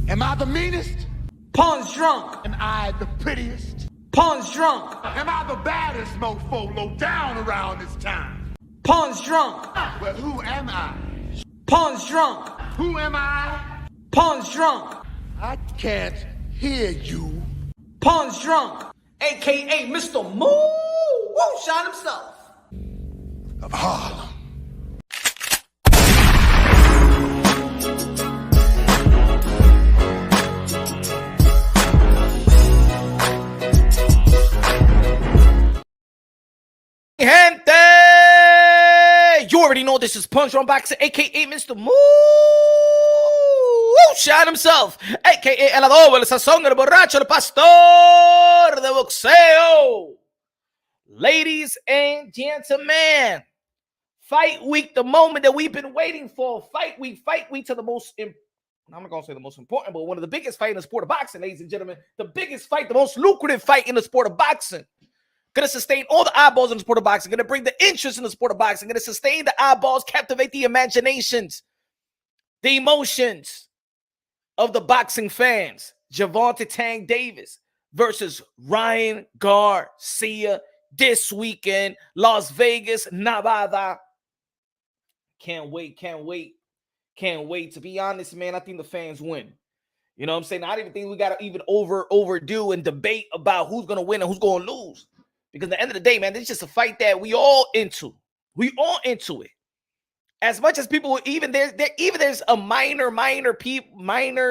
Am I the meanest? Pawn's drunk. Am I the prettiest? Pawn's drunk. Am I the baddest mofo low down around this time? Pawn's drunk. Well, who am I? Pawn's drunk. Who am I? Pawn's drunk. I can't hear you. Pawn's drunk. AKA Mr. Moonshine himself. Of Harlem. Gente! You already know this is Punch on Boxing, aka Mr. Moonshine himself, aka El Adobo, el sazón, el borracho, el pastor de boxeo. Ladies and gentlemen, fight week, the moment that we've been waiting for. Fight week to the most, I'm not going to say the most important, but one of the biggest fights in the sport of boxing, ladies and gentlemen. The biggest fight, the most lucrative fight in the sport of boxing. Going to sustain all the eyeballs in the sport of boxing. Going to bring the interest in the sport of boxing. Going to sustain the eyeballs, captivate the imaginations, the emotions of the boxing fans. Gervonta Tank Davis versus Ryan Garcia this weekend, Las Vegas, Nevada. Can't wait. To be honest, man, I think the fans win. You know what I'm saying? I don't even think we got to even overdo and debate about who's going to win and who's going to lose. Because at the end of the day, man, this is just a fight that we all into. We all into it. As much as people, there's a minor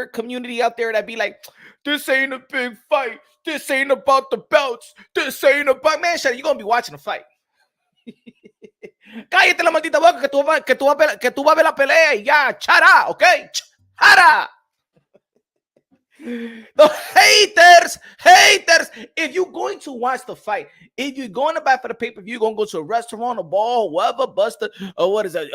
community out there that be like, this ain't a big fight. This ain't about the belts. This ain't about, man, shut up. You're going to be watching a fight. Cállate la maldita boca que tú vas a ver la pelea y ya, chara, okay? Chara. The haters, if you're going to watch the fight, if you're going to buy for the pay-per-view, you're going to go to a restaurant, a bar, whatever, Buster, or what is it,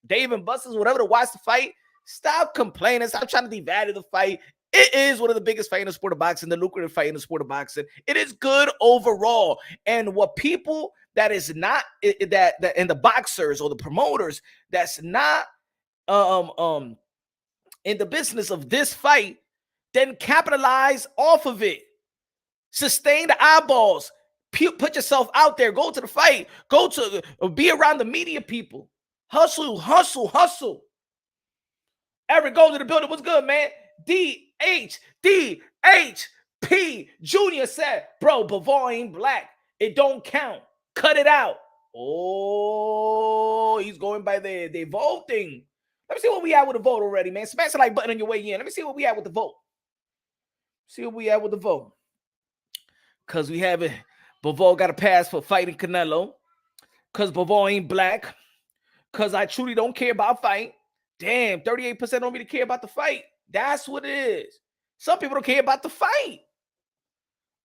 Dave and Buster's, whatever, to watch the fight, stop complaining, stop trying to devalue the fight. It is one of the biggest fights in the sport of boxing, the lucrative fight in the sport of boxing. It is good overall. And what people that is not, that and the boxers or the promoters that's not in the business of this fight, then capitalize off of it. Sustain the eyeballs. Put yourself out there. Go to the fight. Be around the media people. Hustle. Eric goes to the building. What's good, man? DHP Jr. said, bro, Bivol ain't black. It don't count. Cut it out. Oh, he's going by the vote thing. Let me see what we have with the vote already, man. Smash the like button on your way in. Let me see what we have with the vote. Because we have it. Bivol got a pass for fighting Canelo. Because Bivol ain't black. Because I truly don't care about fight. Damn, 38% don't really care about the fight. That's what it is. Some people don't care about the fight.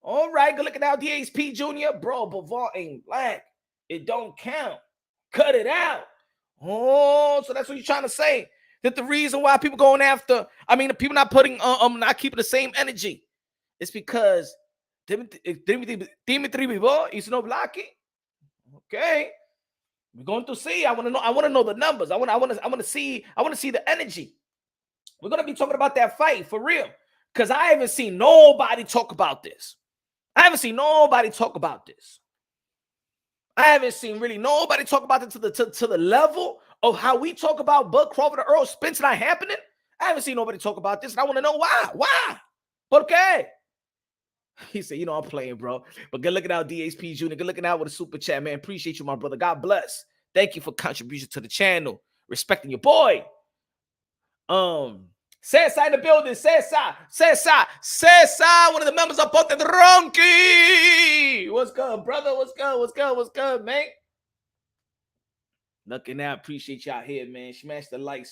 All right, good looking out, DHP Jr. Bro, Bivol ain't black. It don't count. Cut it out. Oh, so that's what you're trying to say. That the reason why people going after, people not putting, not keeping the same energy. It's because Dimitry Bivol is no blocky. Okay. We're going to see. I want to know the numbers. I want to see the energy. We're going to be talking about that fight for real. Because I haven't seen nobody talk about this. I haven't seen nobody talk about this. I haven't seen really nobody talk about it to the level of how we talk about Bud, Crawford, or Earl Spence not happening. I haven't seen nobody talk about this, and I want to know why. Why? Okay. He said, I'm playing, bro. But good looking out, DHP Jr. Good looking out with a super chat, man. Appreciate you, my brother. God bless. Thank you for contribution to the channel. Respecting your boy. Cesar in the building. Cesar, one of the members of Ponte Ronky. What's good, brother? What's good, man? Looking out. Appreciate y'all here, man. Smash the like.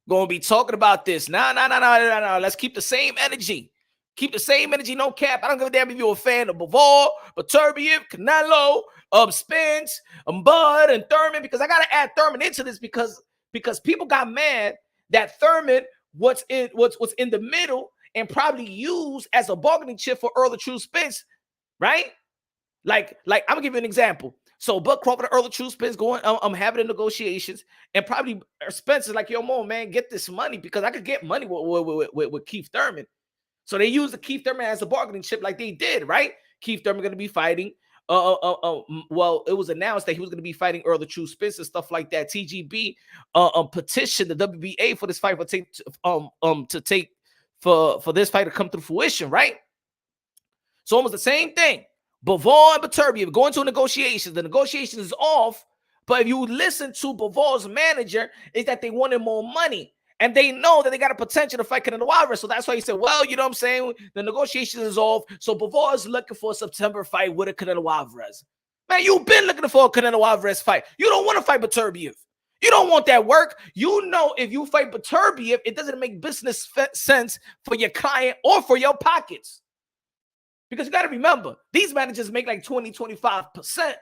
Gonna be talking about this. No. Let's keep the same energy. No cap. I don't give a damn if you're a fan of Bivol, Beterbiev, Canelo, Spence, Bud, and Thurman, because I gotta add Thurman into this because people got mad that Thurman what's in the middle and probably used as a bargaining chip for Artur Spence, right? Like I'm gonna give you an example. So Bud Crawford and Earl of True Spence going, I'm having the negotiations, and probably Spence is like, yo, Mo, man, get this money because I could get money with Keith Thurman. So they used the Keith Thurman as a bargaining chip like they did, right? Keith Thurman going to be fighting. Well, it was announced that he was going to be fighting Earl of True Spence and stuff like that. TGB petitioned the WBA for this fight for this fight to come to fruition, right? So almost the same thing. Bivol and Beterbiev going to negotiations. The negotiation is off, but if you listen to Bivol's manager, is that they wanted more money. And they know that they got a potential to fight Canelo Alvarez. So that's why he said, well, you know what I'm saying? The negotiation is off. So Bivol is looking for a September fight with a Canelo Alvarez. Man, you've been looking for a Canelo Alvarez fight. You don't want to fight Beterbiev. You don't want that work. You know, if you fight Beterbiev, it doesn't make business sense for your client or for your pockets. Because you got to remember, these managers make like 20, 25%.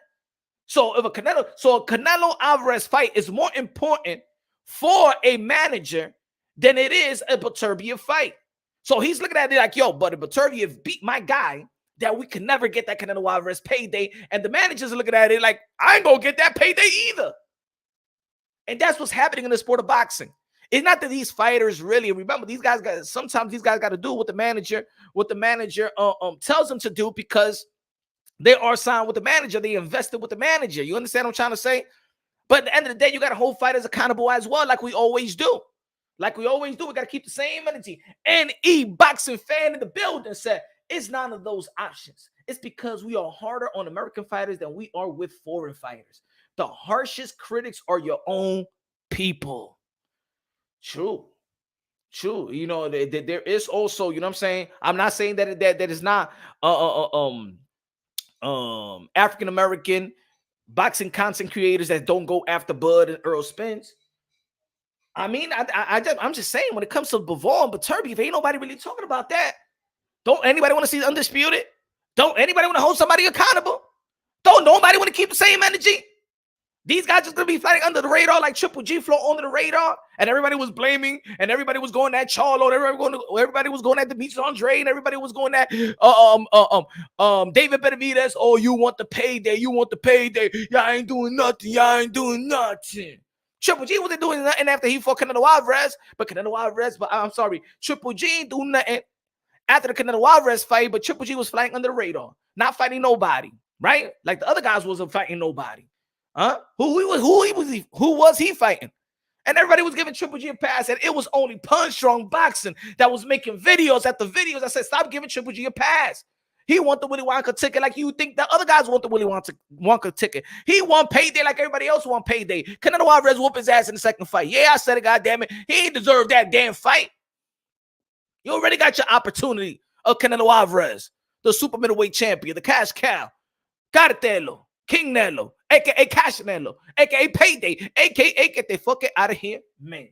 So if a Canelo Alvarez fight is more important for a manager than it is a Beterbiev fight. So he's looking at it like, yo, but if Beterbiev beat my guy, that we can never get that Canelo Alvarez payday. And the managers are looking at it like, I ain't going to get that payday either. And that's what's happening in the sport of boxing. It's not that these fighters really, remember, these guys got, sometimes these guys got to do what the manager tells them to do because they are signed with the manager. They invested with the manager. You understand what I'm trying to say? But at the end of the day, you got to hold fighters accountable as well, like we always do. Like we always do. We got to keep the same energy. And boxing fan in the building said, it's none of those options. It's because we are harder on American fighters than we are with foreign fighters. The harshest critics are your own people. True. You know, there is also, you know what I'm saying? I'm not saying that is not African American boxing content creators that don't go after Bud and Earl Spence. I mean, I'm just saying when it comes to Bivol and Beterbiev, ain't nobody really talking about that. Don't anybody want to see Undisputed? Don't anybody want to hold somebody accountable? Don't nobody want to keep the same energy? These guys just gonna be fighting under the radar like Triple G flow under the radar, and everybody was blaming, and everybody was going at Charlo, everybody was going at Dimitry Andre, and everybody was going at David Benavidez. Oh, you want the payday? You want the payday? Y'all ain't doing nothing. Y'all ain't doing nothing. Triple G wasn't doing nothing after he fought Canelo Alvarez, Triple G ain't doing nothing after the Canelo Alvarez fight, but Triple G was flying under the radar, not fighting nobody, right? Like the other guys wasn't fighting nobody. Huh? Who was he fighting? And everybody was giving Triple G a pass, and it was only Punch Strong Boxing that was making videos after videos. I said, stop giving Triple G a pass. He want the Willy Wonka ticket like you think the other guys want the Willy Wonka ticket. He want payday like everybody else want payday. Canelo Alvarez whoop his ass in the second fight. Yeah, I said it, goddammit. He ain't deserve that damn fight. You already got your opportunity of Canelo Alvarez, the super middleweight champion, the cash cow. Cartelo, King Nello, a.k.a. Cash Nello, a.k.a. Payday, a.k.a. get the fuck out of here, man.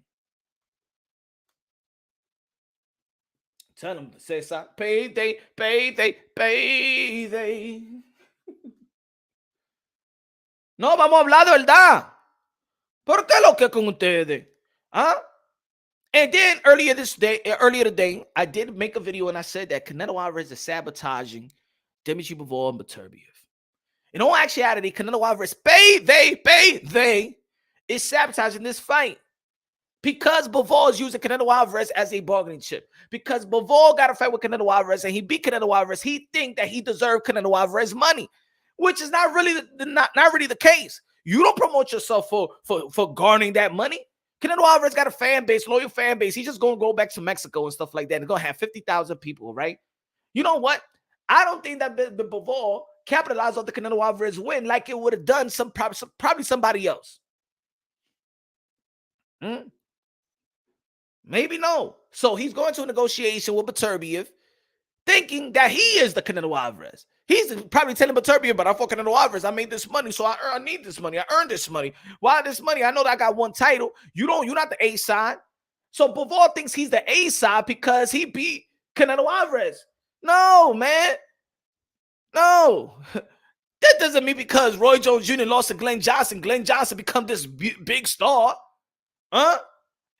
Tell him to say something. Payday, payday, payday. No, vamos a hablar de verdad. ¿Por qué lo que con ustedes? Huh? And then earlier today, I did make a video and I said that Canelo Alvarez is sabotaging Dimitry Bivol and Beterbiev. In all actuality, Canelo Alvarez, they is sabotaging this fight because Bivol is using Canelo Alvarez as a bargaining chip. Because Bivol got a fight with Canelo Alvarez and he beat Canelo Alvarez, he think that he deserved Canelo Alvarez money, which is not really not really the case. You don't promote yourself for garnering that money. Canelo Alvarez got a fan base, loyal fan base. He's just going to go back to Mexico and stuff like that and going to have 50,000 people, right? You know what? I don't think that the Bivol capitalized on the Canelo Alvarez win like it would have done probably somebody else. Maybe no. So he's going to a negotiation with Beterbiev, thinking that he is the Canelo Alvarez. He's probably telling Beterbiev, but I fought Canelo Alvarez. I made this money, so I need this money. I earned this money. Why this money? I know that I got one title. You're not the A side. So Bivol thinks he's the A side because he beat Canelo Alvarez. No, man. No. That doesn't mean because Roy Jones Jr. lost to Glenn Johnson become this big star. Huh?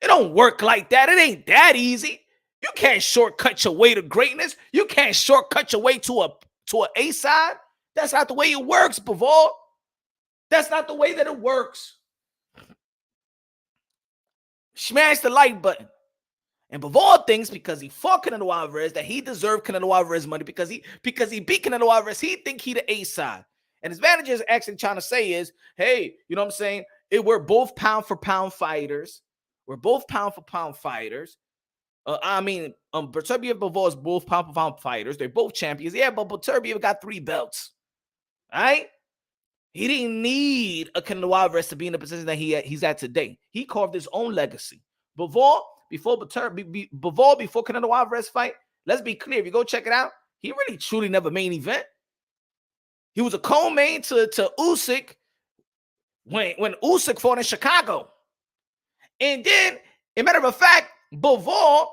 It don't work like that. It ain't that easy. You can't shortcut your way to greatness. You can't shortcut your way to a A side. That's not the way it works, Bivol. That's not the way that it works. Smash the like button. And Bivol thinks because he fought Canelo Alvarez that he deserved Canelo Alvarez money because he beat Canelo Alvarez. He think he the A side. And his manager is actually trying to say is, hey, you know what I'm saying? We're both pound for pound fighters. We're both pound for pound fighters. Beterbiev and Bivol is both pound for pound fighters. They're both champions. Yeah, but Beterbiev got 3 belts. All right? He didn't need a Canelo Alvarez to be in the position that he's at today. He carved his own legacy. Bivol, before Canelo Alvarez fight, let's be clear. If you go check it out, he really truly never main event. He was a co-main to Usyk when Usyk fought in Chicago. And then, as a matter of fact, Bivol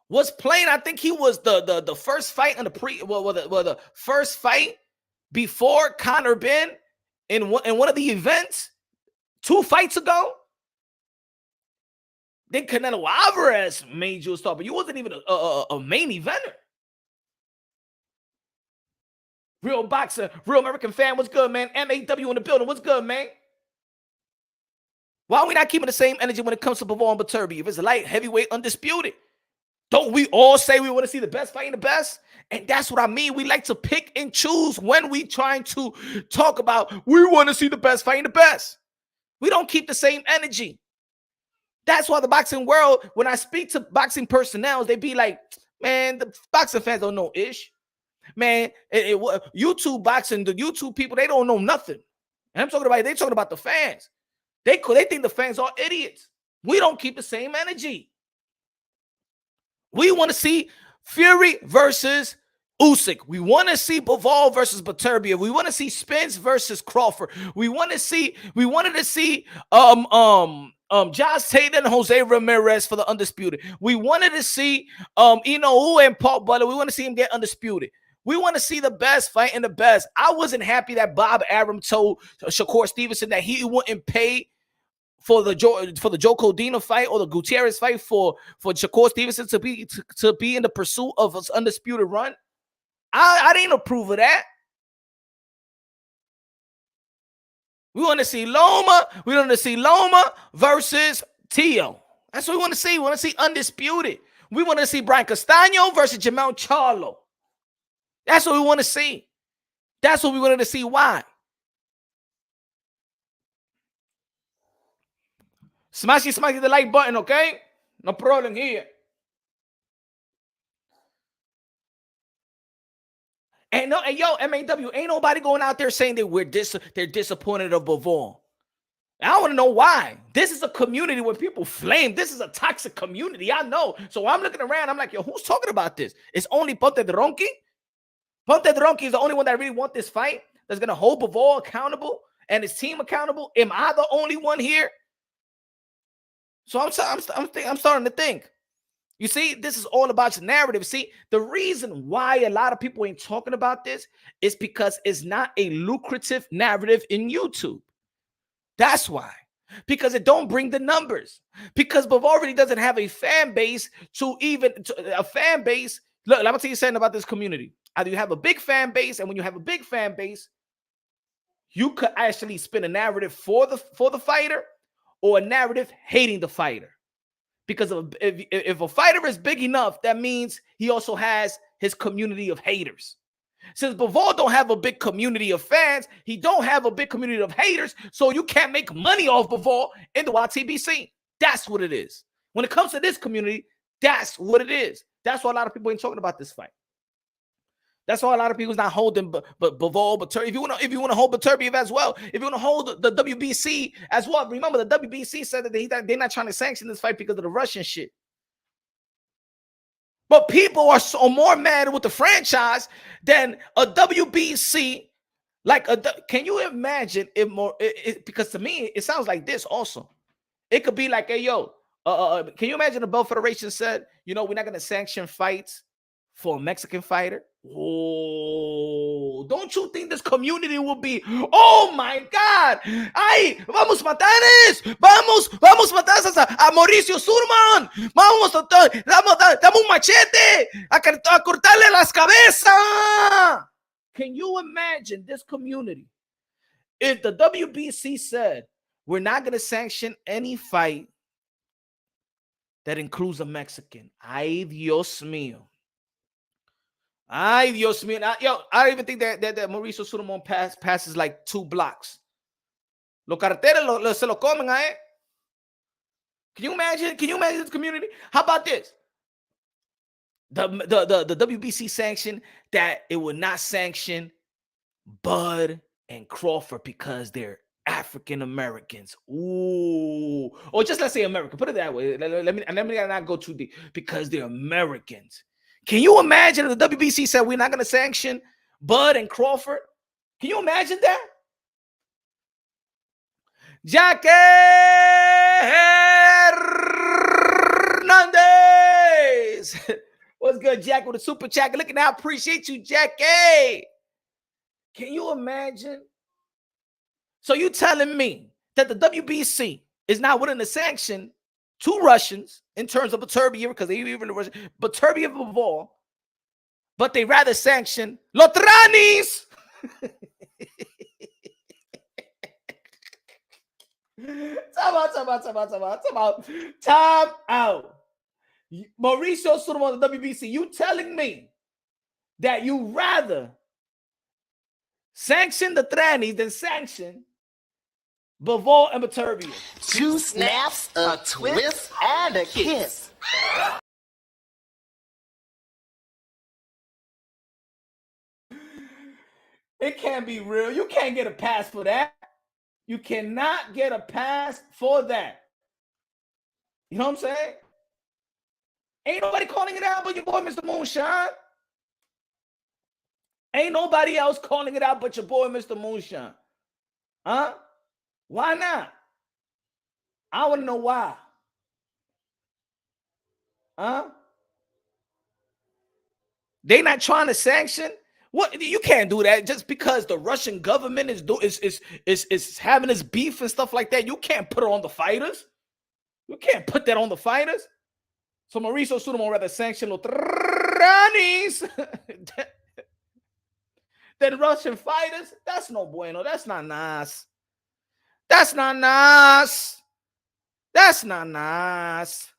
was playing. I think he was the first fight in the first fight before Conor Ben in one of the events 2 fights ago. Then Canelo Alvarez made you a star, but you wasn't even a main eventer. Real boxer, real American fan, what's good, man? MAW in the building, what's good, man? Why are we not keeping the same energy when it comes to Bivol and Beterbiev? If it's light, heavyweight, undisputed. Don't we all say we want to see the best fighting the best? And that's what I mean. We like to pick and choose when we trying to talk about we want to see the best fighting the best. We don't keep the same energy. That's why the boxing world, when I speak to boxing personnel, they be like, man, the boxing fans don't know ish. Man, YouTube boxing, the YouTube people, they don't know nothing. And I'm talking about, they talking about the fans. They think the fans are idiots. We don't keep the same energy. We want to see Fury versus Usyk. We want to see Bivol versus Beterbiev. We want to see Spence versus Crawford. We wanted to see Josh Taylor and Jose Ramirez for the undisputed. We wanted to see Inoue and Paul Butler. We want to see him get undisputed. We want to see the best fighting the best. I wasn't happy that Bob Arum told Shakur Stevenson that he wouldn't pay for the Joe Codina fight or the Gutierrez fight for Shakur Stevenson to be in the pursuit of his undisputed run. I didn't approve of that. We want to see Loma. We want to see Loma versus Tio. That's what we want to see. We want to see undisputed. We want to see Brian Castaño versus Jamel Charlo. That's what we want to see. That's what we wanted to see. Why? Smash the like button, okay? No problem here. And MAW, ain't nobody going out there saying that they're disappointed of Bivol. I want to know why. This is a community where people flame. This is a toxic community. I know. So I'm looking around. I'm like, yo, who's talking about this? It's only Ponte Dronki. Ponte Dronki is the only one that really want this fight. That's gonna hold Bivol accountable and his team accountable. Am I the only one here? So I'm starting to think. You see, this is all about your narrative. See, the reason why a lot of people ain't talking about this is because it's not a lucrative narrative in YouTube. That's why. Because it don't bring the numbers. Because Bivol really doesn't have a fan base a fan base. Look, I'm gonna tell you something about this community. Either you have a big fan base, and when you have a big fan base, you could actually spin a narrative for the fighter or a narrative hating the fighter. Because if a fighter is big enough, that means he also has his community of haters. Since Bivol don't have a big community of fans, he don't have a big community of haters, so you can't make money off Bivol in the YTBC. That's what it is. When it comes to this community, that's what it is. That's why a lot of people ain't talking about this fight. That's why a lot of people's not holding Bivol, Beterbiev. If you want to hold Beterbiev as well, if you want to hold the WBC as well, remember the WBC said that they're not trying to sanction this fight because of the Russian shit. But people are so more mad with the franchise than a WBC. Can you imagine if more? Because to me, it sounds like this also. It could be like, hey, yo, can you imagine the Belt Federation said, we're not going to sanction fights for a Mexican fighter? Oh, don't you think this community will be, oh my God, ay, vamos matares, vamos matar a Mauricio Surman, dame un machete, a cortarle las cabezas. Can you imagine this community if the WBC said we're not going to sanction any fight that includes a Mexican, ay Dios mío. Ay Dios mío. I don't even think that Mauricio Sulaiman passes like 2 blocks. Los carreteros se lo comen a él. Can you imagine? Can you imagine this community? How about this? The WBC sanctioned that it would not sanction BUD and Crawford because they're African Americans. Ooh, or just let's say American. Put it that way. Let me not go too deep because they're Americans. Can you imagine if the WBC said we're not going to sanction BUD and Crawford? Can you imagine that? Jackie Hernandez. What's good, Jack, with a super chat? Look at that. I appreciate you, Jackie. Can you imagine? So you telling me that the WBC is not willing to sanction 2 Russians in terms of Beterbiev, because they even Russian, Beterbiev and Bivol, but they rather sanction Lotranis. Time out. Mauricio Sulaiman, the WBC, you telling me that you rather sanction the trannies than sanction Bivol and Beterbiev? 2 snaps, a twist, and a kiss. It can't be real. You can't get a pass for that. You cannot get a pass for that. You know what I'm saying? Ain't nobody calling it out but your boy, Mr. Moonshine. Ain't nobody else calling it out but your boy, Mr. Moonshine. Huh? Why not? I want to know why. Huh? They not trying to sanction? What? You can't do that just because the Russian government is having this beef and stuff like that. You can't put it on the fighters. You can't put that on the fighters. So Mauricio Sulaiman rather sanction Lotranis than Russian fighters. That's no bueno. That's not nice. That's not nice. That's not nice.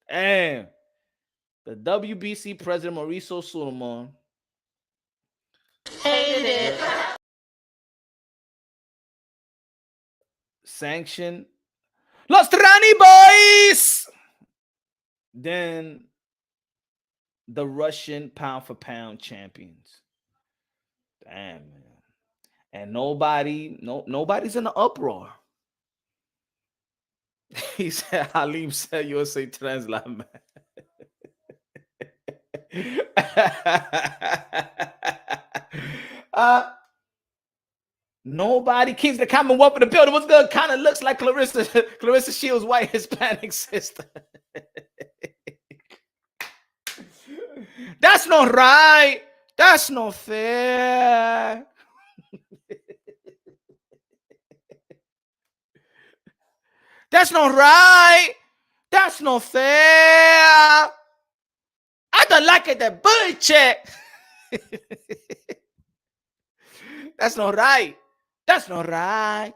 Damn. The WBC president, Mauricio Sulaiman, Hated it. sanction Los Trani boys than the Russian pound for pound champions. Damn, man. And nobody's in the uproar. He said, Halim said USA Translate, man. Nobody keeps the Commonwealth in the building. What's good? Kind of looks like Clarissa Shields' white Hispanic sister. That's not right. That's not fair. That's not right. That's not fair. I don't like it, that bullshit. That's not right. That's not right.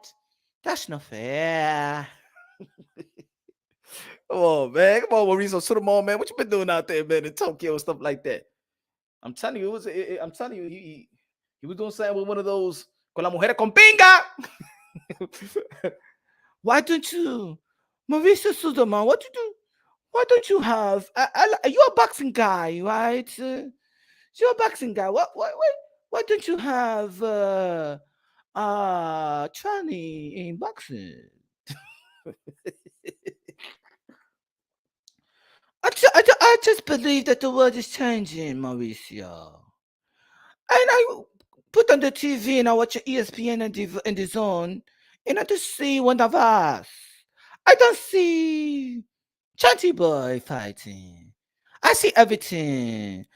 That's not fair. Come on, man. Come on, Mauricio Sulaiman, man. What you been doing out there, man, in Tokyo and stuff like that? I'm telling you, I'm telling you, he was doing something with one of those con la mujer con pinga. Why don't you, Mauricio Sulaiman? What you do? Why don't you have? You're a boxing guy, right? You're a boxing guy. Why don't you have training in boxing? I just believe that the world is changing, Mauricio. And I put on the TV and I watch ESPN and the Zone, and I just see one of us. I don't see Chanty Boy fighting. I see everything.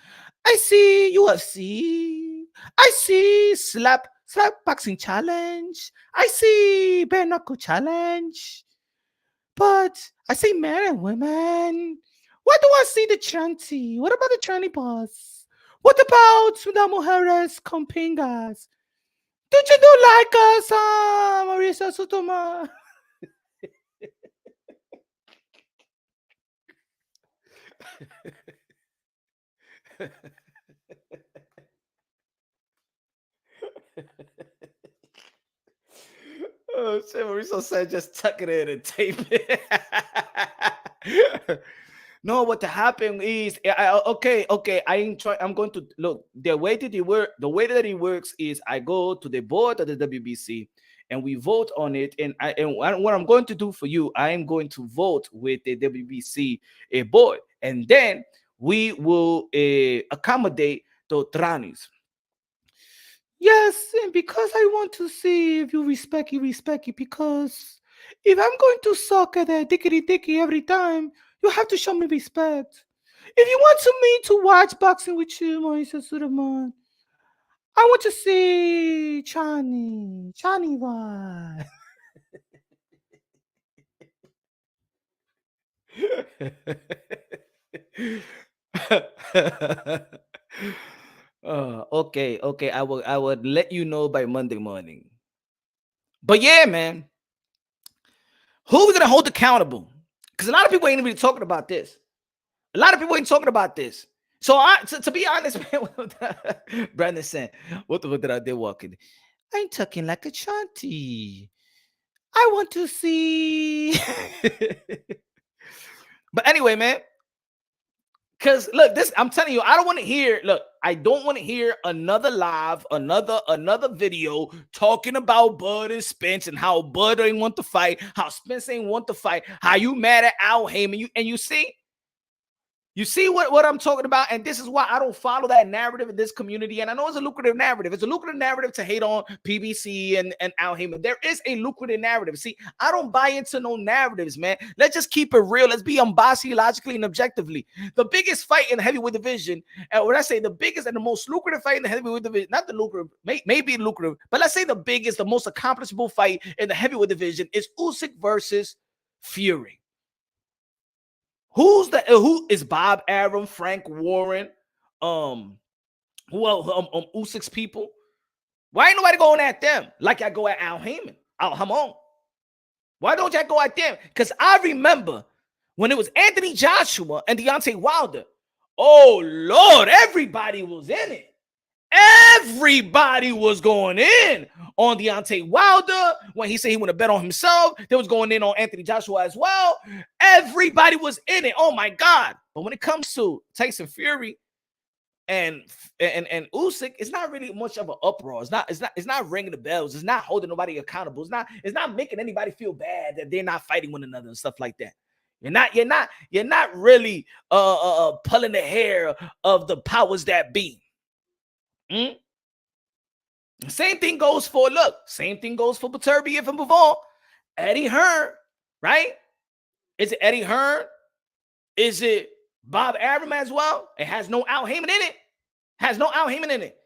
I see UFC. I see slap boxing challenge. I see bare knuckle challenge. But I see men and women Why do I see the chanty? What about the tranny boss? What about the mujeres con pingas? Did you do like us, Marisa Sutoma? Oh shit, Mauricio said just tuck it in and tape it. No, what happened is okay. I ain't try. I'm going to look the way that it work. The way that it works is I go to the board of the WBC and we vote on it. And what I'm going to do for you, I am going to vote with the WBC board, and then we will accommodate the tranis. Yes, and because I want to see if you respect it, because if I'm going to suck at that dickety every time, you have to show me respect. If you want me to watch boxing with you, Moisa Suraman, I want to see Chani one. Okay. I would let you know by Monday morning. But yeah, man, who are we gonna hold accountable? Because a lot of people ain't even talking about this. A lot of people ain't talking about this. So to be honest, man, Brandon said, "What the fuck did I do walking? I'm talking like a chanty. I want to see." But anyway, man. Because look, this I'm telling you, I don't want to hear. Look, I don't want to hear another live, another video talking about Bud and Spence and how Bud ain't want to fight, how Spence ain't want to fight, how you mad at Al Heyman. You see what I'm talking about? And this is why I don't follow that narrative in this community. And I know it's a lucrative narrative. It's a lucrative narrative to hate on PBC and Al Heyman. There is a lucrative narrative. See, I don't buy into no narratives, man. Let's just keep it real. Let's be unbiased logically and objectively. The biggest fight in the heavyweight division, and when I say the biggest and the most lucrative fight in the heavyweight division, not the lucrative, maybe lucrative, but let's say the biggest, the most accomplishable fight in the heavyweight division is Usyk versus Fury. Who is Bob Arum, Frank Warren, who else? Usyk's people. Why ain't nobody going at them like I go at Al Heyman? Al Hamon. Why don't y'all go at them? Because I remember when it was Anthony Joshua and Deontay Wilder. Oh Lord, everybody was in it. Everybody was going in on Deontay Wilder when he said he would have bet on himself. They was going in on Anthony Joshua as well. Everybody was in it. Oh my God! But when it comes to Tyson Fury and Usyk, it's not really much of an uproar. It's not ringing the bells. It's not holding nobody accountable. It's not making anybody feel bad that they're not fighting one another and stuff like that. You're not really pulling the hair of the powers that be. Same thing goes for Beterbiev and Bivol. Eddie Hearn, right? Is it Eddie Hearn? Is it Bob Arum as well? It has no Al Heyman in it.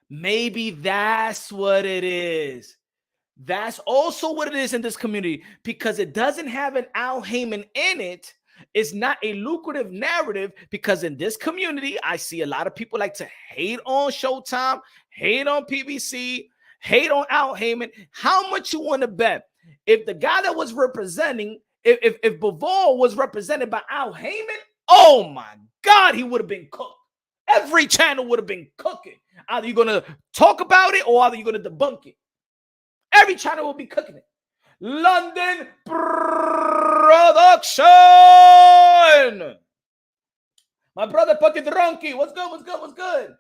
Maybe that's what it is. That's also what it is in this community, because it doesn't have an Al Heyman in it. It's not a lucrative narrative, because in this community, I see a lot of people like to hate on Showtime, hate on PBC, hate on Al Heyman. How much you want to bet? If the guy that was representing, if Bivol was represented by Al Heyman, oh my God, he would have been cooked. Every channel would have been cooking. Either you're going to talk about it or either you're going to debunk it. Every channel will be cooking it. London Production. My brother Pocket Drunky. What's good?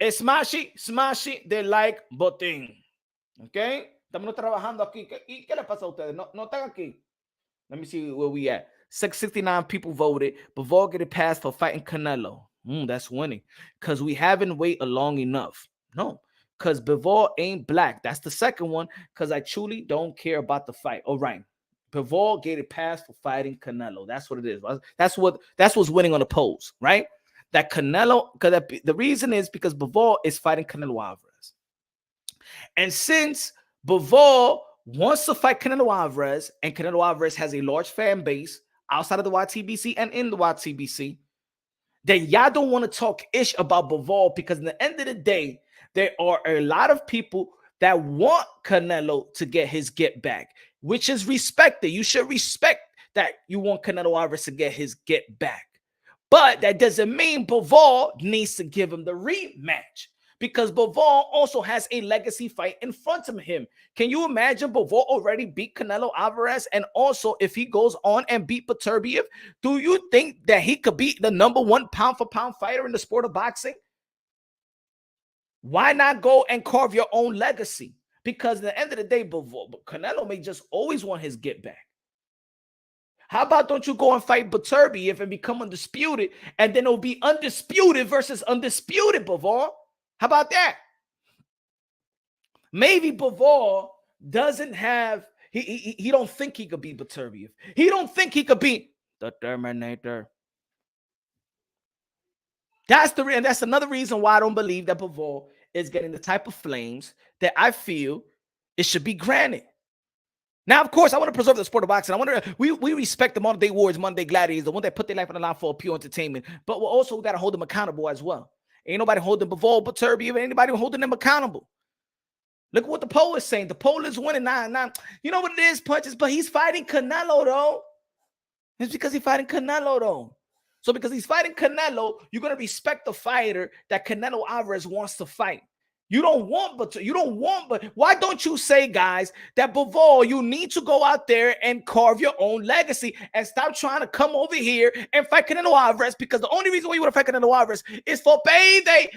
Smashy, they like botín. Okay? Estamos trabajando aquí. ¿Y qué le pasa a ustedes? No están aquí. Let me see where we at. 669 people voted. Bivol get it passed for fighting Canelo. That's winning. Because we haven't waited long enough. No. Because Bivol ain't black. That's the second one. Because I truly don't care about the fight. All right. Bivol get it passed for fighting Canelo. That's what it is. That's what's winning on the polls, right? That Canelo, because the reason is because Bivol is fighting Canelo Alvarez. And since Bivol wants to fight Canelo Alvarez, and Canelo Alvarez has a large fan base, outside of the YTBC and in the YTBC, then y'all don't want to talk ish about Bivol, because in the end of the day, there are a lot of people that want Canelo to get his get back, which is respected. You should respect that you want Canelo Alvarez to get his get back. But that doesn't mean Bivol needs to give him the rematch, because Bivol also has a legacy fight in front of him. Can you imagine Bivol already beat Canelo Alvarez? And also, if he goes on and beat Beterbiev, do you think that he could be the #1 pound-for-pound fighter in the sport of boxing? Why not go and carve your own legacy? Because at the end of the day, Canelo may just always want his get back. How about don't you go and fight Beterbiev and become undisputed, and then it'll be undisputed versus undisputed, Bivol? How about that? Maybe Bivol doesn't have, he don't think he could beat Beterbiev. He don't think he could beat the Terminator. And that's another reason why I don't believe that Bivol is getting the type of flames that I feel it should be granted. Now, of course, I want to preserve the sport of boxing. We respect the Monday Warriors, Monday Gladiators, the one that put their life on the line for pure entertainment. But we also got to hold them accountable as well. Ain't nobody holding Bivol, Beterbiev, anybody holding them accountable. Look at what the poll is saying. The poll is winning 9-9. You know what it is, Punches? But he's fighting Canelo, though. It's because he's fighting Canelo, though. So because he's fighting Canelo, you're going to respect the fighter that Canelo Alvarez wants to fight. You don't want, but why don't you say, guys, that Bivol, you need to go out there and carve your own legacy and stop trying to come over here and fight Canelo Alvarez, because the only reason why you want to fight Canelo Alvarez is for payday.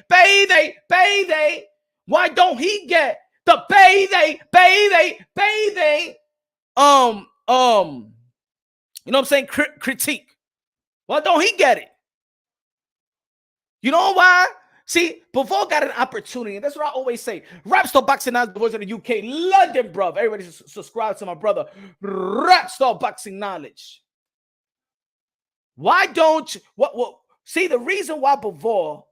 Why don't he get the payday? You know what I'm saying? Critique. Why don't he get it? You know why? See, Bivol got an opportunity, and that's what I always say. Rapstar Boxing Knowledge, the voice of the UK, London, bruv. Everybody subscribe to my brother, Rapstar Boxing Knowledge. Why don't you? See, the reason why Bivol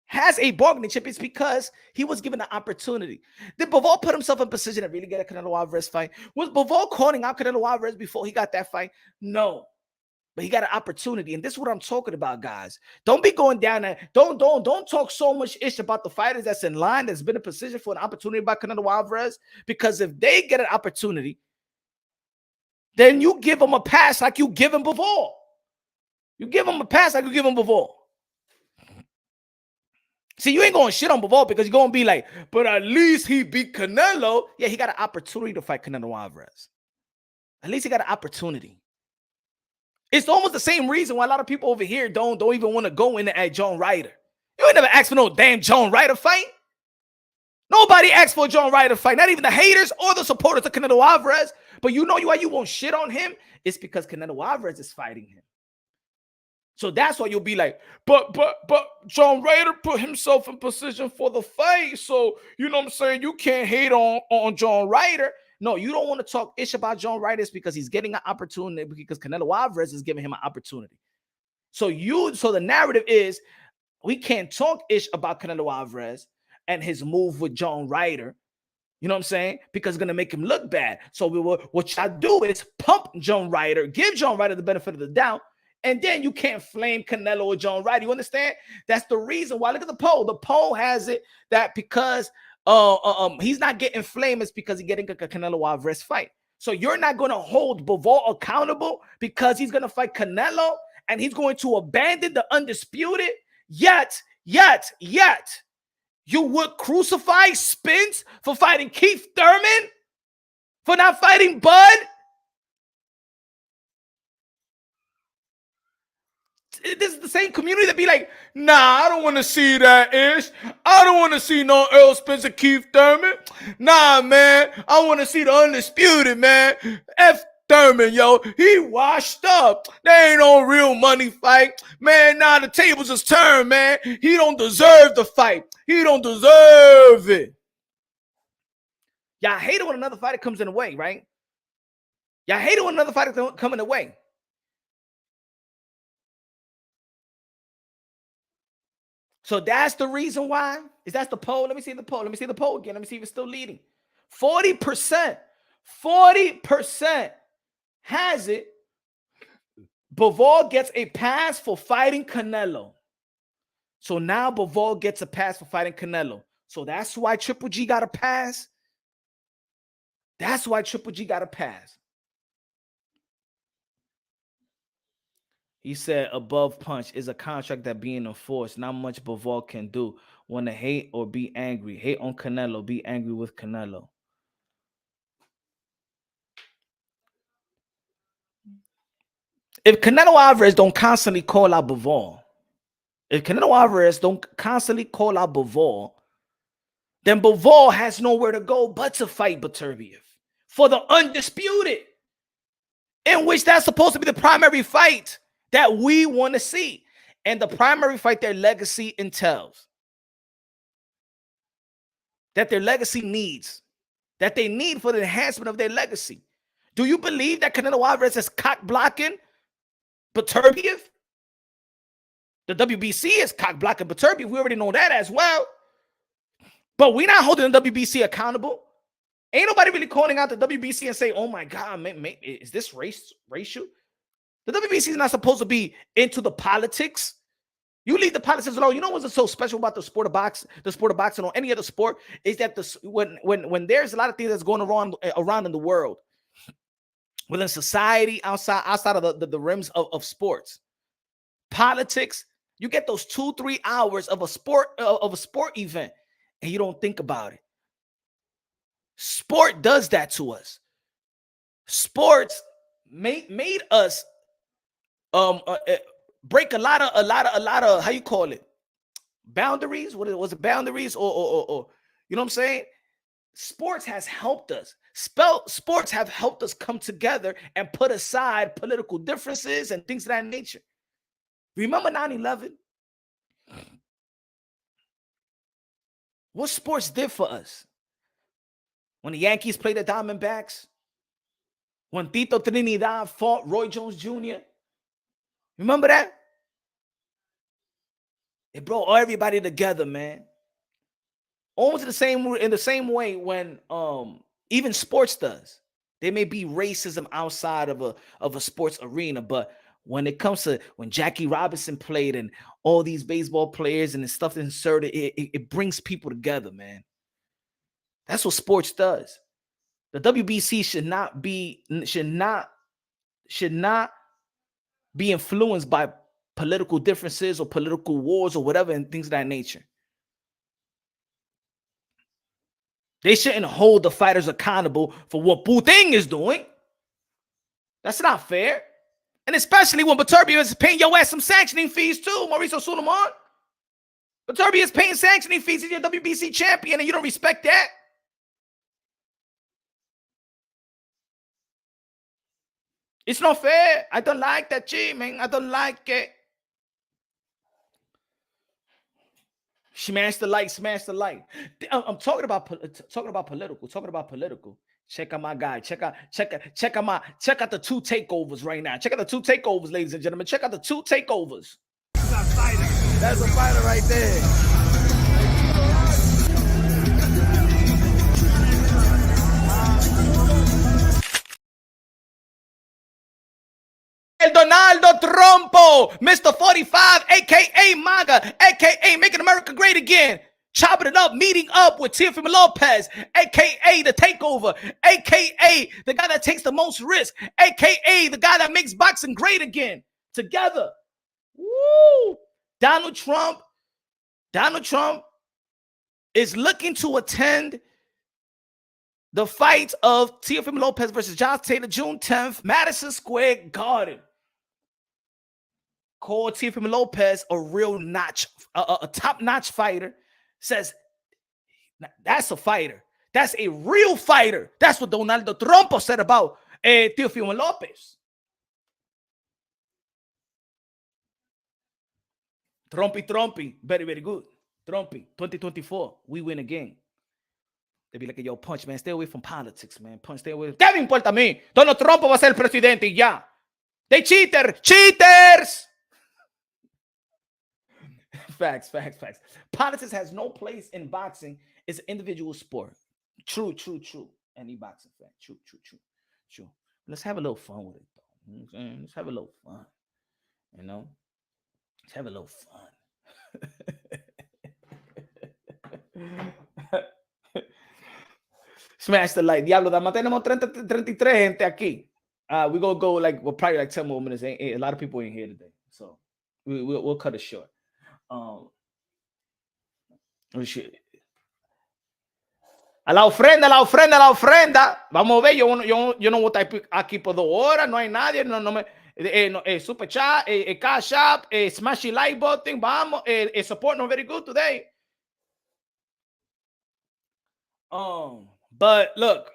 has a bargaining chip is because he was given an opportunity. Did Bivol put himself in position to really get a Canelo Alvarez fight? Was Bivol calling out Canelo Alvarez before he got that fight? No. But he got an opportunity, and this is what I'm talking about, guys. Don't be going down there. Don't talk so much ish about the fighters that's in line, that's been in position for an opportunity by Canelo Alvarez, because if they get an opportunity, then you give them a pass like you give him Bivol. You give him a pass like you give him Bivol. See, you ain't going to shit on Bivol because you're going to be like, but at least he beat Canelo. Yeah, he got an opportunity to fight Canelo Alvarez. At least he got an opportunity. It's almost the same reason why a lot of people over here don't even want to go in at John Ryder. You ain't never asked for no damn John Ryder fight. Nobody asked for a John Ryder fight. Not even the haters or the supporters of Canelo Alvarez. But you know why you won't shit on him? It's because Canelo Alvarez is fighting him. So that's why you'll be like, but John Ryder put himself in position for the fight. So, you know what I'm saying? You can't hate on John Ryder. No, you don't want to talk ish about John Ryder because he's getting an opportunity, because Canelo Alvarez is giving him an opportunity. So the narrative is, we can't talk ish about Canelo Alvarez and his move with John Ryder. You know what I'm saying? Because it's going to make him look bad. So what y'all do is pump John Ryder, give John Ryder the benefit of the doubt, and then you can't flame Canelo or John Ryder. You understand? That's the reason why. Look at the poll. The poll has it that because he's not getting flamed, it's because he's getting a Canelo Alvarez fight. So you're not going to hold Bivol accountable because he's going to fight Canelo and he's going to abandon the undisputed. Yet, you would crucify Spence for fighting Keith Thurman, for not fighting Bud. This is the same community that be like, nah, I don't want to see that ish. I don't want to see no Earl Spence or Keith Thurman. Nah, man, I want to see the undisputed, man. F Thurman, yo, he washed up. There ain't no real money fight. Man, nah, the tables is turned, man. He don't deserve the fight. He don't deserve it. Y'all hate it when another fighter comes in the way, right? Y'all hate it when another fighter comes in the way. So that's the reason why. That's the poll. Let me see the poll. Let me see the poll again. Let me see if it's still leading. 40% has it Bivol gets a pass for fighting Canelo. So now Bivol gets a pass for fighting Canelo. So that's why Triple G got a pass. That's why Triple G got a pass. He said above punch is a contract that being enforced. Not much Bivol can do. Want to hate or be angry. Hate on Canelo. Be angry with Canelo. If Canelo Alvarez don't constantly call out Bivol, then Bivol has nowhere to go but to fight Beterbiev for the undisputed, in which that's supposed to be the primary fight that we want to see, and the primary fight their legacy entails, that their legacy needs, that they need for the enhancement of their legacy. Do you believe that Canelo Alvarez is cock blocking Beterbiev? The WBC is cock blocking Beterbiev. We already know that as well. But we're not holding the WBC accountable. Ain't nobody really calling out the WBC and say, oh my God, man, is this racial? The WBC is not supposed to be into the politics. You leave the politics alone. You know what's so special about the sport of boxing or any other sport is that when there's a lot of things that's going around in the world, within society, outside of the rims of sports, politics, you get those 2-3 hours of a sport event, and you don't think about it. Sport does that to us. Sports made us break a lot of how you call it, boundaries. What was it, boundaries or you know what I'm saying? Sports has helped us. Sports have helped us come together and put aside political differences and things of that nature. Remember 9/11? What sports did for us? When the Yankees played the Diamondbacks, when Tito Trinidad fought Roy Jones Jr., remember that? It brought everybody together, man. Almost in the same way when even sports does. There may be racism outside of a sports arena, but when it comes to when Jackie Robinson played and all these baseball players and the stuff inserted, it brings people together, man. That's what sports does. The WBC should not be influenced by political differences or political wars or whatever and things of that nature. They shouldn't hold the fighters accountable for what Putin is doing. That's not fair. And especially when Beterbiev is paying your ass some sanctioning fees too, Mauricio Suleiman. Beterbiev is paying sanctioning fees. He's your WBC champion and you don't respect that. It's not fair. I don't like that, G, man. I don't like it. Smash the like, smash the like. I'm talking about political. Check out my guy. Check out the 2 takeovers right now. Check out the 2 takeovers, ladies and gentlemen. Check out the 2 takeovers. That's a fighter right there. El Donaldo Trumpo, Mr. 45, a.k.a. MAGA, a.k.a. Making America Great Again. Chopping it up, meeting up with Teofimo Lopez, a.k.a. The Takeover, a.k.a. the guy that takes the most risk, a.k.a. the guy that makes boxing great again. Together. Woo! Donald Trump is looking to attend the fight of Teofimo Lopez versus Josh Taylor, June 10th, Madison Square Garden. Called Teofimo Lopez a real a top-notch fighter. Says, that's a fighter. That's a real fighter. That's what Donaldo Trumpo said about Teofimo Lopez. Trumpy. Very, very good. Trumpy, 2024. We win again. They be like, yo, Punch, man, stay away from politics, man. Punch, stay away. ¿Qué me importa a mí? Donald Trump va a ser el presidente y ya. They cheaters. Facts. Politics has no place in boxing. It's an individual sport. True. Any boxing fan. True. Let's have a little fun with it, though. Let's have a little fun. You know, let's have a little fun. Smash the like. Diablo, dama tenemos 33 gente aquí. We're going to go like, well, probably like 10 more minutes. A lot of people ain't here today. So we'll cut it short. Shit. A la ofrenda, la ofrenda, la ofrenda. Vamos a ver, yo no voy a estar aquí por 2 horas, no hay nadie, no me... super chat, cash app, smash the like button, vamos, support not very good today. But look,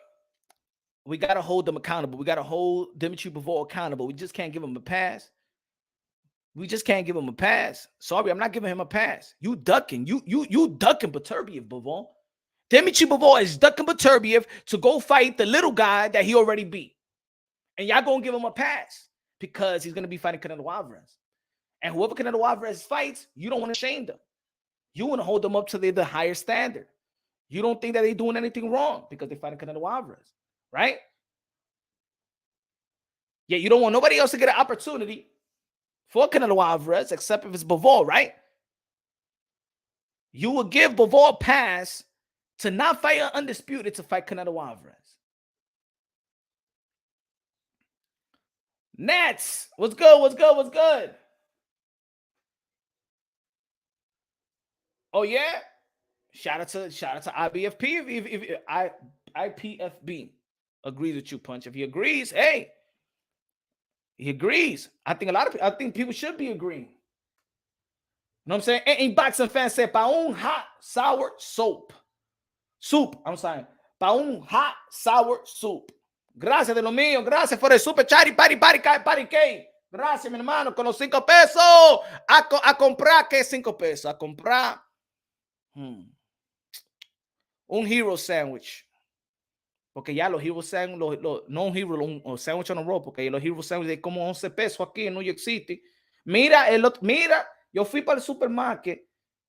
we got to hold them accountable. We got to hold Dimitry Bivol accountable. We just can't give him a pass. We just can't give him a pass. Sorry, I'm not giving him a pass. You ducking. You ducking Beterbiev, Bivol. Dimitry Bivol is ducking Beterbiev to go fight the little guy that he already beat. And y'all going to give him a pass because he's going to be fighting Canelo Alvarez. And whoever Canelo Alvarez fights, you don't want to shame them. You want to hold them up to the higher standard. You don't think that they're doing anything wrong because they're fighting Canelo Alvarez, right? Yeah, you don't want nobody else to get an opportunity for Canelo Alvarez except if it's Bivol, right? You will give Bivol a pass to not fight an undisputed to fight Canelo Alvarez. Nats, what's good? What's good? What's good? Oh yeah, shout out to IBFP if IPFB agrees with you, Punch. If he agrees, hey, he agrees. I think people should be agreeing. You know what I'm saying? And boxing fans say, pa un hot sour soup. I'm saying, pa un hot sour soup. Gracias de lo mío, gracias por el super chat y party, que. Gracias, mi hermano, con los 5 pesos. A comprar, ¿qué 5 pesos? A comprar un hero sandwich. Porque ya los hero sandwich, no un hero, un sandwich on a roll, porque los hero sandwich de como 11 pesos aquí en New York City. Mira, yo fui para el supermarket.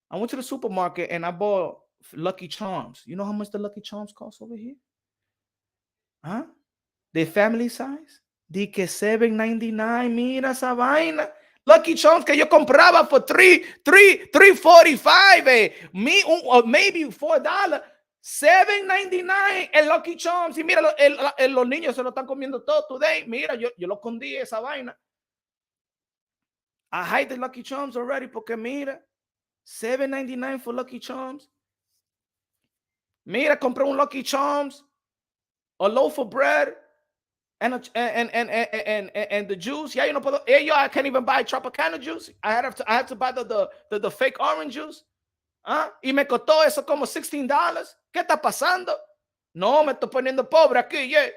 I went to the supermarket and I bought Lucky Charms. You know how much the Lucky Charms cost over here? Huh? The family size? Di que $7.99. Mira esa vaina. Lucky Charms que yo compraba for $3.45. Maybe $4. $7.99 el Lucky Charms. Y mira, los niños se lo están comiendo todo today. Mira, yo lo escondí esa vaina. I hide the Lucky Charms already porque mira, $7.99 for Lucky Charms. Mira, compré un Lucky Charms, a loaf of bread, and the juice. Yeah, you know, I can't even buy Tropicana juice. I have to buy the fake orange juice. Y me costó eso como $16. ¿Qué está pasando? No, me estoy poniendo pobre aquí, yeah.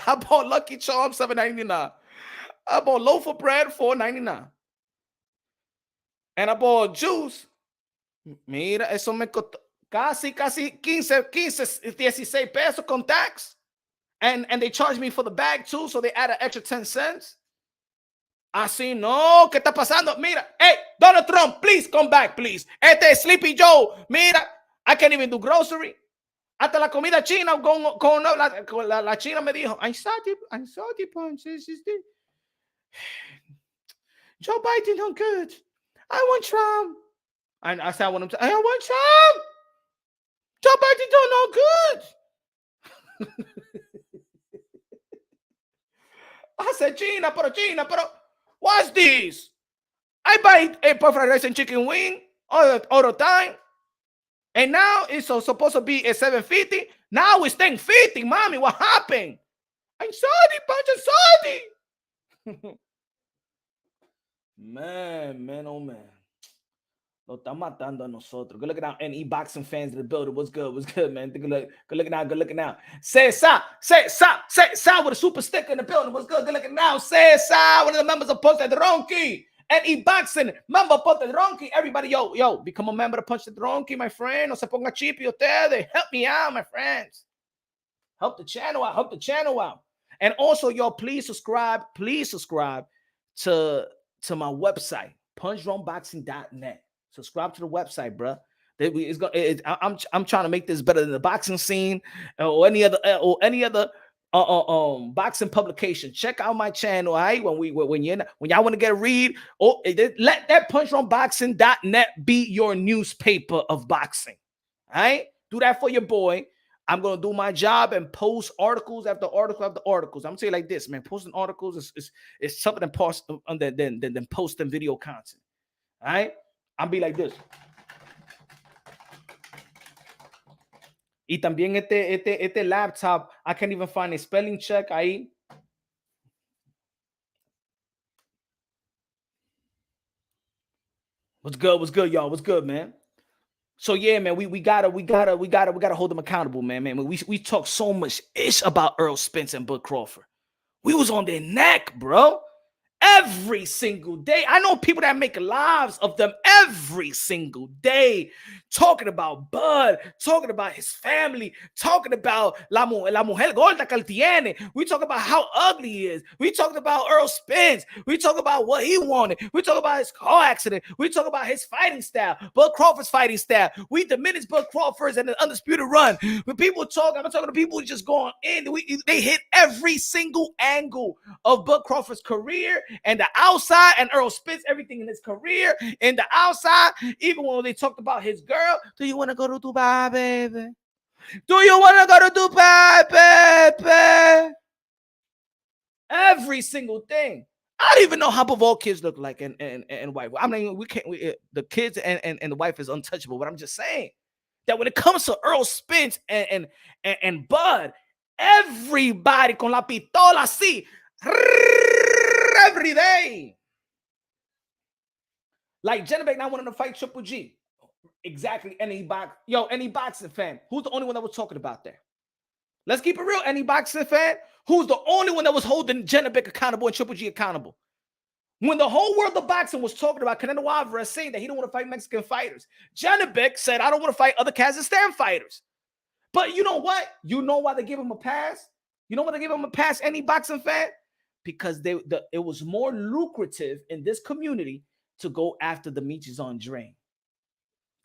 I bought Lucky Charms $7.99. I bought loaf of bread $4.99. And I bought juice. Mira, eso me costó casi 16 pesos con tax. And they charged me for the bag too, so they add an extra 10 cents. Así no, ¿qué está pasando? Mira, hey, Donald Trump, please come back, please. Sleepy Joe, mira, I can't even do grocery. Hasta la comida china, la china me dijo, I'm sorry, Punch. Joe Biden not good. I want Trump. And I said, I want Trump. Joe Biden don't know good. I said, China, pero what's this? I buy a perfect rice and chicken wing all the time. And now it's supposed to be at $7.50. Now it's $10.50. Mommy, what happened? I'm sorry, Punch, I'm sorry. Man, oh man. Lo está matando a nosotros. Good looking out. And boxing fans in the building. What's good, man? Good looking out. Cesar with a super sticker in the building. What's good looking out? Cesar, one of the members of Punch the Donkey. And boxing, member of Punch the Donkey. Everybody, yo, become a member of Punch the Donkey, my friend. No se ponga chippy ustedes. Help me out, my friends. Help the channel out. And also, yo, please subscribe to my website, punchdrumboxing.net. Subscribe to the website, bro. I'm trying to make this better than the boxing scene or any other boxing publication. Check out my channel. All right, when y'all want to get a read, let that punchfromboxing.net be your newspaper of boxing. All right, do that for your boy. I'm gonna do my job and post articles after article after articles. I'm gonna say it like this, man. Posting articles is something than posting video content. All right, I'll be like this. Y también este laptop, I can't even find a spelling check ahí. What's good, y'all? What's good, man? So yeah, man, we gotta hold them accountable, man. We talk so much ish about Errol Spence and Bud Crawford. We was on their neck, bro. Every single day. I know people that make lives of them every single day, talking about Bud, talking about his family, talking about la mujer gorda que él tiene. We talk about how ugly he is. We talked about Errol Spence. We talk about what he wanted. We talk about his car accident. We talk about his fighting style, Bud Crawford's fighting style. We diminish Bud Crawford's and the undisputed run. When people talk, I'm talking to people who just going in. They hit every single angle of Bud Crawford's career and the outside, and Errol Spence, everything in his career, and the outside, even when they talked about his girl. Do you want to go to Dubai, baby? Do you want to go to Dubai, baby? Every single thing. I don't even know how Bivol kids look like and wife. I mean, the kids and the wife is untouchable, but I'm just saying that when it comes to Errol Spence and Bud, everybody con la pistola así, every day. Like Jennebeck not wanting to fight Triple G. Exactly. Any boxing fan. Who's the only one that was talking about that? Let's keep it real. Any boxing fan. Who's the only one that was holding Jennebeck accountable and Triple G accountable? When the whole world of boxing was talking about Canelo Alvarez saying that he don't want to fight Mexican fighters, Jennebeck said, I don't want to fight other Kazakhstan fighters. But you know what? You know why they give him a pass? You know why they give him a pass, any boxing fan? Because it was more lucrative in this community to go after Dimitry Bivol.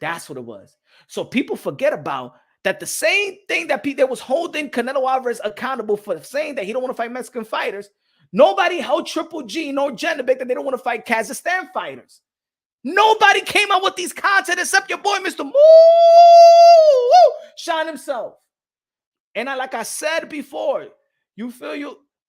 That's what it was. So people forget about that. The same thing that was holding Canelo Alvarez accountable for saying that he don't want to fight Mexican fighters. Nobody held Triple G nor Jennebeck that they don't want to fight Kazakhstan fighters. Nobody came out with these content except your boy, Mr. Moo Shine himself. And like I said before,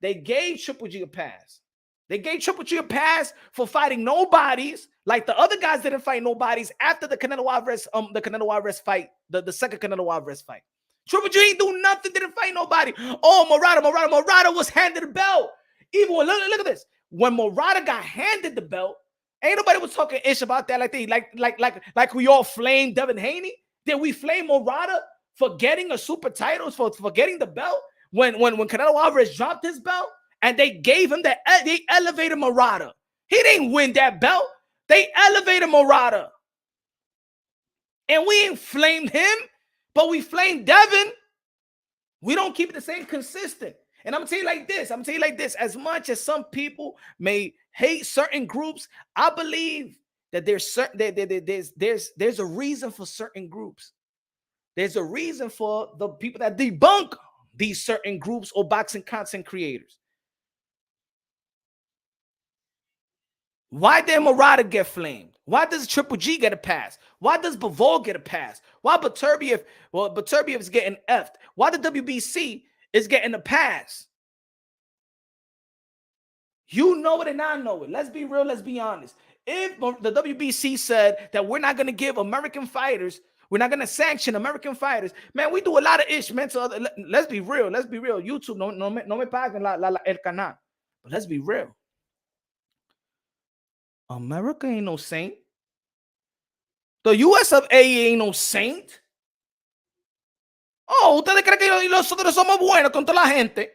they gave Triple G a pass. They gave Triple G a pass for fighting nobodies, like the other guys didn't fight nobodies after the Canelo Alvarez fight, the second Canelo Alvarez fight. Triple G ain't do nothing, didn't fight nobody. Oh, Murata was handed the belt. Even when, look at this. When Murata got handed the belt, ain't nobody was talking ish about that like we all flamed Devin Haney. Did we flame Murata for getting a super title, for getting the belt? When Canelo Alvarez dropped his belt and they gave him they elevated Murata. He didn't win that belt. They elevated Murata. And we ain't flamed him, but we flamed Devin. We don't keep it the same consistent. And I'm gonna tell you like this. As much as some people may hate certain groups, I believe that there's a reason for certain groups. There's a reason for the people that debunk these certain groups or boxing content creators. Why did Murata get flamed? Why does Triple G get a pass? Why does Bivol get a pass? Why Beterbiev is getting effed? Why the WBC is getting a pass? You know it and I know it. Let's be real. Let's be honest. If the WBC said that we're not going to give American fighters, we're not going to sanction American fighters, man, we do a lot of ish, man. So let's be real. Let's be real. YouTube, no me paguen el canal. But let's be real. America ain't no saint. The US of A ain't no saint. Oh, ustedes creen que nosotros somos buenos contra la gente?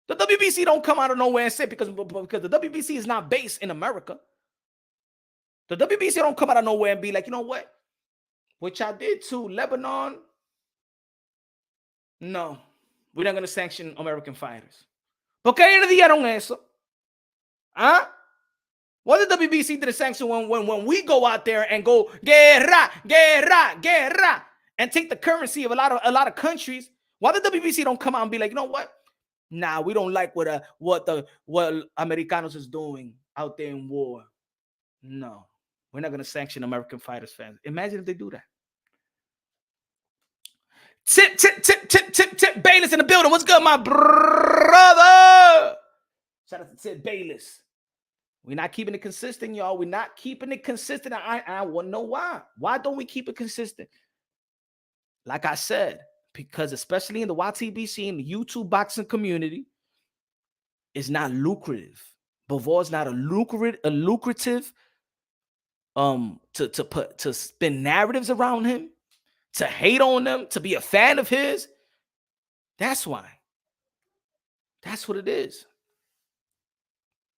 The WBC don't come out of nowhere and say because the WBC is not based in America. The WBC don't come out of nowhere and be like, you know what? Which I did to Lebanon. No, we're not going to sanction American fighters. ¿Por qué ellos dijeron eso? Huh? What did WBC did sanction when we go out there and go guerra and take the currency of a lot of countries? Why the WBC don't come out and be like, you know what? Nah, we don't like what Americanos is doing out there in war. No, we're not gonna sanction American fighters fans. Imagine if they do that. Tip Bayless in the building. What's good, my brother? Shout out to Tip Bayless. We're not keeping it consistent, y'all. We're not keeping it consistent. I want to know why. Why don't we keep it consistent? Like I said, because especially in the YTBC and the YouTube boxing community, it's not lucrative. Bivol is not a lucrative to spin narratives around him, to hate on them, to be a fan of his. That's why. That's what it is.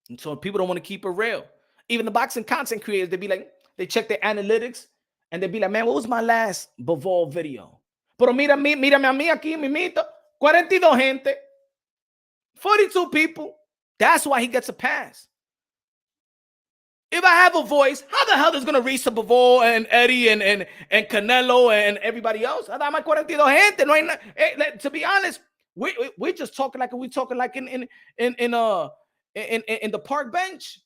And so people don't want to keep it real. Even the boxing content creators, they be like, they check their analytics and they be like, man, what was my last Bivol video? Pero mírame a mí aquí, mimito, 42 gente, 42 people. That's why he gets a pass. If I have a voice, how the hell is going to reach to Bivol and Eddie and Canelo and everybody else? I thought my 42 gente. No, to be honest, we're just talking like we're talking like in the park bench.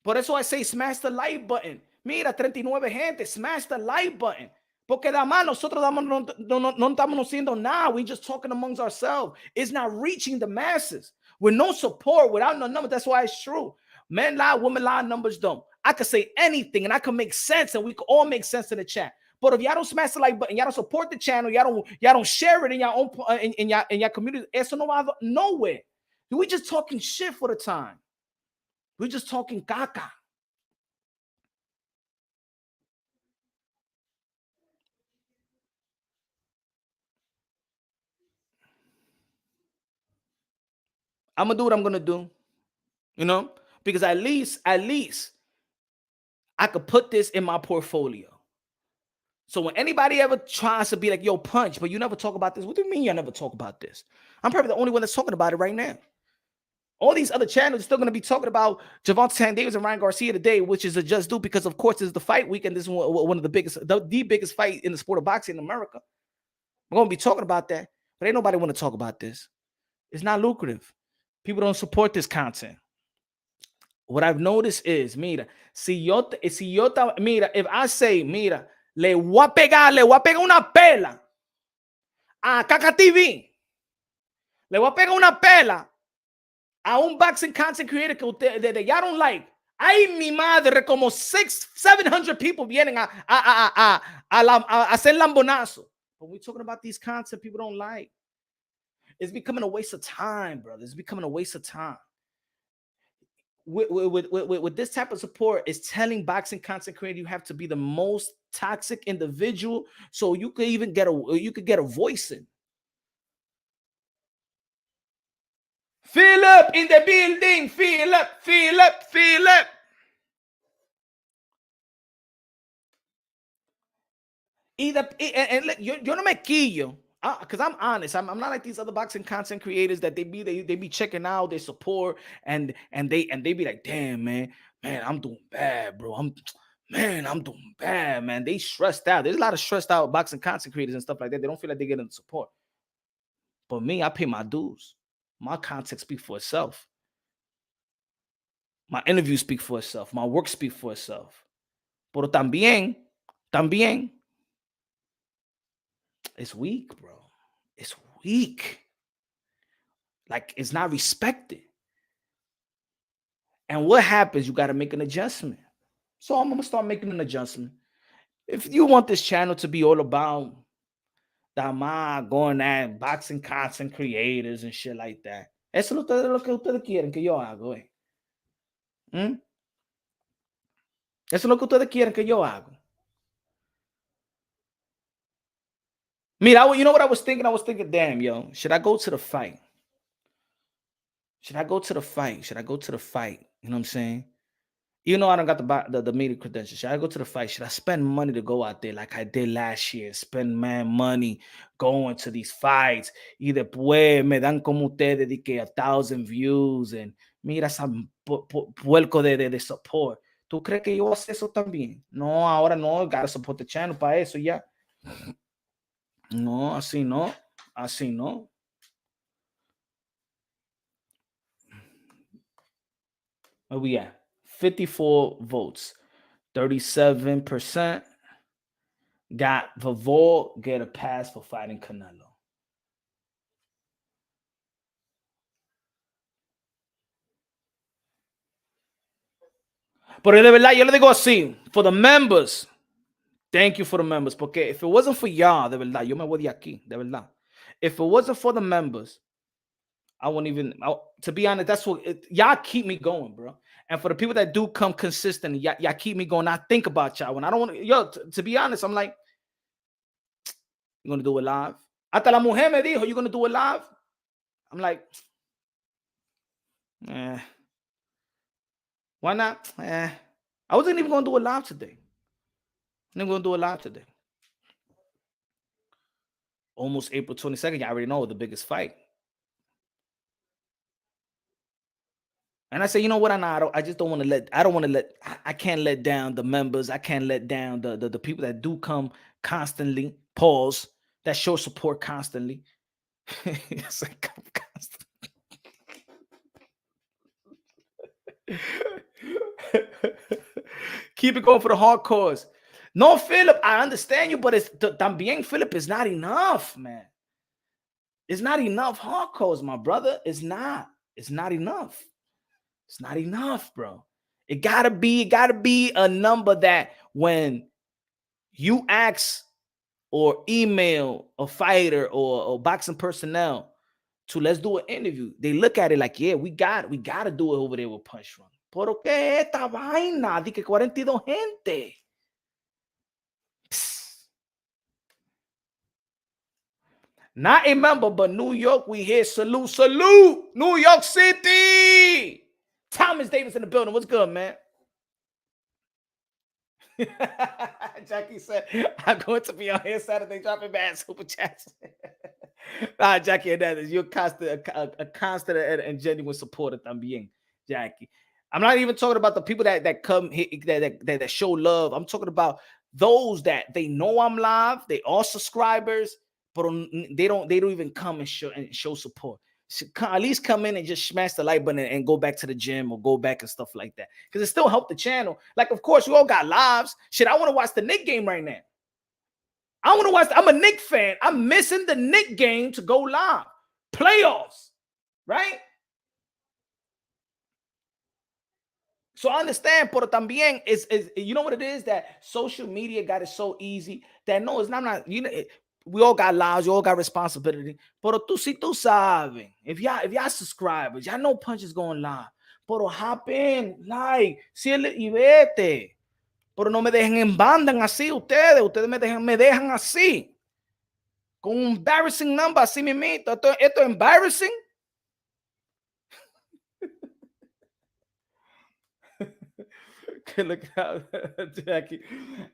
Por eso I say smash the like button. Mira, 39 gente, smash the like button. Porque nosotros no estamos haciendo nada. We just talking amongst ourselves. It's not reaching the masses. With no support, without no numbers. That's why it's true. Men lie, women lie, numbers don't. I could say anything and I can make sense and we could all make sense in the chat. But if y'all don't smash the like button, y'all don't support the channel, y'all don't share it in your own in your community, eso no va nowhere. We just talking shit for the time. We're just talking caca. I'm gonna do what I'm gonna do, you know, because at least I could put this in my portfolio. So when anybody ever tries to be like, yo, Punch, but you never talk about this. What do you mean you never talk about this? I'm probably the only one that's talking about it right now. All these other channels are still going to be talking about Gervonta Davis and Ryan Garcia today, which is a just do because, of course, it's the fight week, and this is one of the biggest, the biggest fight in the sport of boxing in America. We're going to be talking about that, but ain't nobody want to talk about this. It's not lucrative. People don't support this content. What I've noticed is, mira, mira, if I say, mira, le voy a pegar una pela a Caca TV, le voy a pegar una pela a un boxing content creator que ustedes ya don't like. Ay, mi madre, como 700 people vienen a hacer lambonazo. But we're talking about these content people don't like. It's becoming a waste of time, brother. It's becoming a waste of time. With this type of support, it's telling boxing content creator you have to be the most toxic individual so you could even get a voice in. Philip in the building. Philip. And look, yo no me quillo. Because I'm honest. I'm not like these other boxing content creators that they be checking out their support and they be like, damn, man, I'm doing bad, bro. I'm doing bad, man. They stressed out. There's a lot of stressed out boxing content creators and stuff like that. They don't feel like they're getting the support. But me, I pay my dues. My content speaks for itself. My interviews speak for itself. My work speaks for itself. Pero también, it's weak, bro. It's weak. Like, it's not respected. And what happens? You got to make an adjustment. So I'm going to start making an adjustment. If you want this channel to be all about going at boxing content creators and shit like that, eso es lo que ustedes quieren que yo hago, eh? Eso es lo que ustedes quieren que yo hago. Mira, you know what I was thinking? I was thinking, damn, yo, should I go to the fight? Should I go to the fight? You know what I'm saying? You know I don't got the media credentials. Should I go to the fight? Should I spend money to go out there like I did last year? Spend money going to these fights. Y después me dan como ustedes de que 1,000 views and mira esa puerco de support. ¿Tú crees que yo hago eso también? No, ahora no. Gotta support the channel para eso ya. No, así no. Where we at? 54 votes. 37% got Bivol get a pass for fighting Canelo. Pero de verdad, yo le digo así, for the members, thank you for the members, porque if it wasn't for y'all, de verdad, yo me voy de aquí, de verdad. If it wasn't for the members, I wouldn't even, to be honest, that's what, y'all keep me going, bro. And for the people that do come consistent, y'all keep me going. I think about y'all. When I don't want to, to be honest, I'm like, you're going to do it live? Hasta la mujer me dijo, you're going to do it live? I'm like, why not? I wasn't even going to do it live today. I'm not going to do it live today. Almost April 22nd, you already know the biggest fight. And I say, you know what? I just don't want to let, I can't let down the members. I can't let down the people that do come constantly, pause, that show support constantly. It's like, keep it going for the hardcores. No, Philip, I understand you, but it's también, Philip, is not enough, man. It's not enough hardcores, my brother. It's not enough. It's not enough, bro. It gotta be a number that when you ask or email a fighter or boxing personnel to let's do an interview, they look at it like, yeah, we gotta do it over there with Punch Run. ¿Por qué esta vaina? Di que 42 gente. Not a member, but New York, we here. Salute, salute. New York City. Thomas Davis in the building. What's good, man? Jackie said, I'm going to be on here Saturday dropping bad super chats. Jackie, you're a constant and genuine supporter también, Jackie. I'm not even talking about the people that come here, that show love. I'm talking about those that they know I'm live. They are subscribers, but they don't even come and show support. At least come in and just smash the like button and go back to the gym or go back and stuff like that, because it still helped the channel. Like, of course, we all got lives. Shit, I want to watch the Knick game right now. I want to watch. I'm a Knick fan. I'm missing the Knick game to go live. Playoffs, right? So I understand, pero también is you know what it is, that social media got it so easy that no, it's not you know. We all got lives, you all got responsibility. Pero tú sabes, if y'all subscribers, y'all know Punch is going live. Pero hop in, like, síguele y vete. Pero no me dejen en banda así ustedes me dejan así. Con un embarrassing number, así mismito. Esto es embarrassing. Jackie.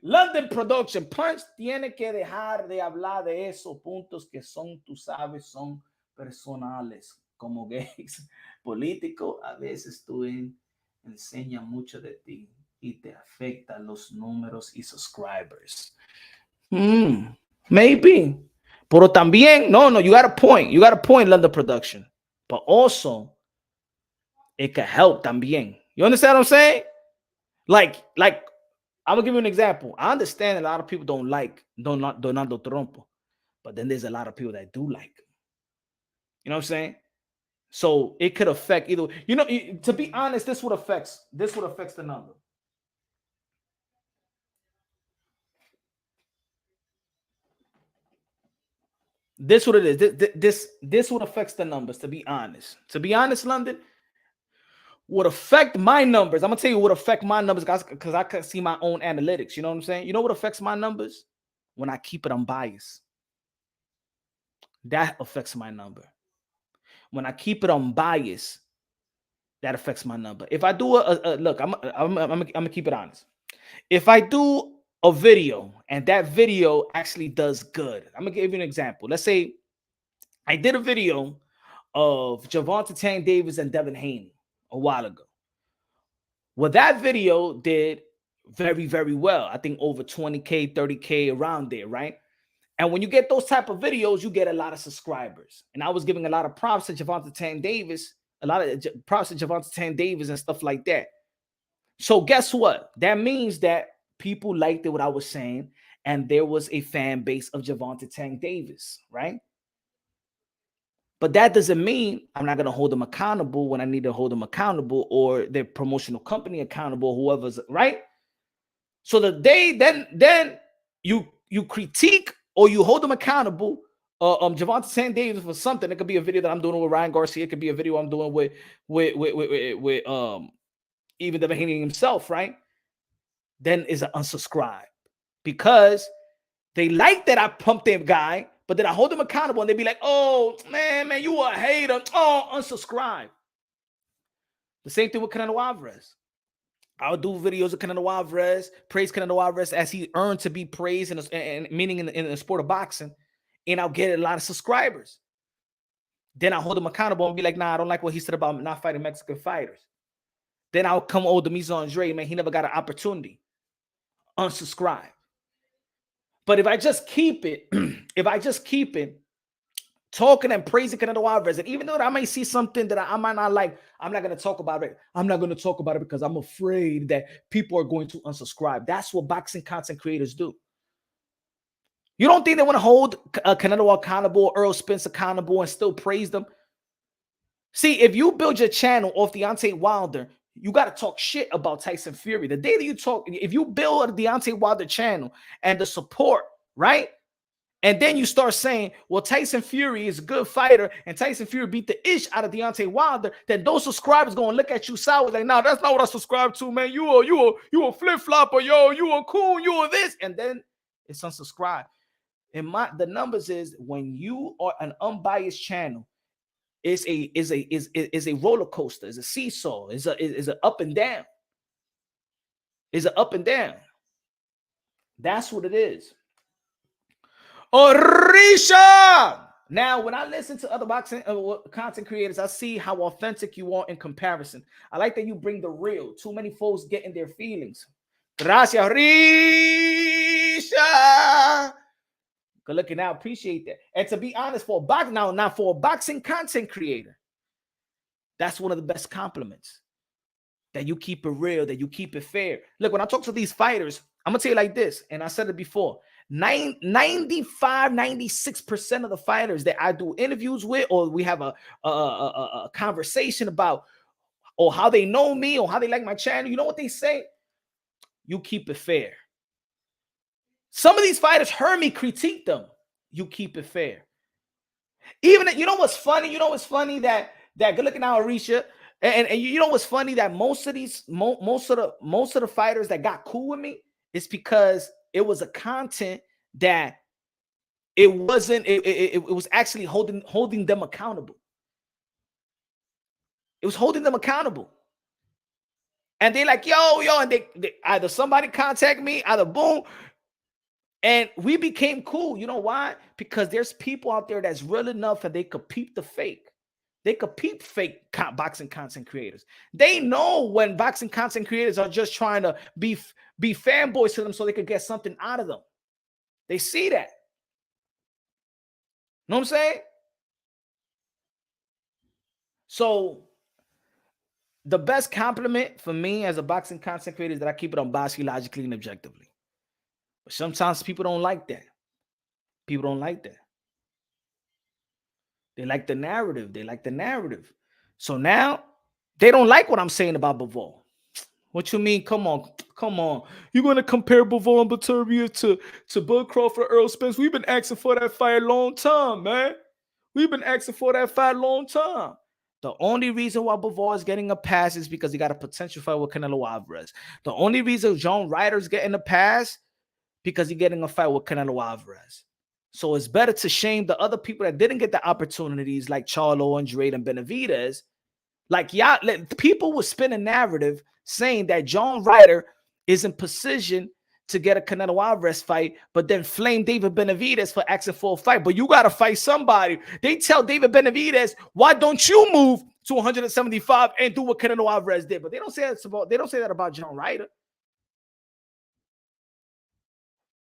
London Production. Punch tiene que dejar de hablar de esos puntos que son, tú sabes, son personales, como gays. Político, a veces tú enseña mucho de ti y te afecta los números y subscribers. Maybe. Pero también, no, you got a point. You got a point, London Production. But also, it can help también. You understand what I'm saying? Like, I'm gonna give you an example. I understand a lot of people don't like Donaldo Trump, but then there's a lot of people that do like him. You know what I'm saying? So it could affect either. You know, to be honest, this would affect the number. This what it is. This would affect the numbers. To be honest, London would affect my numbers. I'm gonna tell you what affect my numbers, guys, because I can see my own analytics. You know what I'm saying? You know what affects my numbers? When I keep it unbiased. That affects my number. When I keep it unbiased, that affects my number. If I do look, I'm gonna keep it honest. If I do a video and that video actually does good, I'm gonna give you an example. Let's say I did a video of Gervonta Tank Davis and Devin Haney a while ago. Well, that video did very, very well. I think over 20K, 30K, around there, right? And when you get those type of videos, you get a lot of subscribers. And I was giving a lot of props to Gervonta Tank Davis A lot of props to Gervonta Tank Davis and stuff like that. So guess what? That means that people liked what I was saying, and there was a fan base of Gervonta Tank Davis, right? But that doesn't mean I'm not going to hold them accountable when I need to hold them accountable, or their promotional company accountable, whoever's right. So the day then you critique or you hold them accountable. Gervonta Tank Davis for something. It could be a video that I'm doing with Ryan Garcia. It could be a video I'm doing with even the Mahaney himself, right? Then is an unsubscribe, because they like that I pumped that guy, but then I hold them accountable and they be like, oh man, you a hater. Oh, unsubscribe. The same thing with Canelo Alvarez. I'll do videos of Canelo Alvarez, praise Canelo Alvarez as he earned to be praised, and meaning in the sport of boxing, and I'll get a lot of subscribers. Then I'll hold him accountable and be like, nah, I don't like what he said about not fighting Mexican fighters. Then I'll come over Demise Andre, man, he never got an opportunity. Unsubscribe. But if I just keep it, talking and praising Canelo Alvarez, and even though I may see something that I might not like, I'm not going to talk about it. I'm not going to talk about it because I'm afraid that people are going to unsubscribe. That's what boxing content creators do. You don't think they want to hold Canelo accountable, Earl Spence accountable, and still praise them? See, if you build your channel off Deontay Wilder, you got to talk shit about Tyson Fury. The day that you talk, if you build a Deontay Wilder channel and the support, right? And then you start saying, well, Tyson Fury is a good fighter and Tyson Fury beat the ish out of Deontay Wilder, then those subscribers going to look at you sour like, nah, that's not what I subscribe to, man. You a flip-flopper, yo. You a cool, you a this. And then it's unsubscribe. And the numbers is, when you are an unbiased channel, is a roller coaster, is a seesaw, is an up and down. Is an up and down. That's what it is. Orisha! Now, when I listen to other boxing content creators, I see how authentic you are in comparison. I like that you bring the real. Too many folks get in their feelings. Gracias, Orisha! Good looking out. Appreciate that. And to be honest, for a boxing content creator, that's one of the best compliments. That you keep it real, that you keep it fair. Look, when I talk to these fighters, I'm going to tell you like this, and I said it before, 95, 96% of the fighters that I do interviews with, or we have a conversation about, or how they know me, or how they like my channel, you know what they say? You keep it fair. Some of these fighters heard me critique them. You keep it fair. Even, you know what's funny? You know what's funny that good looking out, Arisha, and you know what's funny, that most of the fighters that got cool with me, it's because it was a content that it was actually holding them accountable. It was holding them accountable. And they like, yo, and they either somebody contact me, either boom. And we became cool. You know why? Because there's people out there that's real enough and they could peep the fake. They could peep fake boxing content creators. They know when boxing content creators are just trying to be fanboys to them so they could get something out of them. They see that. Know what I'm saying? So the best compliment for me as a boxing content creator is that I keep it unbiased, logically, and objectively. But sometimes people don't like that. People don't like that. They like the narrative. They like the narrative. So now they don't like what I'm saying about Bivol. What you mean? Come on. You're going to compare Bivol and Beterbiev to Bud Crawford, Earl Spence? We've been asking for that fight a long time, man. We've been asking for that fight a long time. The only reason why Bivol is getting a pass is because he got a potential fight with Canelo Alvarez. The only reason John Ryder's getting a pass because he's getting a fight with Canelo Alvarez. So it's better to shame the other people that didn't get the opportunities, like Charlo, Andrade, and Benavidez. Like, y'all, people will spin a narrative saying that John Ryder is in position to get a Canelo Alvarez fight, but then flame David Benavidez for asking for a fight. But you got to fight somebody. They tell David Benavidez, why don't you move to 175 and do what Canelo Alvarez did? But they don't say that about John Ryder.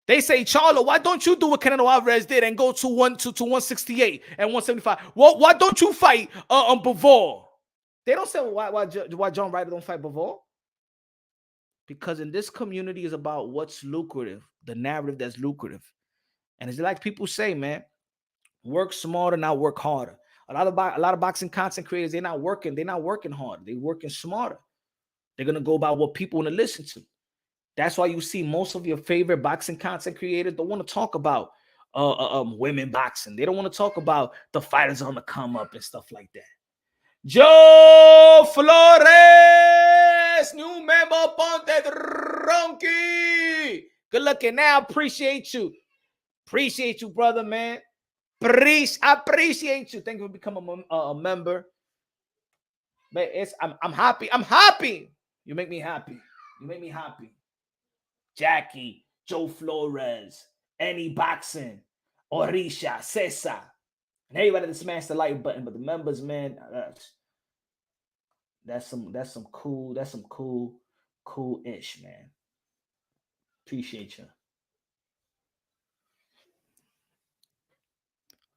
They say, Charlo, why don't you do what Canelo Alvarez did and go to 168 and 175? Why don't you fight Bivol? They don't say why John Ryder don't fight Bivol. Because in this community is about what's lucrative, the narrative that's lucrative. And it's like people say, man, work smarter, not work harder. A lot of boxing content creators, they're not working hard. They're working smarter. They're gonna go by what people want to listen to. That's why you see most of your favorite boxing content creators don't want to talk about women boxing. They don't want to talk about the fighters on the come up and stuff like that. Joe Flores, new member Ponte Ronky. Good looking now. Appreciate you. Appreciate you, brother, man. Appreciate you. Thank you for becoming a member. Man, I'm happy. I'm happy. You make me happy. You make me happy. Jackie, Joe Flores, Any Boxing, Orisha, Cesar, and everybody that smashed the like button. But the members, man, that's some cool-ish, man. Appreciate you.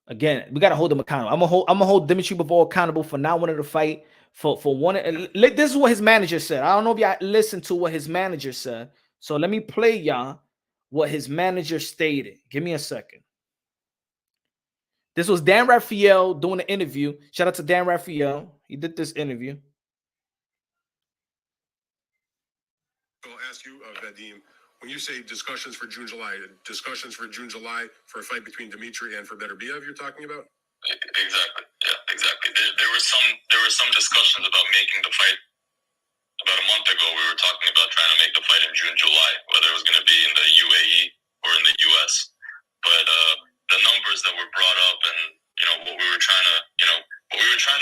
Again, we gotta hold them accountable. I'm gonna hold Dimitry Bivol accountable for not wanting to fight. For one, this is what his manager said. I don't know if y'all listened to what his manager said. So let me play y'all what his manager stated. Give me a second. This was Dan Raphael doing an interview. Shout out to Dan Raphael. He did this interview. I'll ask you, Vadim, when you say discussions for June, July for a fight between Dimitry and for Beterbiev, you're talking about? Exactly. Yeah, exactly. There were some discussions about making the fight. About a month ago, we were talking about trying to make the fight in June, July, whether it was going to be in the UAE or in the US. But the numbers that were brought up and what we were trying to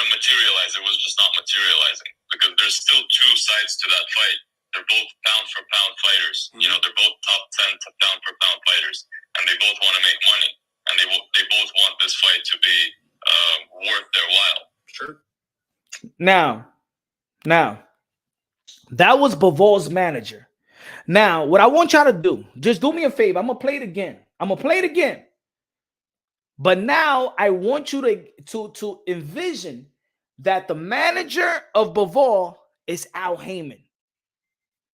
materialize, it was just not materializing because there's still two sides to that fight. They're both pound for pound fighters. Mm-hmm. They're both top 10 to pound for pound fighters, and they both want to make money, and they both want this fight to be worth their while. Sure. Now, that was Bivol's manager. Now, what I want y'all to do, just do me a favor. I'm gonna play it again. But now I want you to envision that the manager of Bivol is Al Heyman.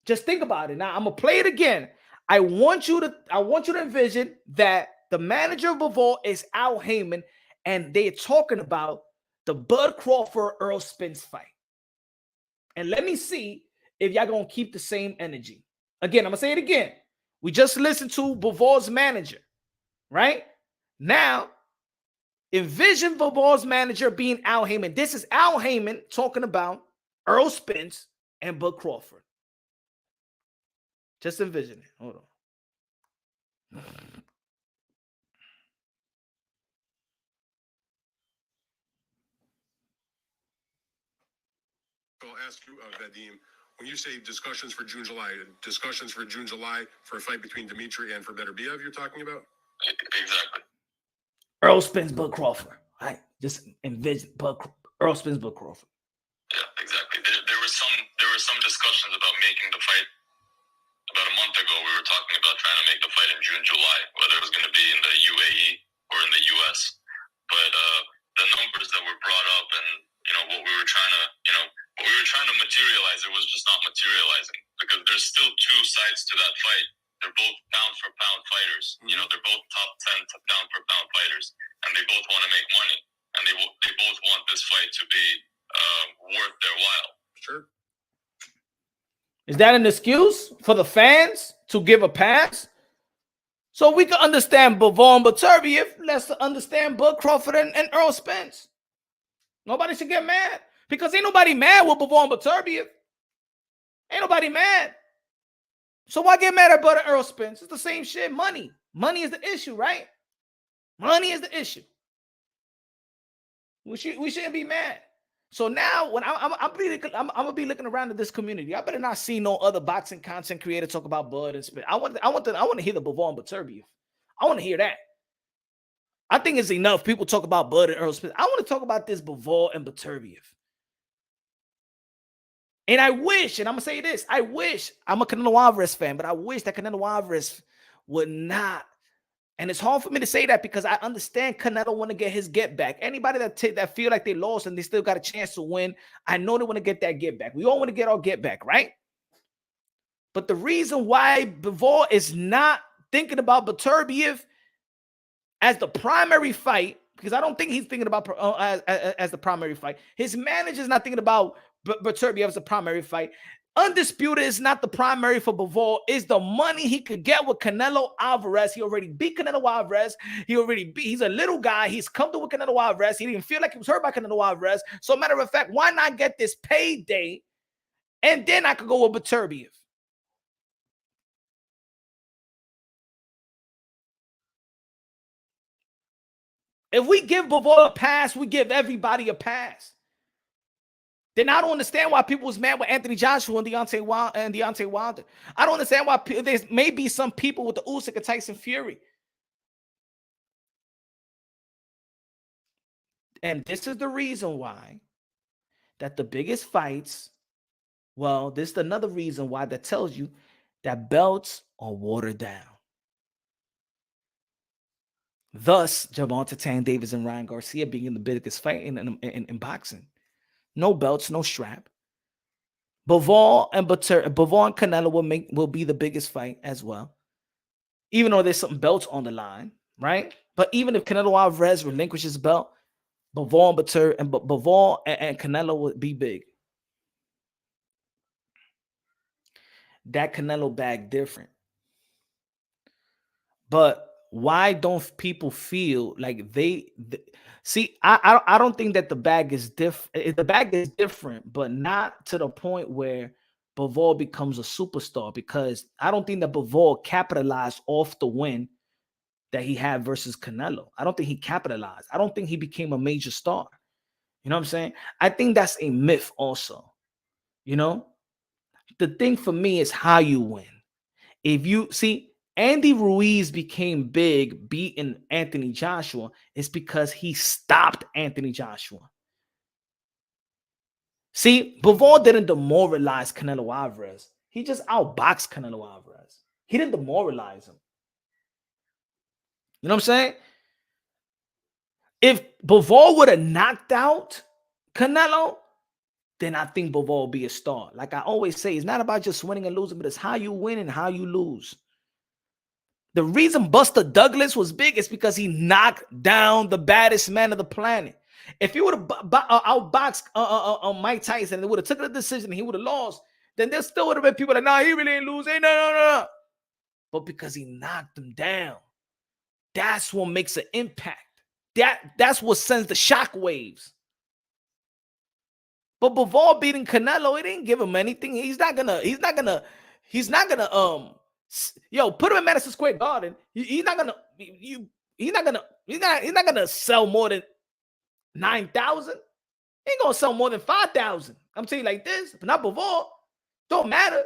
Just think about it. Now I'm gonna play it again. I want you to envision that the manager of Bivol is Al Heyman, and they're talking about the Bud Crawford Errol Spence fight. And let me see if y'all gonna keep the same energy. Again, I'm gonna say it again. We just listened to Bivol's manager, right? Now, envision Bivol's manager being Al Heyman. This is Al Heyman talking about Errol Spence and Bud Crawford. Just envision it. Hold on. I'll ask you, Vadim, when you say discussions for June, July for a fight between Dimitry and for Beterbiev, you're talking about? Exactly. Errol Spence, Bud Crawford. Right? Just envision Errol Spence, Bud Crawford. Yeah, exactly. There were some discussions about making the fight. About a month ago, we were talking about trying to make the fight in June, July, whether it was going to be in the UAE or in the US. But the numbers that were brought up and what we were trying to materialize, it was just not materializing because there's still two sides to that fight. They're both pound for pound fighters. They're both top 10 to pound for pound fighters, and they both want to make money, and they both want this fight to be worth their while. Sure. Is that an excuse for the fans to give a pass? So we can understand Bivol and Beterbiev. Let's understand Bud Crawford and Errol Spence. Nobody should get mad because ain't nobody mad with Bivol and Beterbiev. Ain't nobody mad. So why get mad at Bud and Errol Spence? It's the same shit. Money is the issue, right? Money is the issue. We shouldn't be mad. So now, when I'm gonna be looking around at this community, I better not see no other boxing content creator talk about Bud and Spence. I want to hear the Bivol and Beterbiev. I want to hear that. I think it's enough people talk about Bud and Errol Spence. I want to talk about this Bivol and Beterbiev. And I wish, and I'm gonna say this, I'm a Canelo Alvarez fan, but I wish that Canelo Alvarez would not And it's hard for me to say that because I understand Canelo want to get his get back. Anybody that feel like they lost and they still got a chance to win, I know they want to get that get back. We all want to get our get back, right? But the reason why Bivol is not thinking about Beterbiev as the primary fight, because I don't think he's thinking about as the primary fight. His manager's not thinking about Beterbiev as a primary fight. Undisputed is not the primary for Bivol. Is the money he could get with Canelo Alvarez. He already beat Canelo Alvarez. He's a little guy. He's comfortable with Canelo Alvarez. He didn't feel like he was hurt by Canelo Alvarez. So matter of fact, why not get this payday? And then I could go with Beterbiev. If we give Bivol a pass, we give everybody a pass. Then I don't understand why people was mad with Anthony Joshua and Deontay Wilder. I don't understand why there may be some people with the Usyk and Tyson Fury. And this is the reason why that the biggest fights, well, this is another reason why that tells you that belts are watered down. Thus, Gervonta Tank Davis and Ryan Garcia being the biggest fight in boxing. No belts, no strap. Bivol and Canelo will be the biggest fight as well. Even though there's some belts on the line, right? But even if Canelo Alvarez relinquishes belt, Bivol and Canelo would be big. That Canelo bag different. But why don't people feel like they see? I don't think that the bag is different. The bag is different, but not to the point where Bivol becomes a superstar, because I don't think that Bivol capitalized off the win that he had versus Canelo. I don't think he capitalized. I don't think he became a major star. You know what I'm saying? I think that's a myth also. You know, the thing for me is how you win. If you see, Andy Ruiz became big beating Anthony Joshua, it's because he stopped Anthony Joshua. See, Bivol didn't demoralize Canelo Alvarez. He just outboxed Canelo Alvarez. He didn't demoralize him. You know what I'm saying? If Bivol would have knocked out Canelo, then I think Bivol would be a star. Like I always say, it's not about just winning and losing, but it's how you win and how you lose. The reason Buster Douglas was big is because he knocked down the baddest man of the planet. If he would have outboxed Mike Tyson and they would have taken a decision and he would have lost, then there still would have been people like, nah, he really ain't lose. Hey, no. But because he knocked him down, that's what makes an impact. That's what sends the shock waves. But Bivol beating Canelo, it didn't give him anything. He's not gonna put him in Madison Square Garden. He's not gonna sell more than 9,000. He ain't gonna sell more than 5,000. I'm telling you like this, but not Bivol. Don't matter.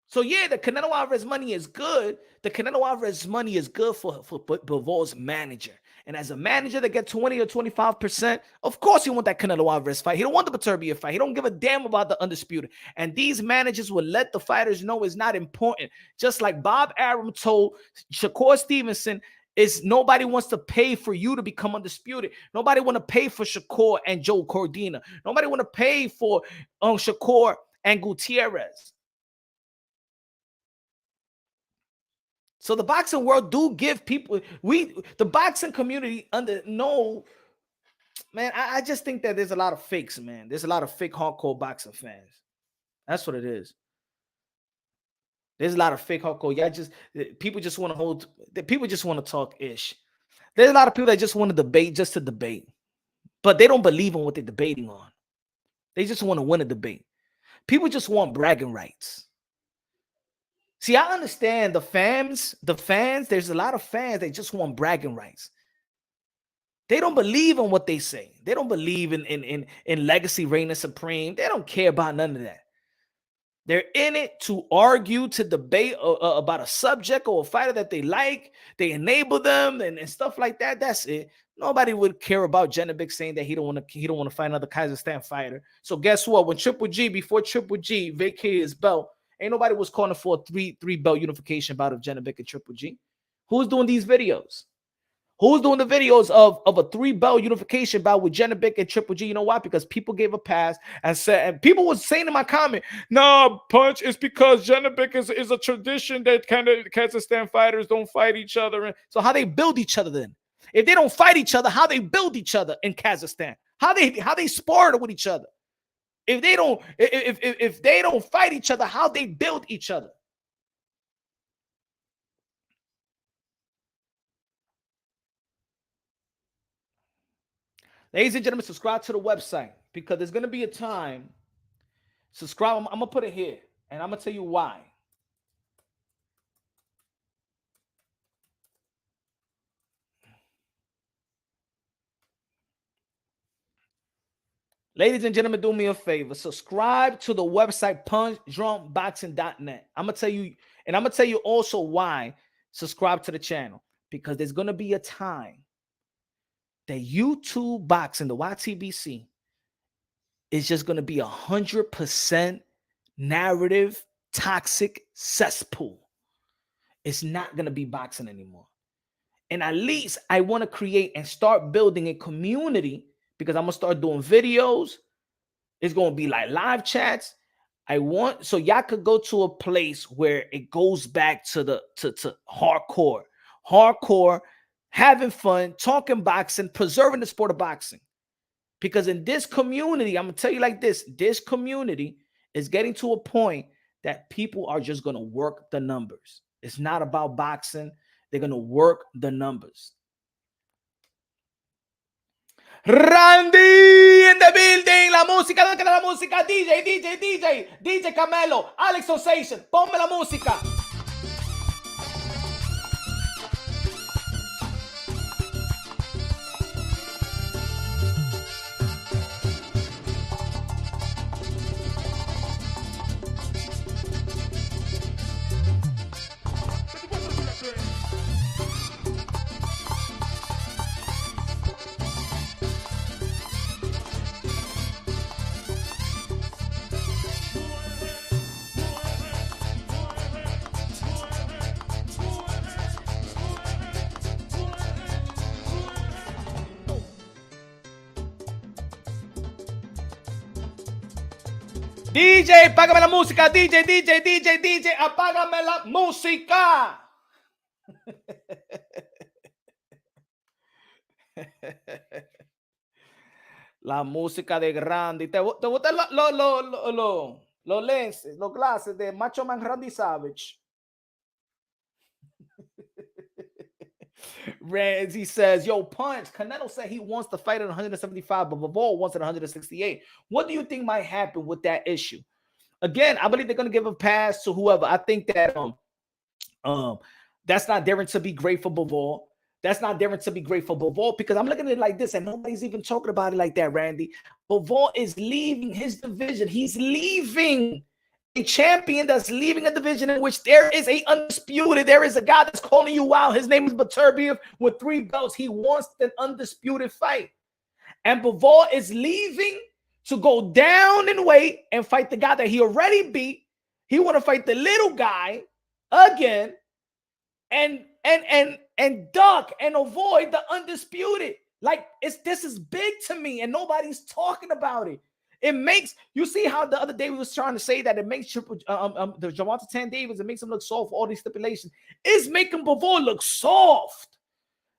So yeah, the Canelo Alvarez money is good. The Canelo Alvarez money is good for Bivol's manager. And as a manager that gets 20 or 25%, of course he want that Canelo Alvarez fight. He don't want the Beterbiev fight. He don't give a damn about the undisputed. And these managers will let the fighters know it's not important. Just like Bob Arum told Shakur Stevenson, nobody wants to pay for you to become undisputed. Nobody want to pay for Shakur and Joe Cordina. Nobody want to pay for Shakur and Gutierrez. So the boxing world do give people, the boxing community man, I just think that there's a lot of fakes, man. There's a lot of fake hardcore boxing fans. That's what it is. There's a lot of fake hardcore. People just want to talk ish. There's a lot of people that just want to debate just to debate. But they don't believe in what they're debating on. They just want to win a debate. People just want bragging rights. See, I understand the fans, there's a lot of fans that just want bragging rights. They don't believe in what they say. They don't believe in legacy, reign, and supreme. They don't care about none of that. They're in it to argue, to debate about a subject or a fighter that they like. They enable them and stuff like that. That's it. Nobody would care about Janibek saying that he don't want to fight another Kazakhstan fighter. So guess what? When before Triple G vacated his belt, Ain't nobody was calling for a three belt unification bout of Genovic and Triple G. Who's doing these videos? Who's doing the videos of a 3-belt unification bout with Genovic and Triple G? You know why? Because people gave a pass and said, and people was saying in my comment, no, Punch, it's because Genovic is a tradition that kind of Kazakhstan fighters don't fight each other. And so how they build each other then? If they don't fight each other, how they build each other in Kazakhstan? How they spar with each other? If they don't fight each other, how they build each other? Ladies and gentlemen, subscribe to the website because there's going to be a time. Subscribe. I'm going to put it here, and I'm going to tell you why. Ladies and gentlemen, do me a favor. Subscribe to the website punchdrunkboxing.net. I'm going to tell you, and I'm going to tell you also why. Subscribe to the channel because there's going to be a time that YouTube boxing, the YTBC, is just going to be 100% narrative, toxic cesspool. It's not going to be boxing anymore. And at least I want to create and start building a community because I'm going to start doing videos. It's going to be like live chats. I want so y'all could go to a place where it goes back to the to hardcore, having fun, talking boxing, preserving the sport of boxing. Because in this community, I'm going to tell you like this community is getting to a point that people are just going to work the numbers. It's not about boxing. They're going to work the numbers. Randy in the building. La música, ¿dónde queda la música? DJ Camelo, Alex Sensation, ponme la música. DJ, apágame la música. DJ, apágame la música. La música de Randy. ¿Te gustan los lenses, los glasses de Macho Man Randy Savage? Randy says, yo, Punch, Canelo said he wants to fight at 175, but Bivol wants at 168. What do you think might happen with that issue? Again, I believe they're going to give a pass to whoever. I think that that's not daring to be great for Bivol. That's not daring to be great for Bivol because I'm looking at it like this, and nobody's even talking about it like that, Randy. Bivol is leaving his division. He's leaving. A champion that's leaving a division in which there is a undisputed. There is a guy that's calling you out. His name is Beterbiev with 3 belts. He wants an undisputed fight. And Bivol is leaving to go down in weight and fight the guy that he already beat. He want to fight the little guy again and duck and avoid the undisputed. Like this is big to me and nobody's talking about it. It makes, you see how the other day we was trying to say that it makes the Gervonta Tan Davis, it makes him look soft for all these stipulations. It's making Bivol look soft.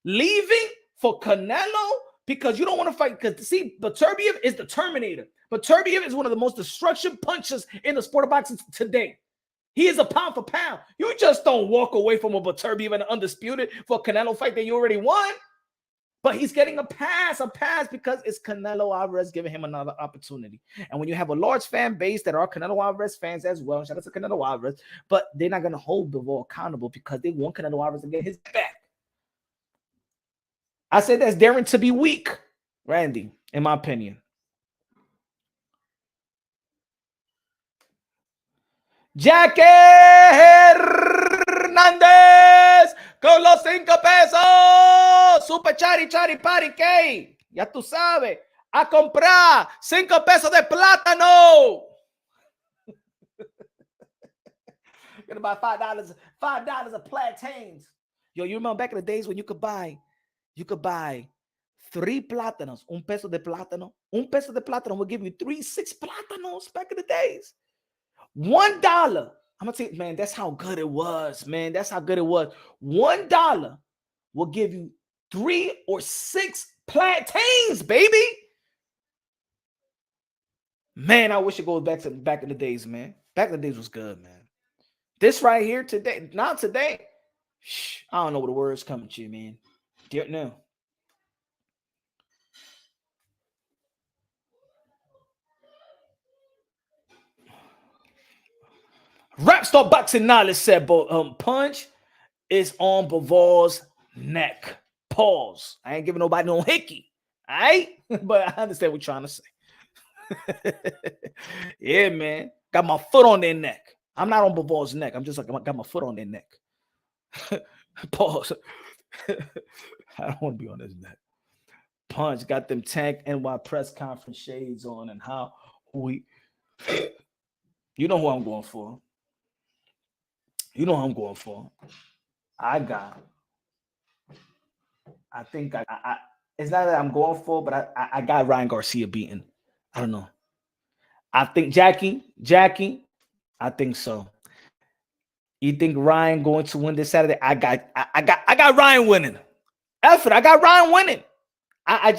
Leaving for Canelo because you don't want to fight. Because see, Beterbiev is the Terminator. Beterbiev is one of the most destruction punchers in the sport of boxing today. He is a pound for pound. You just don't walk away from a Beterbiev and an undisputed for a Canelo fight that you already won. But he's getting a pass because it's Canelo Alvarez giving him another opportunity. And when you have a large fan base that are Canelo Alvarez fans as well, shout out to Canelo Alvarez, but they're not going to hold Bivol accountable because they want Canelo Alvarez to get his back. I said that's daring to be weak, Randy, in my opinion. Jackie Hernández con los 5 pesos. Super Chari Party K. Ya tú sabes. A comprar 5 pesos de plátano. Gonna buy $5 of plantains. Yo, you remember back in the days when you could buy 3 plátanos, un peso de plátano. Un peso de plátano will give you 6 plátanos back in the days. $1. I'm gonna tell you, man, that's how good it was, man. That's how good it was. $1 will give you 3 or 6 plantains, baby. Man, I wish it goes back in the days, man. Back in the days was good, man. This right here today, not today. I don't know what the words coming to you, man. Don't know. Rapstar Boxing Knowledge said, punch is on Bivol's neck. Pause. I ain't giving nobody no hickey. All right? But I understand what you're trying to say. Yeah, man. Got my foot on their neck. I'm not on Bivol's neck. I'm just like, I got my foot on their neck. Pause. I don't want to be on his neck. Punch got them Tank NY press conference shades on, and how we, you know who I'm going for. You know who I'm going for. I think it's not that I'm going for, but I got Ryan Garcia beaten. I don't know. I think Jackie, I think so. You think Ryan going to win this Saturday? I got Ryan winning. Effort, I got Ryan winning. I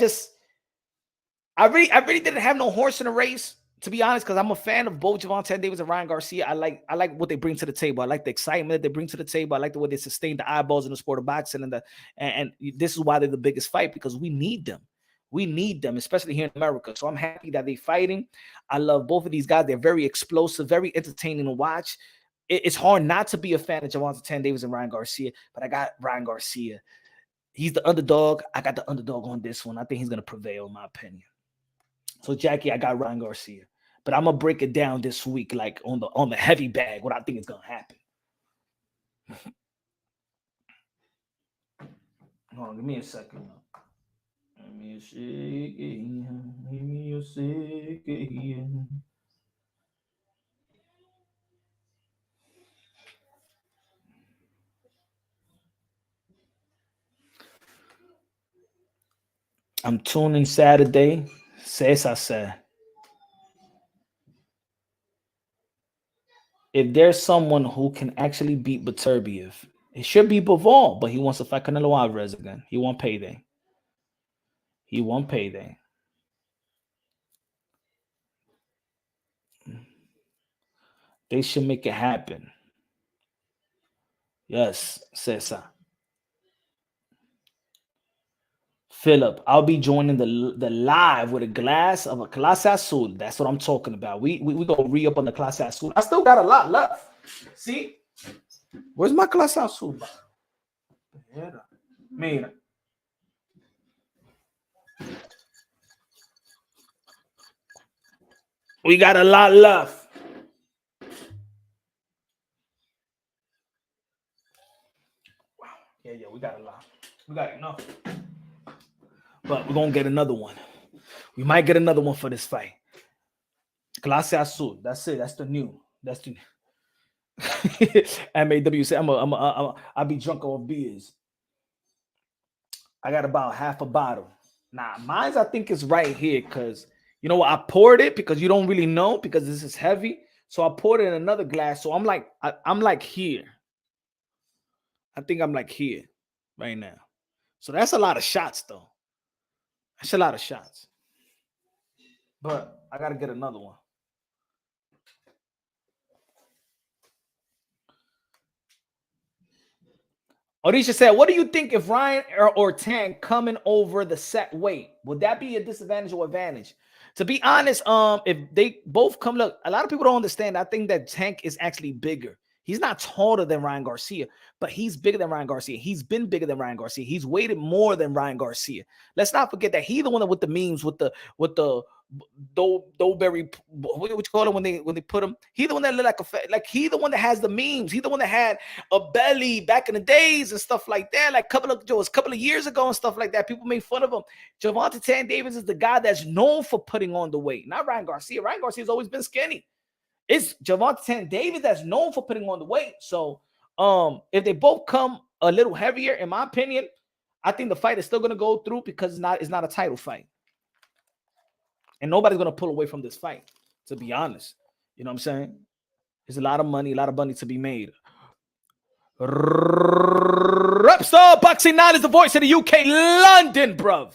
really didn't have no horse in the race, to be honest, because I'm a fan of both Gervonta Davis and Ryan Garcia. I like what they bring to the table. I like the excitement that they bring to the table. I like the way they sustain the eyeballs in the sport of boxing, and this is why they're the biggest fight, because we need them. We need them, especially here in America. So I'm happy that they're fighting. I love both of these guys. They're very explosive, very entertaining to watch. It's hard not to be a fan of Gervonta Davis and Ryan Garcia, but I got Ryan Garcia. He's the underdog. I got the underdog on this one. I think he's going to prevail, in my opinion. So, Jackie, I got Ryan Garcia. But I'm going to break it down this week, like on the heavy bag, what I think is going to happen. Hold on, give me a second. Give me a second. Give me a second. I'm tuning Saturday. Cesar said, if there's someone who can actually beat Beterbiev, it should be Bivol, but he wants to fight Canelo Alvarez again. He won payday. He won payday. They should make it happen. Yes, Cesar. Philip, I'll be joining the live with a glass of a Clase Azul. That's what I'm talking about. We gonna re-up on the Clase Azul. I still got a lot left. See? Where's my Clase Azul? Mira. We got a lot left. Wow. Yeah, we got a lot. We got enough. But we're going to get another one. We might get another one for this fight. Clase Azul. That's it. That's the new. MAW said, I'll be drunk on beers. I got about half a bottle. Nah, mine's I think is right here because, you know what? I poured it because you don't really know because this is heavy. So I poured it in another glass. So I'm like here. I think I'm like here right now. So that's a lot of shots though. That's a lot of shots. But I got to get another one. Odisha said, what do you think if Ryan or Tank coming over the set weight? Would that be a disadvantage or advantage? To be honest, if they both come, look, a lot of people don't understand. I think that Tank is actually bigger. He's not taller than Ryan Garcia, but he's bigger than Ryan Garcia. He's been bigger than Ryan Garcia. He's weighted more than Ryan Garcia. Let's not forget that he's the one with the memes with the Doughberry, what you call it when they put him? He the one that looked like he the one that has the memes. He the one that had a belly back in the days and stuff like that. Like a couple of years ago and stuff like that. People made fun of him. Gervonta Davis is the guy that's known for putting on the weight, not Ryan Garcia. Ryan Garcia's always been skinny. It's Gervonta Tank Davis that's known for putting on the weight. So if they both come a little heavier, in my opinion, I think the fight is still gonna go through because it's not a title fight. And nobody's gonna pull away from this fight, to be honest. You know what I'm saying? There's a lot of money to be made. Repstar Boxing 9 is the voice of the UK, London, bruv.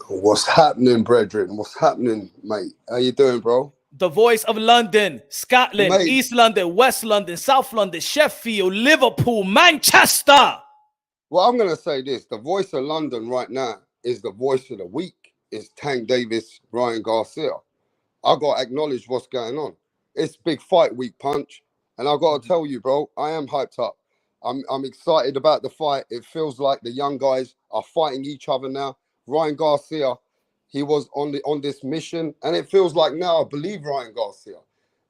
What's happening, brethren? What's happening, mate? How you doing, bro? The voice of London, Scotland, Mate. East London, West London, South London, Sheffield, Liverpool, Manchester. Well, I'm going to say this. The voice of London right now is the voice of the week. It's Tank Davis, Ryan Garcia. I got to acknowledge what's going on. It's big fight week, Punch. And I got to tell you, bro, I am hyped up. I'm excited about the fight. It feels like the young guys are fighting each other now. Ryan Garcia, he was on this mission. And it feels like now, I believe Ryan Garcia,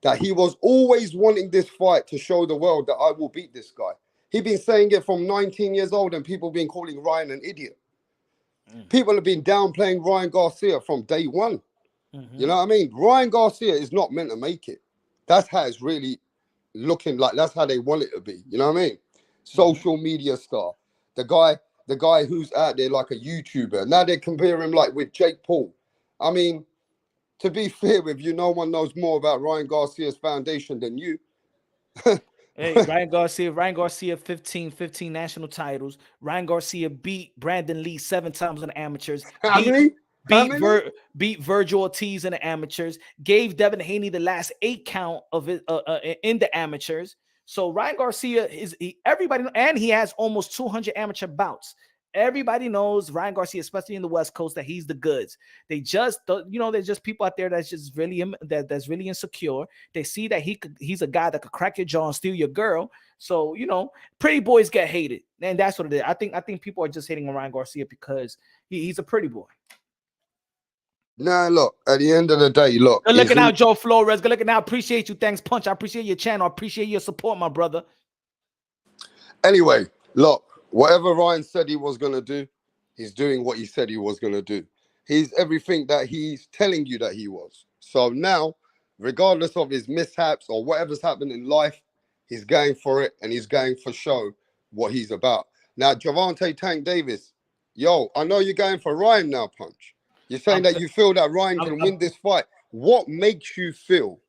that he was always wanting this fight to show the world that I will beat this guy. He's been saying it from 19 years old and people have been calling Ryan an idiot. People have been downplaying Ryan Garcia from day one. You know what I mean? Ryan Garcia is not meant to make it. That's how it's really looking like. That's how they want it to be. You know what I mean? Social media star. The guy who's out there like a YouTuber. Now they compare him like with Jake Paul. I mean, to be fair with you, no one knows more about Ryan Garcia's foundation than you. Hey, Ryan Garcia, 15 national titles. Ryan Garcia beat Brandon Lee 7 times in the amateurs. Beat Virgil Ortiz in the amateurs. Gave Devin Haney the last 8 count of it in the amateurs. So Ryan Garcia everybody, and he has almost 200 amateur bouts. Everybody knows Ryan Garcia, especially in the West Coast, that he's the goods. They just, there's just people out there that's just really that's really insecure. They see that he's a guy that could crack your jaw and steal your girl. So pretty boys get hated, and that's what it is. I think people are just hating on Ryan Garcia because he's a pretty boy. Nah, look, at the end of the day, look. Good looking out, Joe Flores. Good looking out. Appreciate you. Thanks, Punch. I appreciate your channel. I appreciate your support, my brother. Anyway, look. Whatever Ryan said he was going to do, he's doing what he said he was going to do. He's everything that he's telling you that he was. So now, regardless of his mishaps or whatever's happened in life, he's going for it and he's going for show what he's about. Now, Gervonta Tank Davis, yo, I know you're going for Ryan now, Punch. You're saying that you feel that Ryan can win this fight. What makes you feel?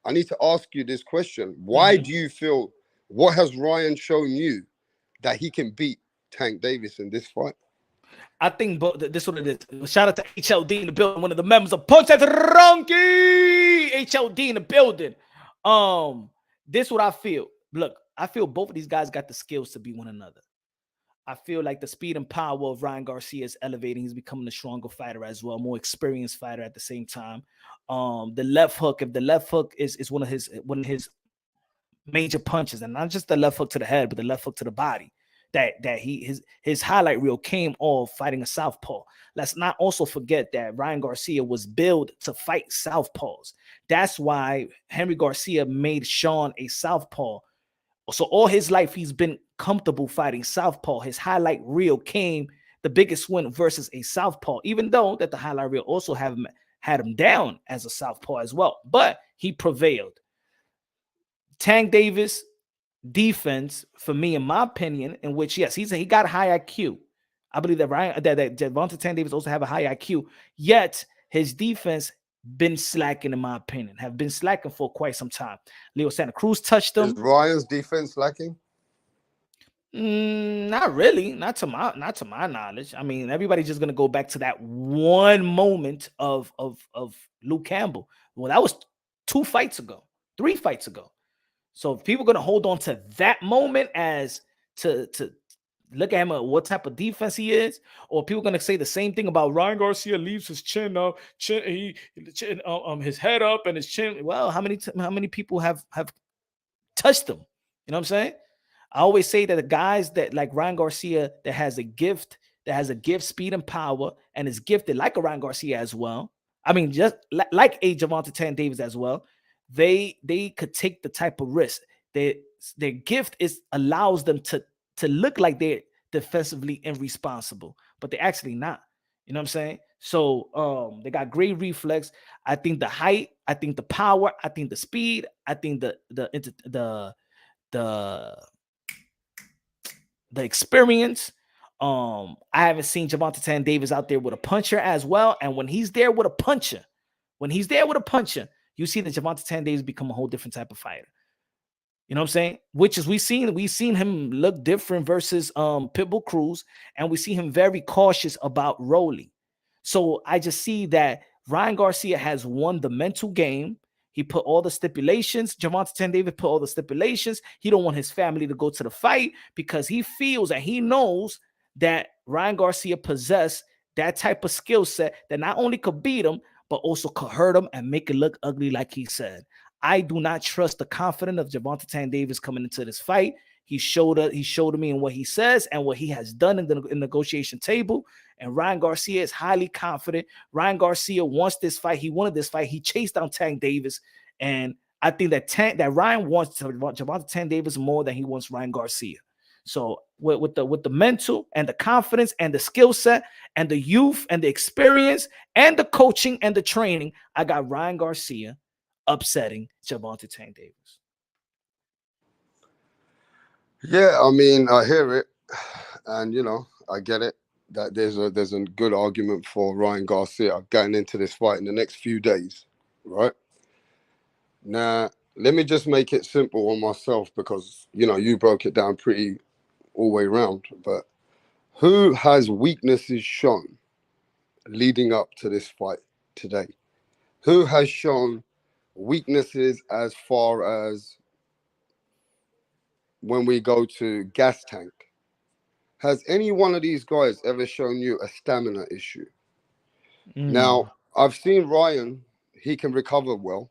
I need to ask you this question. Why do you feel, what has Ryan shown you that he can beat Tank Davis in this fight? I think this is what it is. Shout out to HLD in the building, one of the members of Punch at Ranky. HLD in the building. This is what I feel. Look, I feel both of these guys got the skills to beat one another. I feel like the speed and power of Ryan Garcia is elevating. He's becoming a stronger fighter as well, more experienced fighter at the same time. The left hook, if the left hook is one of his major punches, and not just the left hook to the head, but the left hook to the body, that his highlight reel came off fighting a southpaw. Let's not also forget that Ryan Garcia was built to fight southpaws. That's why Henry Garcia made Sean a southpaw. So all his life he's been comfortable fighting southpaw. His highlight reel came the biggest win versus a southpaw, even though that the highlight reel also had him down as a southpaw as well, but he prevailed. Tank Davis defense, for me, in my opinion, in which, yes, he got a high IQ. I believe that Gervonta Tank Davis also have a high IQ, yet his defense been slacking, in my opinion, have been slacking for quite some time. Leo Santa Cruz touched him. Is Ryan's defense lacking? Not really, not to my knowledge. I mean, everybody's just gonna go back to that one moment of Luke Campbell. Well, that was 3 fights ago. So if people are going to hold on to that moment as to look at him at what type of defense he is, or people are going to say the same thing about Ryan Garcia leaves his chin up, his head up and his chin. Well, how many people have touched him? You know what I'm saying? I always say that the guys that like Ryan Garcia that has a gift, speed and power, and is gifted like a Ryan Garcia as well. I mean, just like a Gervonta Tank Davis as well. They could take the type of risk. Their gift allows them to look like they're defensively irresponsible, but they're actually not. You know what I'm saying? So they got great reflex. I think the height, I think the power, I think the speed, I think the experience. I haven't seen Gervonta Tan Davis out there with a puncher as well. And when he's there with a puncher, you see that Gervonta Tan Davis become a whole different type of fighter. You know what I'm saying? Which is we've seen him look different versus Pitbull Cruz, and we see him very cautious about rolling. So I just see that Ryan Garcia has won the mental game. He put all the stipulations. Gervonta Tan Davis put all the stipulations. He don't want his family to go to the fight because he feels and he knows that Ryan Garcia possessed that type of skill set that not only could beat him, but also could hurt him and make it look ugly, like he said. I do not trust the confidence of Gervonta Tan Davis coming into this fight. He showed me in what he says and what he has done in the negotiation table. And Ryan Garcia is highly confident. Ryan Garcia wants this fight. He wanted this fight. He chased down Tank Davis. And I think that Ryan wants Gervonta Tan Davis more than he wants Ryan Garcia. So with the mental and the confidence and the skill set and the youth and the experience and the coaching and the training, I got Ryan Garcia upsetting Gervonta Tan Davis. Yeah, I mean, I hear it, and I get it that there's a good argument for Ryan Garcia getting into this fight in the next few days, right? Now, let me just make it simple on myself because you broke it down pretty all the way around. But who has weaknesses shown leading up to this fight today? Who has shown weaknesses as far as when we go to gas tank? Has any one of these guys ever shown you a stamina issue? Now, I've seen Ryan, he can recover well,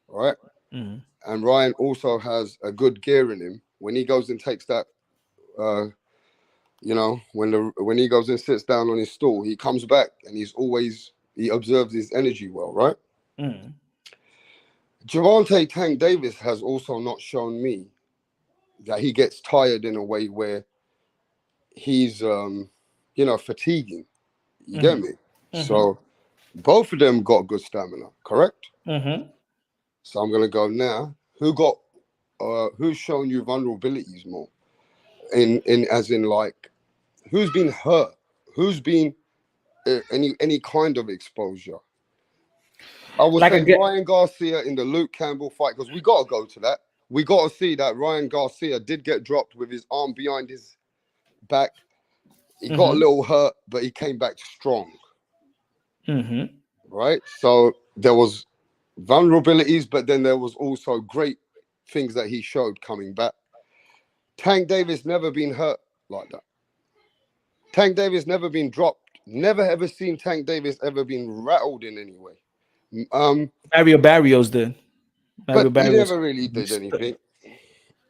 right? And Ryan also has a good gear in him. When he goes and takes that, when he goes and sits down on his stool, he comes back and he observes his energy well, right? Gervonta Tank Davis has also not shown me that he gets tired in a way where he's, fatiguing. You get me? So both of them got good stamina, correct? So I'm gonna go now. Who's shown you vulnerabilities more? As in like, who's been hurt? Who's been any kind of exposure? I would say Ryan Garcia in the Luke Campbell fight, because we got to go to that. We got to see that Ryan Garcia did get dropped with his arm behind his back. He got a little hurt, but he came back strong. Right? So there was vulnerabilities, but then there was also great things that he showed coming back. Tank Davis never been hurt like that. Tank Davis never been dropped. Never ever seen Tank Davis ever been rattled in any way. Mario Barrios did. But he never really did anything.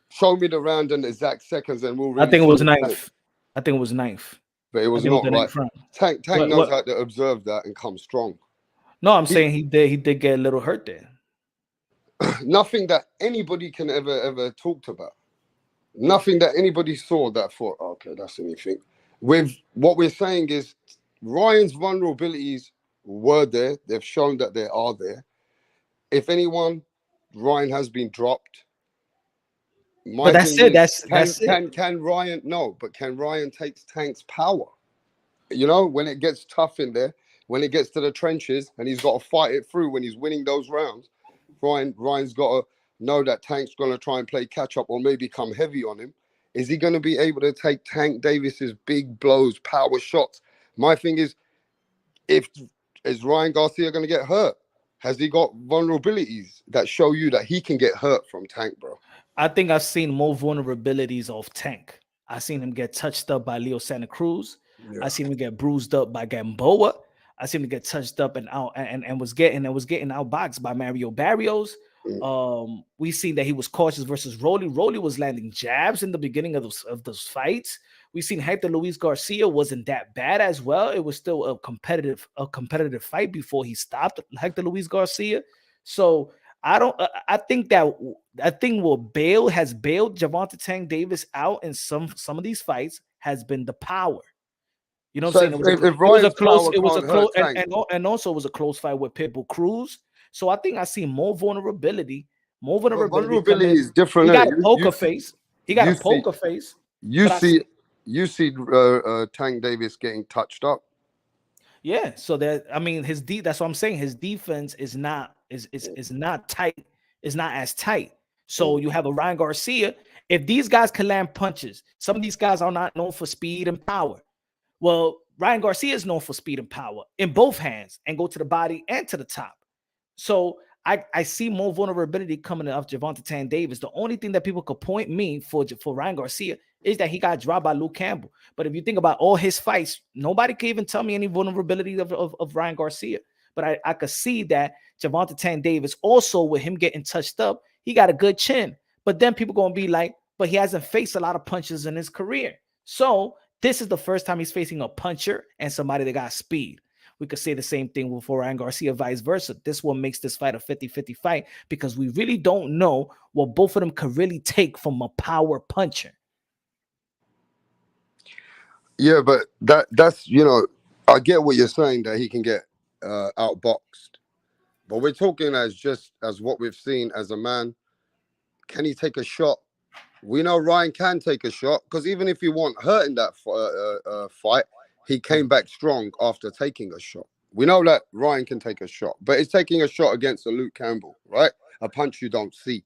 Show me the round and the exact seconds and we'll really I think it was ninth. I think it was ninth. But it was not right. Tank knows how to observe that and come strong. No, I'm saying he did get a little hurt there. Nothing that anybody can ever talked about. Nothing that anybody saw that thought, okay, that's anything. With what we're saying is Ryan's vulnerabilities were there. They've shown that they are there. If anyone, Ryan has been dropped. But that's it. That's it. Can Ryan? No, but can Ryan take Tank's power? When it gets tough in there, when it gets to the trenches, and he's got to fight it through when he's winning those rounds. Ryan's got to know that Tank's going to try and play catch up or maybe come heavy on him. Is he going to be able to take Tank Davis's big blows, power shots? My thing is Ryan Garcia going to get hurt? Has he got vulnerabilities that show you that he can get hurt from Tank, bro? I think I've seen more vulnerabilities of Tank. I've seen him get touched up by Leo Santa Cruz. Yeah. I seen him get bruised up by Gamboa. I seen him get touched up and out and was getting outboxed by Mario Barrios. We seen that he was cautious versus Rolly. Rolly was landing jabs in the beginning of those fights. We seen Hector Luis Garcia wasn't that bad as well. It was still a competitive fight before he stopped Hector Luis Garcia. So I think what has bailed Gervonta Tank Davis out in some of these fights has been the power. You know what So I'm saying? if It was a Ryan's close, power it was a can't close, hurt Tank, and also it was a close fight with Pitbull Cruz. So I think I see more vulnerability but coming. vulnerability is different, He got a innit? poker face. He got a You see, poker face. you But I see, see, you see, Tank Davis getting touched up. yeah. So that I mean, that's what I'm saying. His defense is not not tight. It's not as tight. So you have a Ryan Garcia. If these guys can land punches, some of these guys are not known for speed and power. Well, Ryan Garcia is known for speed and power in both hands and go to the body and to the top. So I see more vulnerability coming off Gervonta Tank Davis. The only thing that people could point me for Ryan Garcia is that he got dropped by Luke Campbell. But if you think about all his fights, nobody can even tell me any vulnerability of Ryan Garcia. But I could see that Gervonta Tank Davis also, with him getting touched up, he got a good chin. But then people going to be like, but he hasn't faced a lot of punches in his career. So this is the first time he's facing a puncher and somebody that got speed. We could say the same thing with Ryan Garcia, vice versa. This one makes this fight a 50-50 fight because we really don't know what both of them could really take from a power puncher. Yeah, but that's I get what you're saying, that he can get outboxed, but we're talking as what we've seen as a man. Can he take a shot? We know Ryan can take a shot, because even if he wasn't hurt in that fight, he came back strong after taking a shot. We know that Ryan can take a shot, but it's taking a shot against a Luke Campbell, right? A punch you don't see.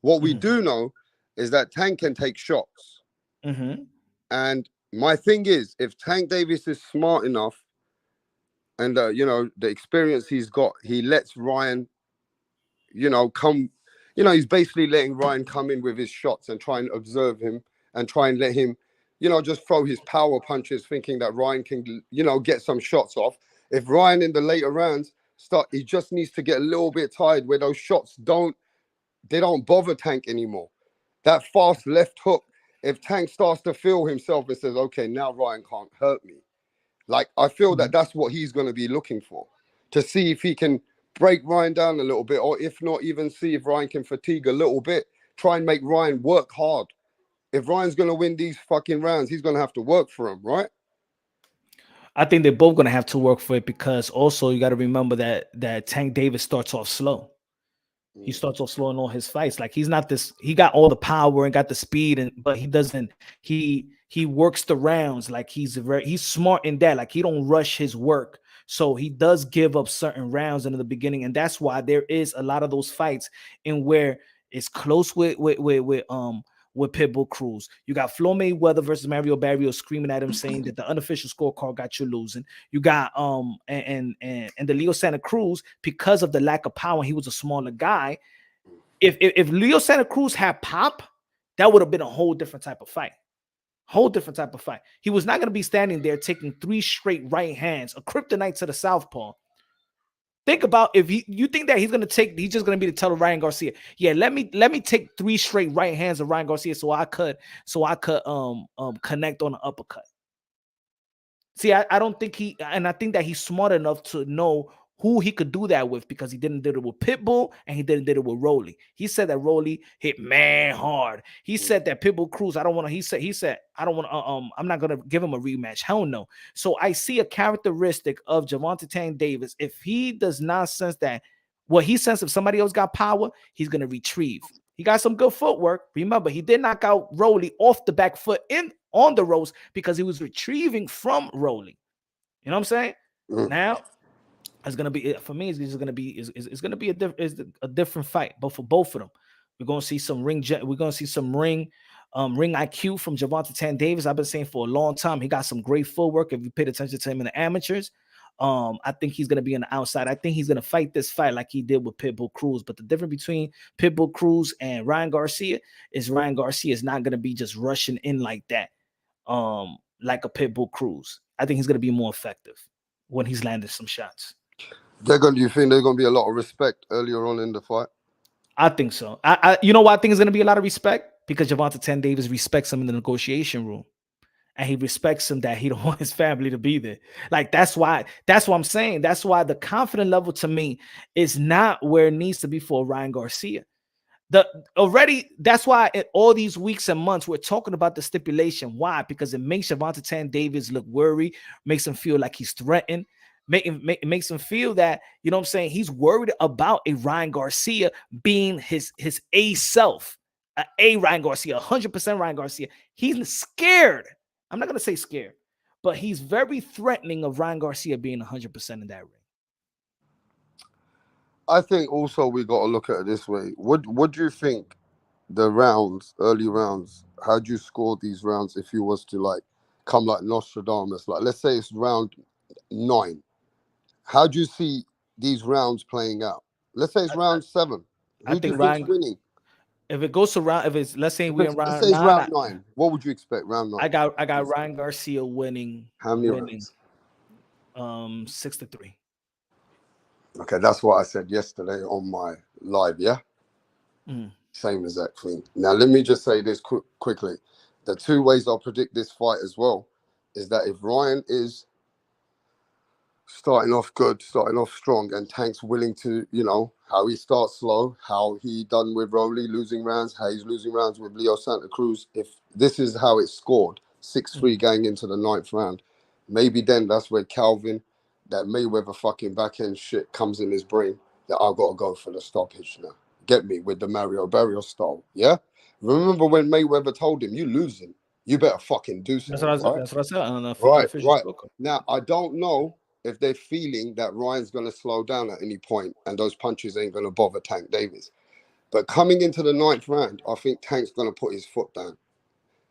What we do know is that Tank can take shots. And my thing is, if Tank Davis is smart enough and, the experience he's got, he lets Ryan, come, he's basically letting Ryan come in with his shots and try and observe him and try and let him, just throw his power punches, thinking that Ryan can, get some shots off. If Ryan in the later rounds he just needs to get a little bit tired where those shots don't bother Tank anymore. That fast left hook, if Tank starts to feel himself and says, okay, now Ryan can't hurt me. Like, I feel that that's what he's going to be looking for, to see if he can break Ryan down a little bit, or if not, even see if Ryan can fatigue a little bit, try and make Ryan work hard. If Ryan's going to win these fucking rounds, he's going to have to work for them, right? I think they're both going to have to work for it, because also you got to remember that Tank Davis starts off slow. He starts off slow in all his fights. Like, he's not this, he got all the power and got the speed, but he doesn't, he works the rounds. Like, he's smart in that. Like, he don't rush his work. So he does give up certain rounds in the beginning. And that's why there is a lot of those fights in where it's close with Pitbull Cruz. You got Flo Mayweather versus Mario Barrio screaming at him, saying that the unofficial scorecard got you losing. You got and the Leo Santa Cruz, because of the lack of power, he was a smaller guy. If Leo Santa Cruz had pop, that would have been a whole different type of fight. Whole different type of fight. He was not going to be standing there taking 3 straight right hands, a kryptonite to the southpaw. Think about, if you think that he's just gonna be to tell Ryan Garcia, yeah, let me take 3 straight right hands of Ryan Garcia so I could connect on an uppercut. See, I don't think I think that he's smart enough to know who he could do that with, because he did it with Pitbull and he did it with Rolly. He said that Rolly hit man hard. He said that Pitbull Cruz, I don't want to, he said, I don't want to, I'm not going to give him a rematch. Hell no. So I see a characteristic of Gervonta Tank Davis. If he does not sense that, he senses if somebody else got power, he's going to retrieve. He got some good footwork. Remember, he did knock out Rolly off the back foot on the ropes because he was retrieving from Rolly. You know what I'm saying? Now, it's gonna be, for me, it's gonna be a different fight, but for both of them, we're gonna see some ring IQ from Gervonta Tank Davis. I've been saying for a long time, he got some great footwork. If you paid attention to him in the amateurs, I think he's gonna be on the outside. I think he's gonna fight this fight like he did with Pitbull Cruz. But the difference between Pitbull Cruz and Ryan Garcia is Ryan Garcia is not gonna be just rushing in like that, like a Pitbull Cruz. I think he's gonna be more effective when he's landed some shots. Do you think there's going to be a lot of respect earlier on in the fight? I think so. You know why I think there's going to be a lot of respect? Because Gervonta Tank Davis respects him in the negotiation room. And he respects him that he don't want his family to be there. Like, that's what I'm saying. That's why the confidence level to me is not where it needs to be for Ryan Garcia. That's why all these weeks and months we're talking about the stipulation. Why? Because it makes Gervonta Tank Davis look worried, makes him feel like he's threatened, makes him feel that, you know what I'm saying, he's worried about a Ryan Garcia being his A self, a Ryan Garcia, 100% Ryan Garcia. He's scared. I'm not gonna say scared, but he's very threatening of Ryan Garcia being 100% in that ring. I think also we got to look at it this way. What do you think the rounds, early rounds, how do you score these rounds if you was to like come like Nostradamus? Like, let's say it's round 9. How do you see these rounds playing out? Let's say it's round 7. I Who do you think think's Ryan, winning? if it goes to round, if it's, let's say we're in Let's round say it's 9, round 9. What would you expect round 9? I got Ryan Garcia winning. How many rounds? 6-3. Okay, that's what I said yesterday on my live, yeah? Mm. Same exact thing. Now, let me just say this quickly. The 2 ways I'll predict this fight as well is that if Ryan is starting off good, starting off strong, and Tank's willing to, you know, how he starts slow, how he done with Rowley losing rounds, how he's losing rounds with Leo Santa Cruz. If this is how it's scored, 6-3 going into the 9th round, maybe then that's where Calvin, that Mayweather fucking backhand shit comes in his brain, that I've got to go for the stoppage now. Get me with the Mario Barrios style, yeah? Remember when Mayweather told him, you losing, you better fucking do something, right? That's what I said on the Right. scorecard. Now, I don't know if they're feeling that Ryan's going to slow down at any point and those punches ain't going to bother Tank Davis. But coming into the 9th round, I think Tank's going to put his foot down.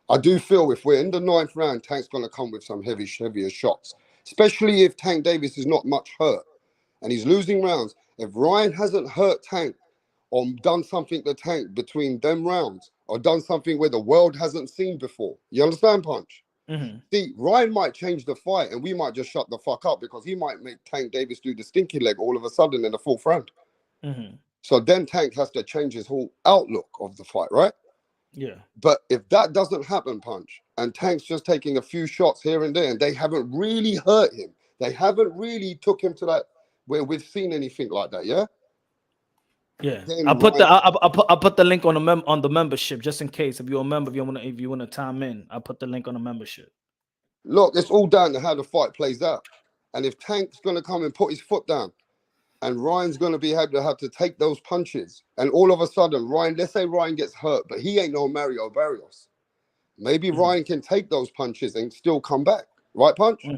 I do feel if we're in the 9th round, Tank's going to come with some heavier shots, especially if Tank Davis is not much hurt and he's losing rounds. If Ryan hasn't hurt Tank or done something to Tank between them rounds or done something where the world hasn't seen before, you understand, Punch? Mm-hmm. See, Ryan might change the fight and we might just shut the fuck up because he might make Tank Davis do the stinky leg all of a sudden in the 4th round. Mm-hmm. So then Tank has to change his whole outlook of the fight, right? Yeah. But if that doesn't happen, Punch, and Tank's just taking a few shots here and there and they haven't really hurt him, they haven't really took him to that where we've seen anything like that, yeah? Yeah, Then I'll put Ryan, I'll put the link on the membership just in case if you're a member, if you want to time in, I'll put the link on the membership. look, it's all down to how the fight plays out. And if Tank's going to come and put his foot down and Ryan's going to be able to have to take those punches, and all of a sudden Ryan, let's say Ryan gets hurt, but he ain't no Mario Barrios. Maybe Ryan can take those punches and still come back, right, Punch? Yeah.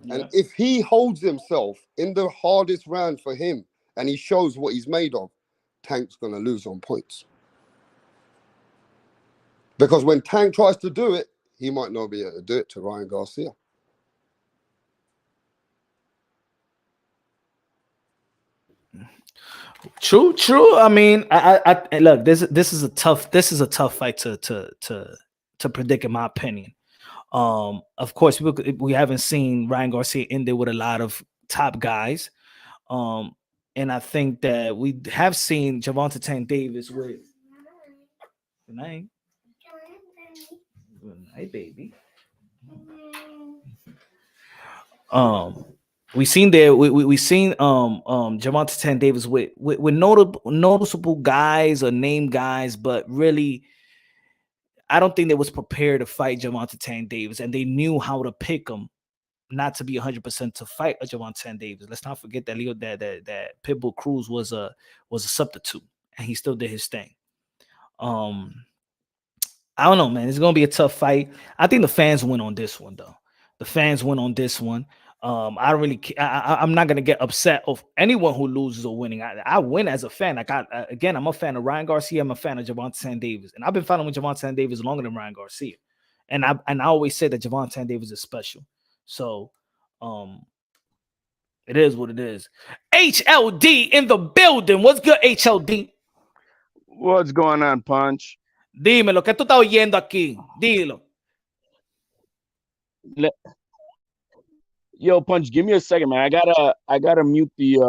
And if he holds himself in the hardest round for him and he shows what he's made of, Tank's going to lose on points. Because when Tank tries to do it, he might not be able to do it to Ryan Garcia. True. I mean, I look, this is a tough fight to predict, in my opinion. Of course, we haven't seen Ryan Garcia in there with a lot of top guys. And I think that we have seen Gervonta Tank Davis with good night. Good night, baby. We seen Gervonta Tank Davis with noticeable guys or name guys, but really I don't think they was prepared to fight Gervonta Tank Davis, and they knew how to pick him not to be 100% to fight a Gervonta Tank Davis. Let's not forget that that Pitbull Cruz was a substitute, and he still did his thing. I don't know, man. It's gonna be a tough fight. I think the fans win on this one, though. The fans win on this one. I don't really. I'm not gonna get upset of anyone who loses or winning. I win as a fan. Again, I'm a fan of Ryan Garcia. I'm a fan of Gervonta Tank Davis, and I've been following Gervonta Tank Davis longer than Ryan Garcia. And I always say that Gervonta Tank Davis is special. So, it is what it is. HLD in the building. What's good, HLD? What's going on, Punch? Dímelo, ¿qué tú estás oyendo aquí? Dilo. Yo, Punch, give me a second, man. I gotta mute the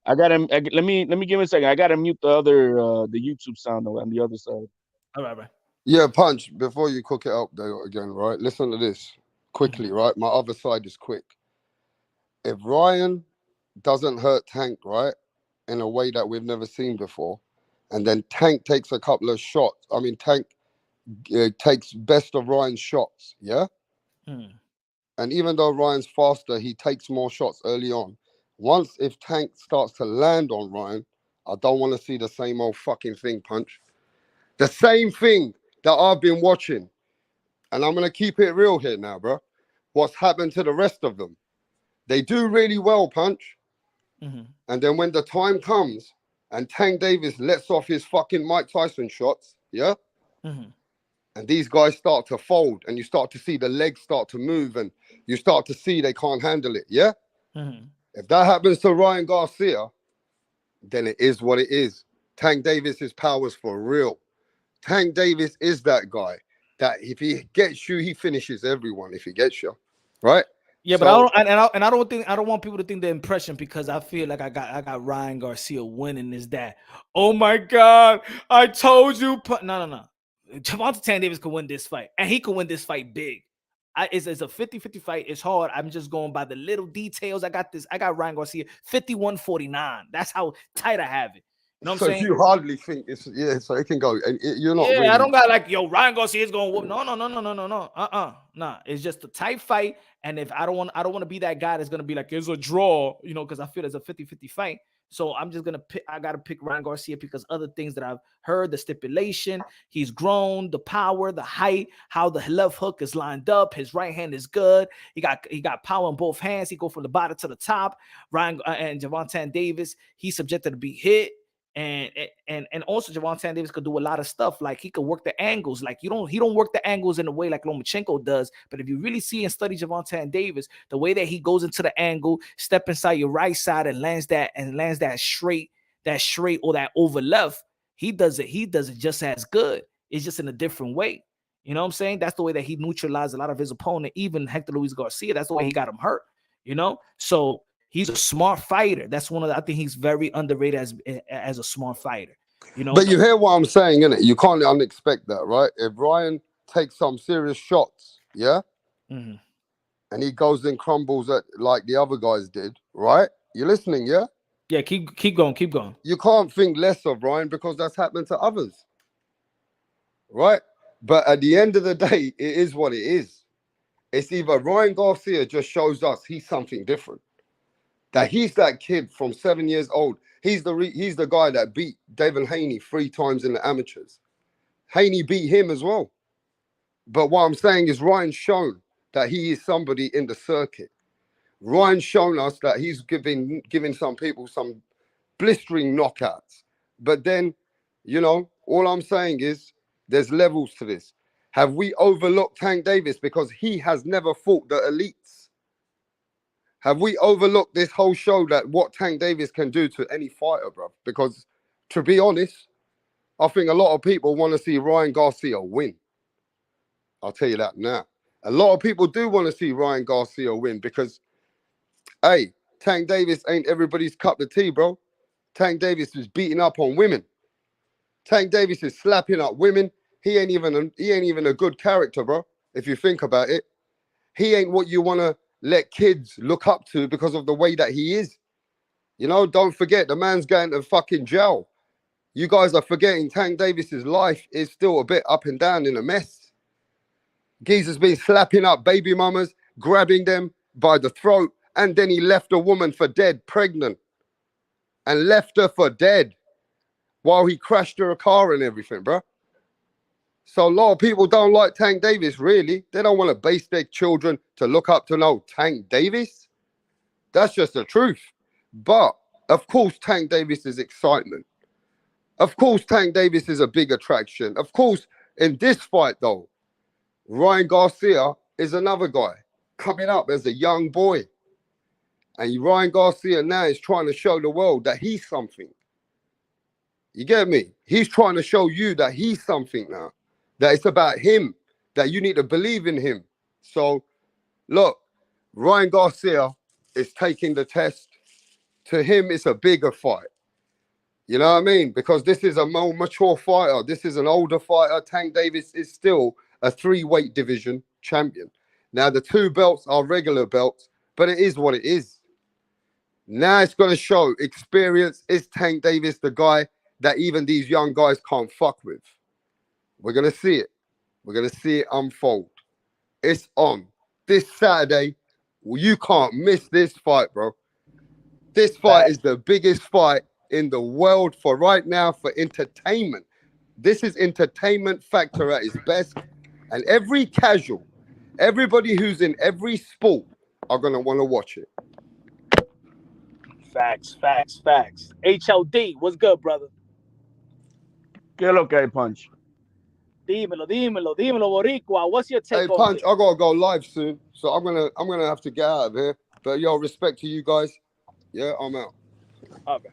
let me give me a second. I gotta mute the other the YouTube sound on the other side. All right. Yeah, Punch, before you cook it up there again, right? Listen to this quickly, right? My other side is quick. If Ryan doesn't hurt Tank, right, in a way that we've never seen before, and then Tank takes a couple of shots. I mean, Tank takes best of Ryan's shots, yeah? And even though Ryan's faster, he takes more shots early on. Once if Tank starts to land on Ryan, I don't want to see the same old fucking thing, Punch. The same thing that I've been watching. And I'm going to keep it real here now, bro. What's happened to the rest of them? They do really well, Punch. And then when the time comes and Tank Davis lets off his fucking Mike Tyson shots, yeah? And these guys start to fold and you start to see the legs start to move and you start to see they can't handle it, yeah? If that happens to Ryan Garcia, then it is what it is. Tank Davis's power's for real. Tank Davis is that guy that if he gets you, he finishes everyone if he gets you, right? Yeah, So, but I don't want people to think the impression, because I feel like I got Ryan Garcia winning, is that, oh my God, I told you. No. Gervonta Tank Davis could win this fight, and he could win this fight big. It's a 50-50 fight. It's hard. I'm just going by the little details. I got Ryan Garcia 51-49. That's how tight I have it. You know what I'm saying? you hardly think it's so it can go. And you're not really. I don't got like, yo, Ryan Garcia is going to whoop. No. Nah. It's just a tight fight. And if I don't want to be that guy that's going to be like, it's a draw, you know, because I feel it's a 50-50 fight. So I'm just gonna pick. I gotta pick Ryan Garcia because other things that I've heard, the stipulation, he's grown, the power, the height, how the left hook is lined up, his right hand is good. He got power in both hands. He go from the bottom to the top. Ryan and Gervonta Davis, he's subjected to be hit. And also Gervonta Davis could do a lot of stuff. Like he could work the angles. Like he don't work the angles in a way like Lomachenko does. But if you really see and study Gervonta Davis, the way that he goes into the angle, step inside your right side and lands that straight or that over left, he does it just as good. It's just in a different way. You know what I'm saying? That's the way that he neutralized a lot of his opponent, even Hector Luis Garcia. That's the way he got him hurt. You know, so he's a smart fighter. That's I think he's very underrated as a smart fighter. You know, but you hear what I'm saying, innit? You can't unexpect that, right? If Ryan takes some serious shots, yeah, and he goes and crumbles at like the other guys did, right? You listening, yeah? Yeah, keep going. You can't think less of Ryan because that's happened to others, right? But at the end of the day, it is what it is. It's either Ryan Garcia just shows us he's something different. That he's that kid from 7 years old. He's the guy that beat Devin Haney 3 times in the amateurs. Haney beat him as well. But what I'm saying is Ryan's shown that he is somebody in the circuit. Ryan's shown us that he's giving some people some blistering knockouts. But then, you know, all I'm saying is there's levels to this. Have we overlooked Tank Davis because he has never fought the elites? Have we overlooked this whole show that what Tank Davis can do to any fighter, bro? Because to be honest, I think a lot of people want to see Ryan Garcia win. I'll tell you that now. A lot of people do want to see Ryan Garcia win because, hey, Tank Davis ain't everybody's cup of tea, bro. Tank Davis is beating up on women. Tank Davis is slapping up women. He ain't even a good character, bro. If you think about it, he ain't what you want to let kids look up to because of the way that he is. You know, don't forget, the man's going to fucking jail. You guys are forgetting Tank Davis's life is still a bit up and down in a mess. Geezer's been slapping up baby mamas, grabbing them by the throat, and then he left a woman for dead, pregnant, and left her for dead while he crashed her car and everything, bro. So a lot of people don't like Tank Davis, really. They don't want to base their children to look up to no Tank Davis. That's just the truth. But, of course, Tank Davis is excitement. Of course, Tank Davis is a big attraction. Of course, in this fight, though, Ryan Garcia is another guy coming up as a young boy. And Ryan Garcia now is trying to show the world that he's something. You get me? He's trying to show you that he's something now. That it's about him, that you need to believe in him. So, look, Ryan Garcia is taking the test. To him, it's a bigger fight. You know what I mean? Because this is a more mature fighter. This is an older fighter. Tank Davis is still a 3-weight division champion. Now, the 2 belts are regular belts, but it is what it is. Now it's going to show experience. Is Tank Davis the guy that even these young guys can't fuck with. We're going to see it. We're going to see it unfold. It's on this Saturday. You can't miss this fight, bro. This fight is the biggest fight in the world for right now for entertainment. This is entertainment factor at its best. And every casual, everybody who's in every sport are going to want to watch it. Facts. HLD, what's good, brother? ¿Qué lo que hay, Punch? Dímelo, Boricua. What's your take Hey, on Punch, this? I gotta go live soon, so I'm gonna have to get out of here. But yo, respect to you guys. Yeah, I'm out. Okay.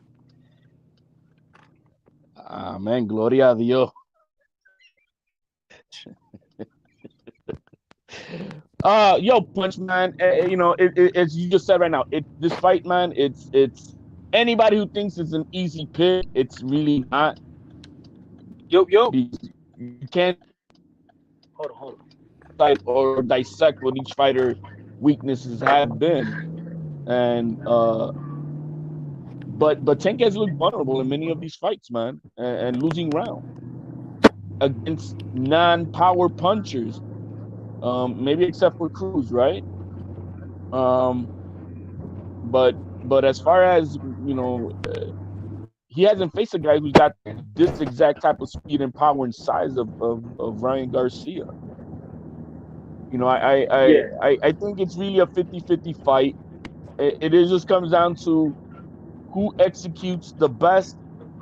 Amen. Gloria a Dios. Yo, Punch, man. You know, as you just said right now, this fight, man. It's anybody who thinks it's an easy pick. It's really not. Yo. You can't Hold on. or dissect what each fighter weaknesses have been, and but Tank has looked vulnerable in many of these fights, man, and losing round against non-power punchers, maybe except for Cruz, right? But as far as you know, he hasn't faced a guy who's got this exact type of speed and power and size of Ryan Garcia. You know, I think it's really a 50-50 fight. It just comes down to who executes the best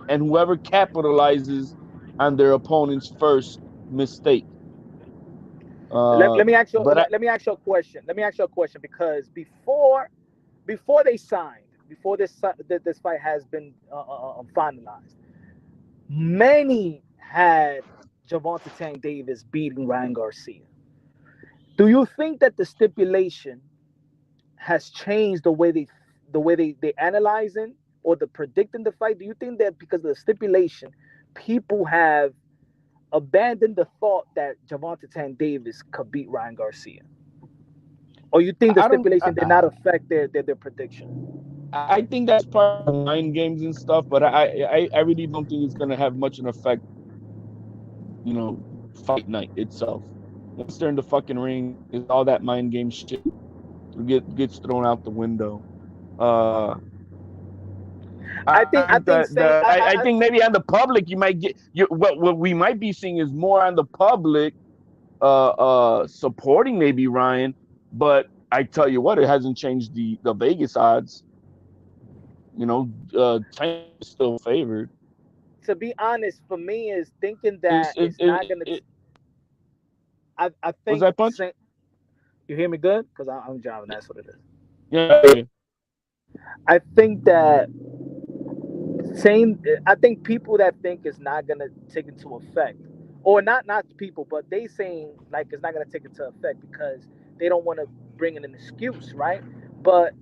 and whoever capitalizes on their opponent's first mistake. Let me ask you. But Let me ask you a question. Because before they signed, before this fight has been finalized, many had Gervonta Tank Davis beating Ryan Garcia. Do you think that the stipulation has changed the way they analyzing or the predicting the fight? Do you think that because of the stipulation, people have abandoned the thought that Gervonta Tank Davis could beat Ryan Garcia? Or you think the stipulation did not affect their prediction? I think that's part of mind games and stuff, but I really don't think it's gonna have much an effect. You know, fight night itself. Once they're in the fucking ring, is all that mind game shit gets thrown out the window. I think maybe on the public you might get what we might be seeing is more on the public supporting maybe Ryan, but I tell you what, it hasn't changed the Vegas odds. You know, Tank is still favored. To be honest, for me, is thinking that it's not gonna. I think. Was that Punch? You hear me good? Because I'm driving. That's what it is. Yeah. I think that I think people that think it's not gonna take into effect, or not people, but they saying like it's not gonna take into effect because they don't want to bring in an excuse, right? But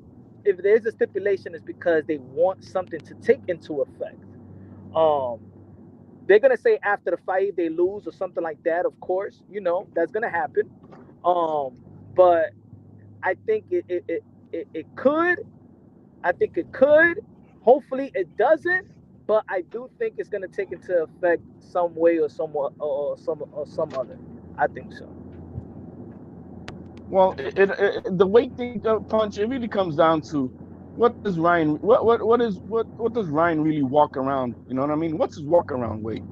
if there's a stipulation, it's because they want something to take into effect. They're gonna say after the fight they lose or something like that. Of course, you know that's gonna happen. But I think it could. I think it could. Hopefully it doesn't. But I do think it's gonna take into effect some way or some other. I think so. Well, the way things Punch, it really comes down to what does Ryan does Ryan really walk around? You know what I mean? What's his walk around weight?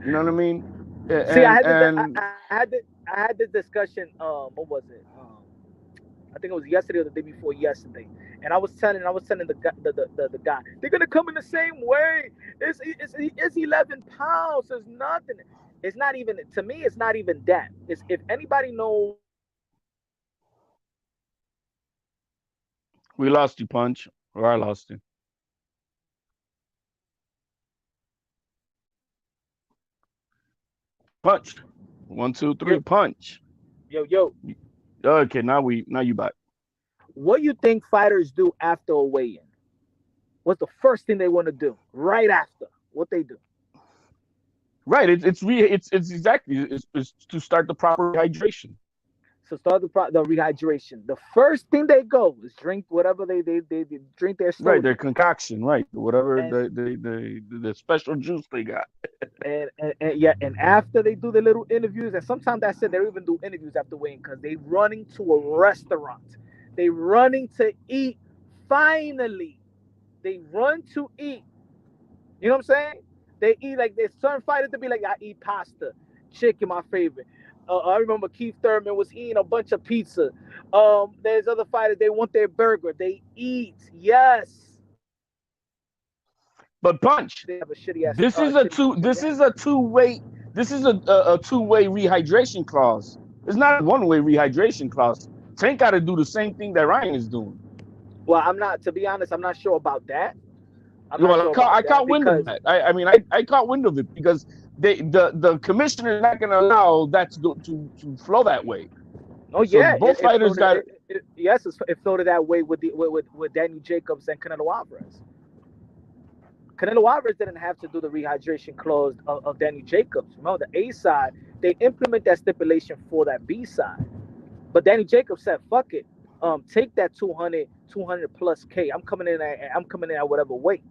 You know what I mean? See, I had this discussion. What was it? I think it was yesterday or the day before yesterday. And I was telling the guy, they're gonna come in the same way. It's 11 pounds. It's nothing. It's not even, to me. It's not even that. It's, if anybody knows. We lost you, Punch, or I lost you. Punch. 1, 2, 3. Punch. Yo. Okay, now you back. What do you think fighters do after a weigh-in? What's the first thing they want to do right after? What they do? Right. It's exactly to start the proper hydration. So start the rehydration. The first thing they go is drink whatever they drink their soda. Right, their concoction, right? Whatever And- the special juice they got. and after they do the little interviews, and sometimes I said they even do interviews after weighing because they running to a restaurant. They running to eat. Finally, they run to eat. You know what I'm saying? They eat like there's certain fighters to be like, I eat pasta, chicken, my favorite. I remember Keith Thurman was eating a bunch of pizza. There's other fighters, they want their burger. They eat, yes. But Punch, They have a shitty ass. this is a two-way rehydration clause. It's not a one-way rehydration clause. Tank got to do the same thing that Ryan is doing. Well, I'm not, to be honest, I'm not sure about that. I caught wind of that. I caught wind of it because the commissioner is not going to allow that to flow that way. Oh So yeah, both fighters got yes, it floated that way with Daniel Jacobs and Canelo Alvarez. Canelo Alvarez didn't have to do the rehydration clause of Daniel Jacobs. Remember, the A side, they implement that stipulation for that B side. But Daniel Jacobs said, "Fuck it, take that 200 plus K. I'm coming in at whatever weight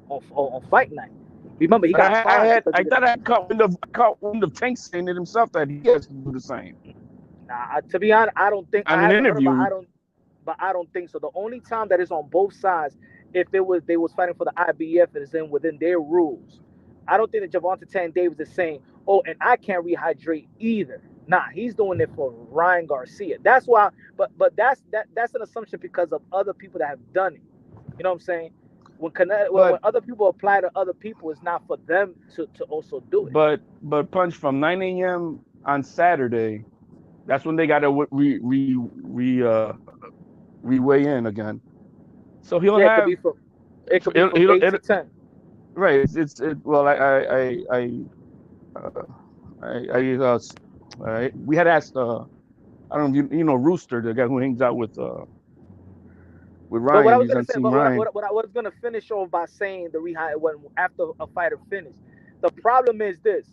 on fight night." Remember, he got I thought I caught wind of Tank saying it himself that he has to do the same. Nah, to be honest, I don't think. On an interview, I don't think so. The only time that is on both sides, if they was fighting for the IBF, it is within their rules. I don't think that Gervonta Tank Davis is saying, "Oh, and I can't rehydrate either." Nah, he's doing it for Ryan Garcia. That's why. But that's an assumption because of other people that have done it. You know what I'm saying? When other people apply to other people, it's not for them to also do it. But Punch, from 9 a.m. on Saturday, that's when they got to re-weigh in again. So he'll have. It could be from 8 to 10. Right. We had asked I don't know, you know, Rooster, the guy who hangs out with Ryan. But what I was going to say, what I was gonna finish off by saying when after a fighter finished, the problem is this: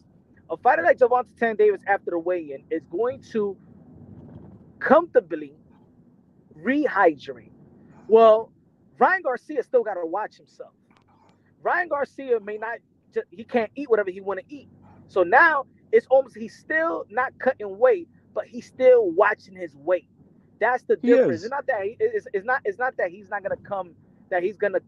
a fighter like Gervonta Tank Davis after the weigh-in is going to comfortably rehydrate. Well, Ryan Garcia still got to watch himself. Ryan Garcia he can't eat whatever he want to eat. So now it's almost he's still not cutting weight, but he's still watching his weight. That's the difference. It's not that it's not that he's not gonna come, that he's gonna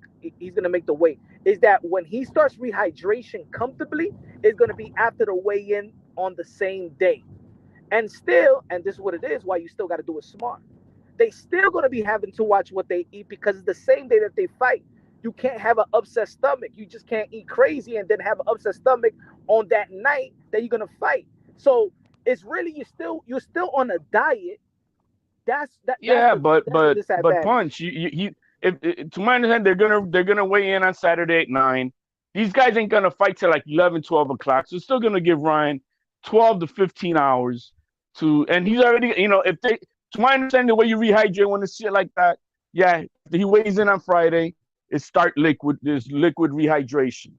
make the weight. Is that when he starts rehydration comfortably, it's gonna be after the weigh-in on the same day. And still, and this is what it is, why you still got to do it smart. They still gonna be having to watch what they eat because it's the same day that they fight. You can't have an upset stomach. You just can't eat crazy and then have an upset stomach on that night that you're gonna fight. So it's really you're still on a diet. But Punch, if to my understanding, they're gonna weigh in on Saturday at 9. These guys ain't gonna fight till like 11, 12 o'clock. So it's still gonna give Ryan 12 to 15 hours and he's already, to my understanding, the way you rehydrate when it's shit like that, yeah, he weighs in on Friday. It's liquid rehydration.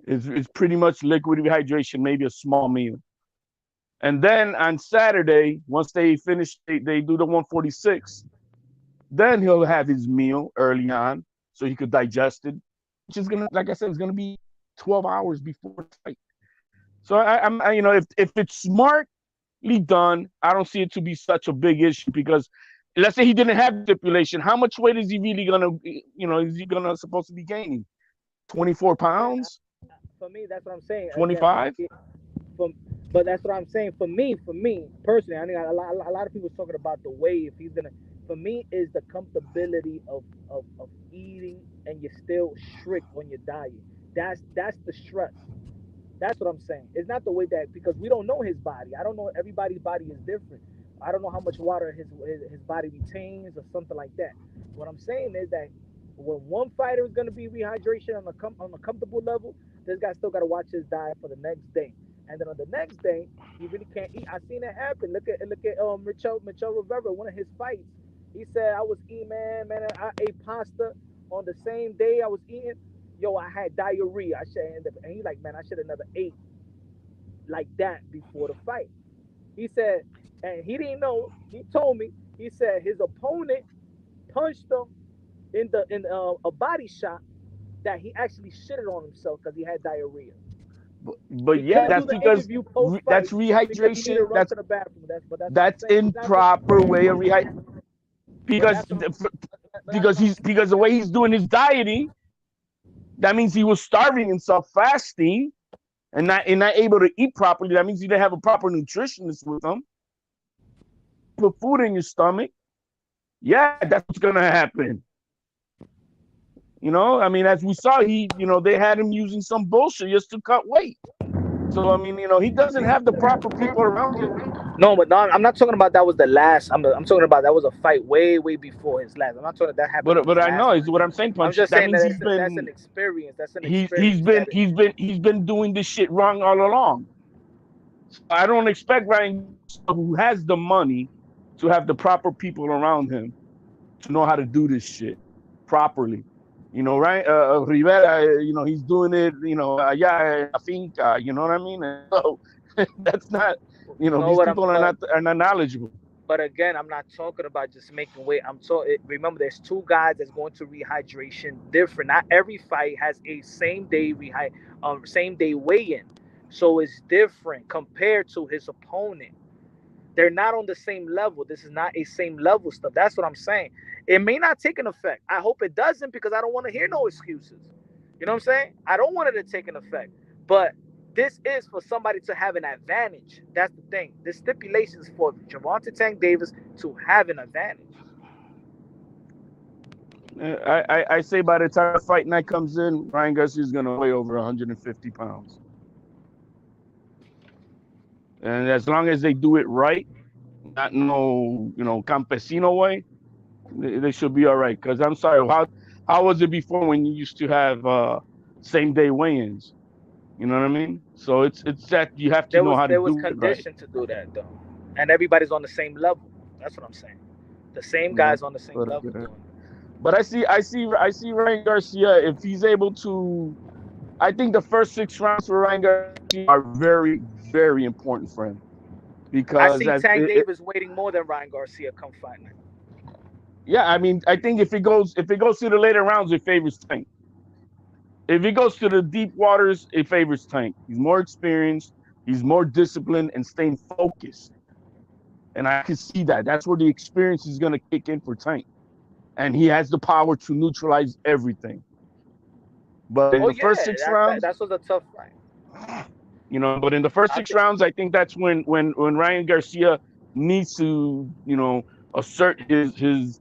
It's pretty much liquid rehydration, maybe a small meal. And then on Saturday, once they finish, they do the 146. Then he'll have his meal early on, so he could digest it. Which is gonna, like I said, it's gonna be 12 hours before the fight. So if it's smartly done, I don't see it to be such a big issue because, let's say he didn't have stipulation, how much weight is he really gonna, is he gonna supposed to be gaining? 24 pounds? For me, that's what I'm saying. 25? But that's what I'm saying. For me personally, I mean, a lot of people talking about the way if he's gonna. For me, is the comfortability of eating and you're still strict on your diet. That's the stress. That's what I'm saying. It's not the way that, because we don't know his body. I don't know. Everybody's body is different. I don't know how much water his body retains or something like that. What I'm saying is that when one fighter is going to be rehydration on a comfortable level, this guy still got to watch his diet for the next day. And then on the next day, you really can't eat. I seen it happen. Look at Michel Rivera, one of his fights. He said, I was eating, man, I ate pasta on the same day I was eating. Yo, I had diarrhea. I should end up, and he's like, man, I should have never ate like that before the fight. He said, and he didn't know. He told me. He said his opponent punched him in a body shot that he actually shitted on himself because he had diarrhea. But He yeah, couldn't that's do the because interview post that's fight because he needed to rehydration. run to the bathroom. That's what I'm That's saying. improper way of rehydration. Because because the way he's doing his dieting, that means he was starving himself, fasting, and not able to eat properly. That means he didn't have a proper nutritionist with him. Put food in your stomach. Yeah, that's what's gonna happen. You know, I mean, as we saw, they had him using some bullshit just to cut weight. So I mean, he doesn't have the proper people around him. No, I'm not talking about that was the last. I'm talking about that was a fight way before his last. I'm not talking that happened. But I know is what I'm saying, Punch. I'm just that saying means that's an experience. That's an he's been doing this shit wrong all along. So I don't expect Ryan, who has the money, to have the proper people around him to know how to do this shit properly. Right? Rivera, he's doing it, allá a finca, you know what I mean? And so that's not, these people are not knowledgeable. But again, I'm not talking about just making weight. I'm talking. Remember, there's two guys that's going to rehydration different. Not every fight has a same day weigh-in, so it's different compared to his opponent. They're not on the same level. This is not a same level stuff. That's what I'm saying. It may not take an effect. I hope it doesn't because I don't want to hear no excuses. You know what I'm saying? I don't want it to take an effect. But this is for somebody to have an advantage. That's the thing. This stipulation is for Gervonta Tank Davis to have an advantage. I say by the time fight night comes in, Ryan Garcia is going to weigh over 150 pounds. And as long as they do it right, not no, campesino way, they should be all right. Because I'm sorry, how was it before when you used to have same day weigh-ins? You know what I mean? So it's that you have to know how to do it right. There was conditioned to do that though, and everybody's on the same level. That's what I'm saying. The same guys on the same level. But I see Ryan Garcia, if he's able to. I think the first 6 rounds for Ryan Garcia are very, very important for him. Because I see Tank Davis waiting more than Ryan Garcia come fight night. Yeah, I mean, I think if it goes to the later rounds, it favors Tank. If he goes to the deep waters, it favors Tank. He's more experienced, he's more disciplined, and staying focused. And I can see that. That's where the experience is going to kick in for Tank. And he has the power to neutralize everything. But in the first 6 rounds, that was a tough fight. But in the first 6 rounds, I think that's when Ryan Garcia needs to, assert his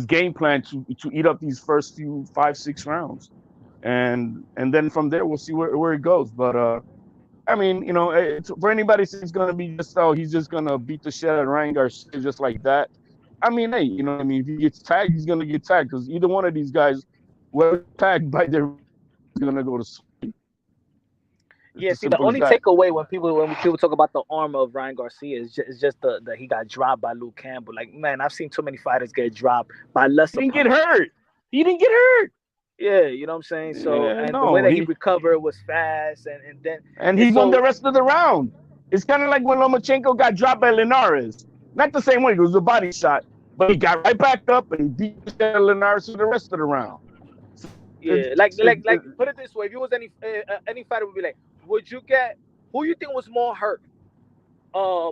game plan to eat up these first 5-6 rounds. And then from there we'll see where it goes. But I mean, for anybody saying it's gonna be he's just gonna beat the shit out of Ryan Garcia just like that. I mean, hey, if he gets tagged, he's gonna get tagged because either one of these guys, whoever tagged by their, is gonna go to sleep. Yeah, see, the only takeaway when people talk about the armor of Ryan Garcia is just the he got dropped by Luke Campbell. Like, man, I've seen too many fighters get dropped by lesser. He didn't get hurt. Yeah, you know what I'm saying? So, the way that he recovered was fast, and he won the rest of the round. It's kind of like when Lomachenko got dropped by Linares. Not the same way, it was a body shot, but he got right back up and he beat Linares for the rest of the round. So like put it this way: if you was any fighter, would be like, would you get who you think was more hurt?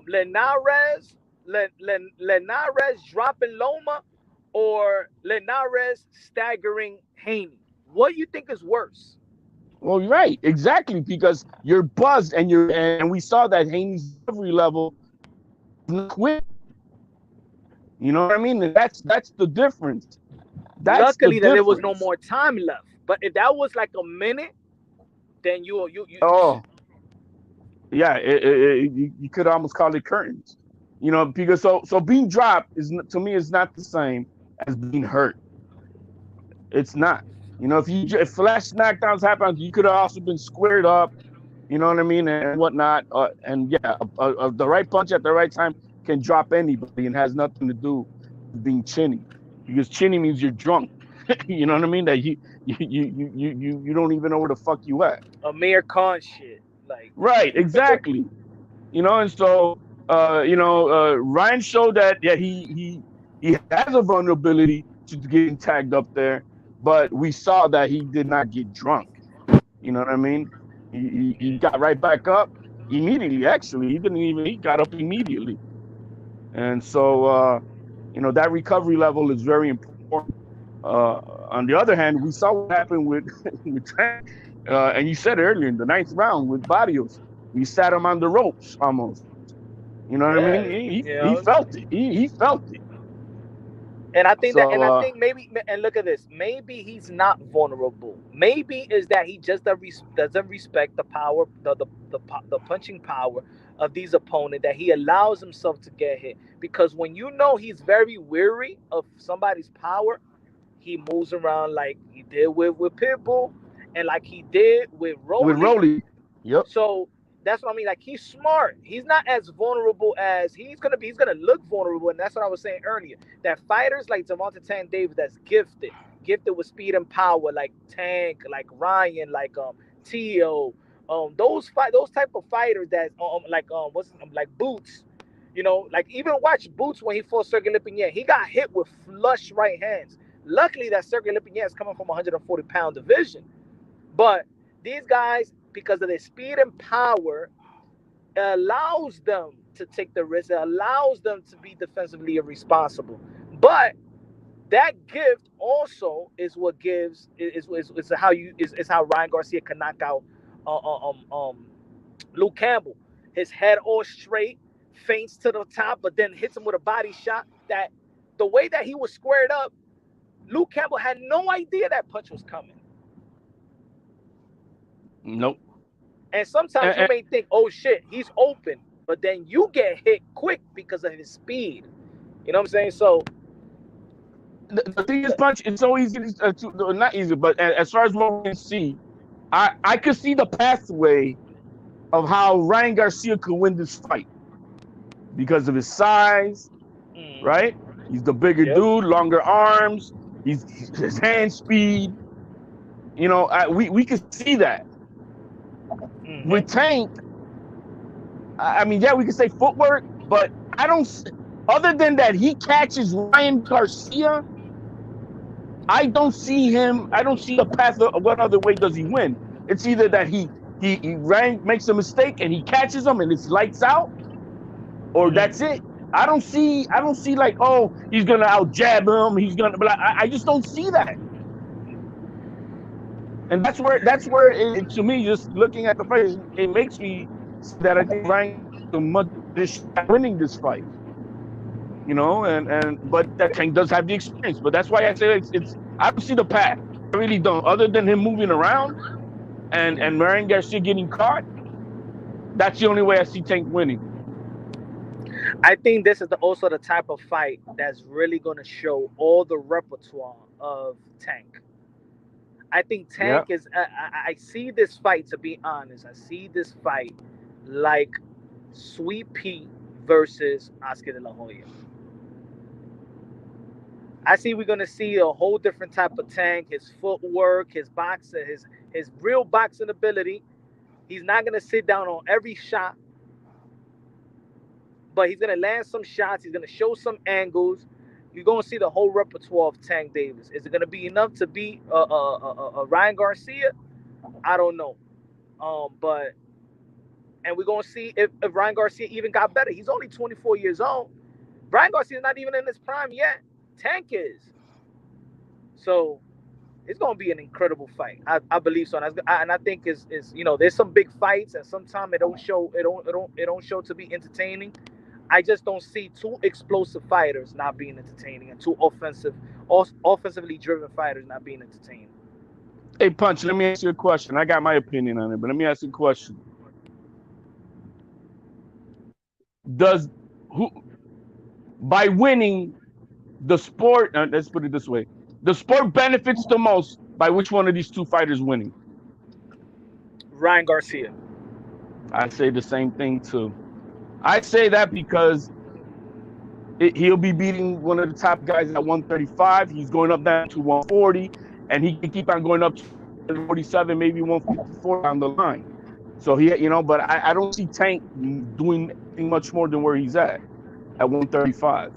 Linares dropping Loma, or Linares staggering Haney? What do you think is worse? Well, you're right, exactly, because you're buzzed and we saw that Haney's delivery level quick. You know what I mean? And that's the difference. Luckily that there was no more time left. But if that was like a minute, then you. Oh, yeah, you could almost call it curtains. Because so being dropped is not the same as being hurt. It's not. If flash knockdowns happen, you could have also been squared up. You know what I mean, and whatnot. And yeah, the right punch at the right time can drop anybody and has nothing to do with being chinny, because chinny means you're drunk. You know what I mean? That you don't even know where the fuck you at. Amir Khan shit, like. Right, exactly. And so Ryan showed that he has a vulnerability to getting tagged up there, but we saw that he did not get drunk. You know what I mean? He got right back up immediately. Actually, he got up immediately, and so that recovery level is very important. On the other hand, we saw what happened with with Tank, and you said earlier in the 9th round with Barrios, we sat him on the ropes almost. You know what I mean? He felt it. He felt it. And I think So, I think maybe, and look at this, maybe he's not vulnerable. Maybe is that he just doesn't respect the power, the punching power of these opponents, that he allows himself to get hit. Because when you know he's very weary of somebody's power, he moves around like he did with Pitbull, and like he did with Rolly. Yep. So that's what I mean. Like, he's smart. He's not as vulnerable as he's gonna be. He's gonna look vulnerable, and that's what I was saying earlier. That fighters like Gervonta Tank Davis, that's gifted with speed and power, like Tank, like Ryan, like Tio, those type of fighters that like Boots. Like, even watch Boots when he fought Sergey Lipinyan. He got hit with flush right hands. Luckily, that Sergey Lipinyan is coming from a 140-pound division, but these guys, because of their speed and power, allows them to take the risk. It allows them to be defensively irresponsible. But that gift also is what gives is how Ryan Garcia can knock out Luke Campbell. His head all straight, feints to the top, but then hits him with a body shot. That the way that he was squared up, Luke Campbell had no idea that punch was coming. Nope. And sometimes you may think, oh shit, he's open, but then you get hit quick because of his speed. You know what I'm saying? So the thing is, Punch, it's so easy not easy, but as far as what we can see, I could see the pathway of how Ryan Garcia could win this fight because of his size, right? He's the bigger dude, longer arms, his hand speed. We could see that. With Tank, I mean, yeah, we can say footwork, but I don't. Other than that, he catches Ryan Garcia. I don't see him. I don't see a path of what other way does he win. It's either that Ryan makes a mistake and he catches him and it's lights out, or that's it. I don't see like, oh, he's gonna out jab him. He's gonna, but I just don't see that. And that's where it, to me, just looking at the fight, it makes me see that I think Ryan is winning this fight. But that Tank does have the experience. But that's why I say it's I don't see the path. I really don't. Other than him moving around and Ryan Garcia getting caught, that's the only way I see Tank winning. I think this is also the type of fight that's really going to show all the repertoire of Tank. I think Tank is. I see this fight, to be honest. I see this fight like Sweet Pea versus Oscar De La Hoya. I see we're gonna see a whole different type of Tank. His footwork, his boxing, his real boxing ability. He's not gonna sit down on every shot, but he's gonna land some shots. He's gonna show some angles. You're going to see the whole repertoire of Tank Davis. Is it going to be enough to beat Ryan Garcia? I don't know. And we're going to see if Ryan Garcia even got better. He's only 24 years old. Ryan Garcia is not even in his prime yet. Tank is. So it's going to be an incredible fight. I believe so. And I think is there's some big fights, and sometimes it don't show to be entertaining. I just don't see two explosive fighters not being entertaining and two offensively driven fighters not being entertaining. Hey, Punch, let me ask you a question. I got my opinion on it, but let me ask you a question. By winning the sport, let's put it this way, the sport benefits the most by which one of these two fighters winning? Ryan Garcia. I say the same thing too. I say that because he'll be beating one of the top guys at 135. He's going up down to 140, and he can keep on going up to 147, maybe 154 down the line. So he, but I don't see Tank doing anything much more than where he's at 135.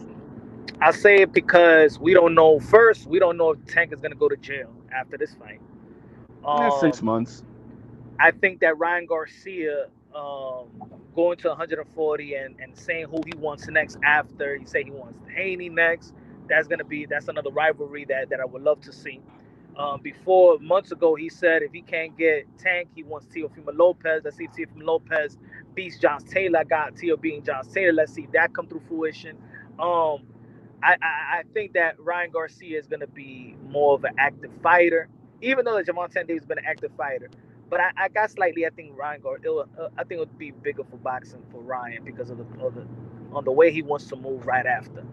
I say it because we don't know. First, we don't know if Tank is gonna go to jail after this fight. 6 months. I think that Ryan Garcia going to 140 and saying who he wants next after he say he wants Haney next. That's another rivalry that I would love to see. Before months ago, he said if he can't get Tank, he wants Teofimo Lopez. Let's see if Teofimo Lopez beats Josh Taylor. I got Teo beating Josh Taylor. Let's see if that come through fruition. I think that Ryan Garcia is going to be more of an active fighter, even though Javante Davis has been an active fighter. But I got slightly. I think I think it would be bigger for boxing for Ryan because of the way he wants to move right after.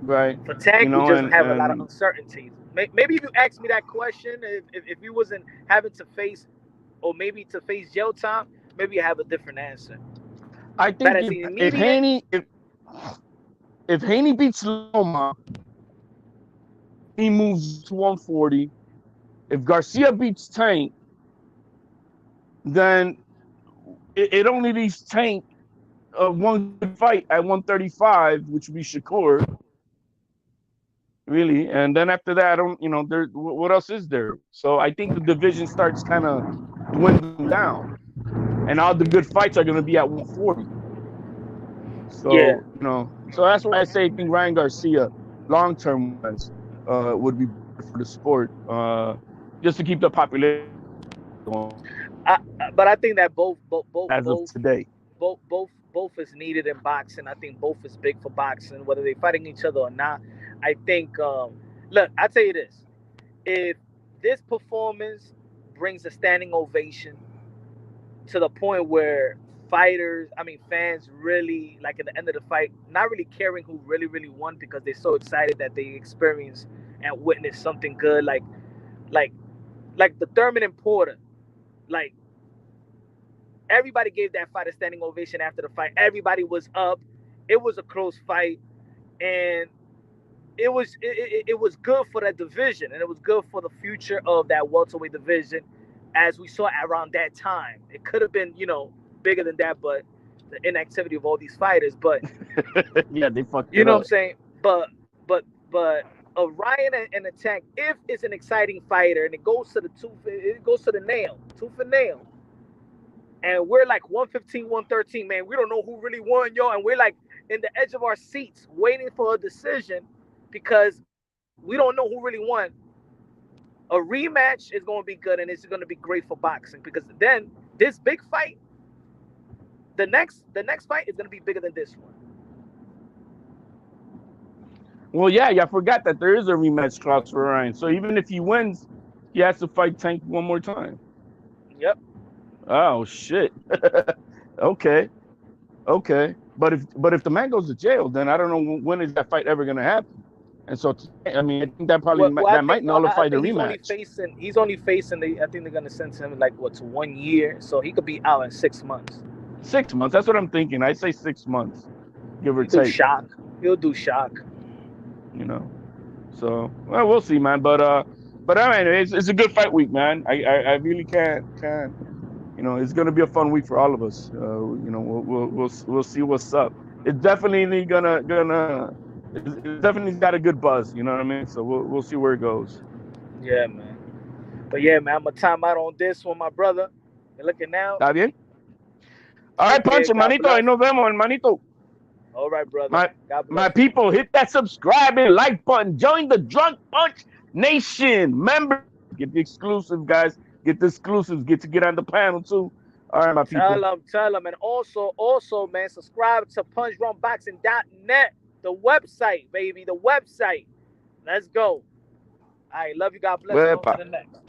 Right. For Tank, he doesn't have a lot of uncertainties. Maybe if you asked me that question, if he wasn't having to face, or maybe to face jail time, maybe you have a different answer. I think if Haney beats Loma, he moves to 140. If Garcia beats Tank, then it only leaves Tank one good fight at 135, which would be Shakur. Really, and then after that, I don't, there. What else is there? So I think the division starts kind of dwindling down, and all the good fights are going to be at 140. So yeah. So that's why I say I think Ryan Garcia, long-term wise, would be better for the sport, just to keep the population going. But I think that both as of today, both is needed in boxing. I think both is big for boxing, whether they're fighting each other or not. I think, look, I tell you this: if this performance brings a standing ovation to the point where fans really, like at the end of the fight, not really caring who really won because they're so excited that they experienced and witnessed something good, like the Thurman and Porter, like everybody gave that fight a standing ovation after the fight. Everybody was up. It was a close fight, and it was good for that division, and it was good for the future of that welterweight division, as we saw around that time. It could have been, bigger than that, but the inactivity of all these fighters. But yeah, they fucked. You know what I'm saying? But a Ryan and a Tank, if it's an exciting fighter and it goes to the nail, tooth and nail, and we're like 115, 113, man, we don't know who really won, yo, and we're like in the edge of our seats waiting for a decision because we don't know who really won. A rematch is going to be good, and it's going to be great for boxing because then this big fight, the next fight is going to be bigger than this one. Well, yeah, I forgot that there is a rematch clause for Ryan. So even if he wins, he has to fight Tank one more time. Yep. Oh shit. Okay. But if the man goes to jail, then I don't know when is that fight ever going to happen. And so, I mean, I think that probably might nullify the rematch. He's only facing I think they're going to sentence him to 1 year, so he could be out in 6 months. 6 months. That's what I'm thinking. I say 6 months, give or take. He'll do shock. So we'll see, man. But I mean, it's a good fight week, man. I really can't. It's gonna be a fun week for all of us. We'll see what's up. It's definitely it's definitely got a good buzz. You know what I mean? So we'll see where it goes. Yeah, man. But yeah, man, I'm gonna time out on this one, my brother. You're looking out. ¿Está bien? All right, Punch, hermanito. Ahí nos vemos, hermanito. All right, brother. My people, hit that subscribe and like button. Join the Drunk Punch Nation. Remember, get the exclusive, guys. Get the exclusives. Get to get on the panel, too. All right, my people. Tell them. And also, man, subscribe to PunchDrunkBoxing.net. The website, baby. The website. Let's go. All right, love you. God bless you. On to the next.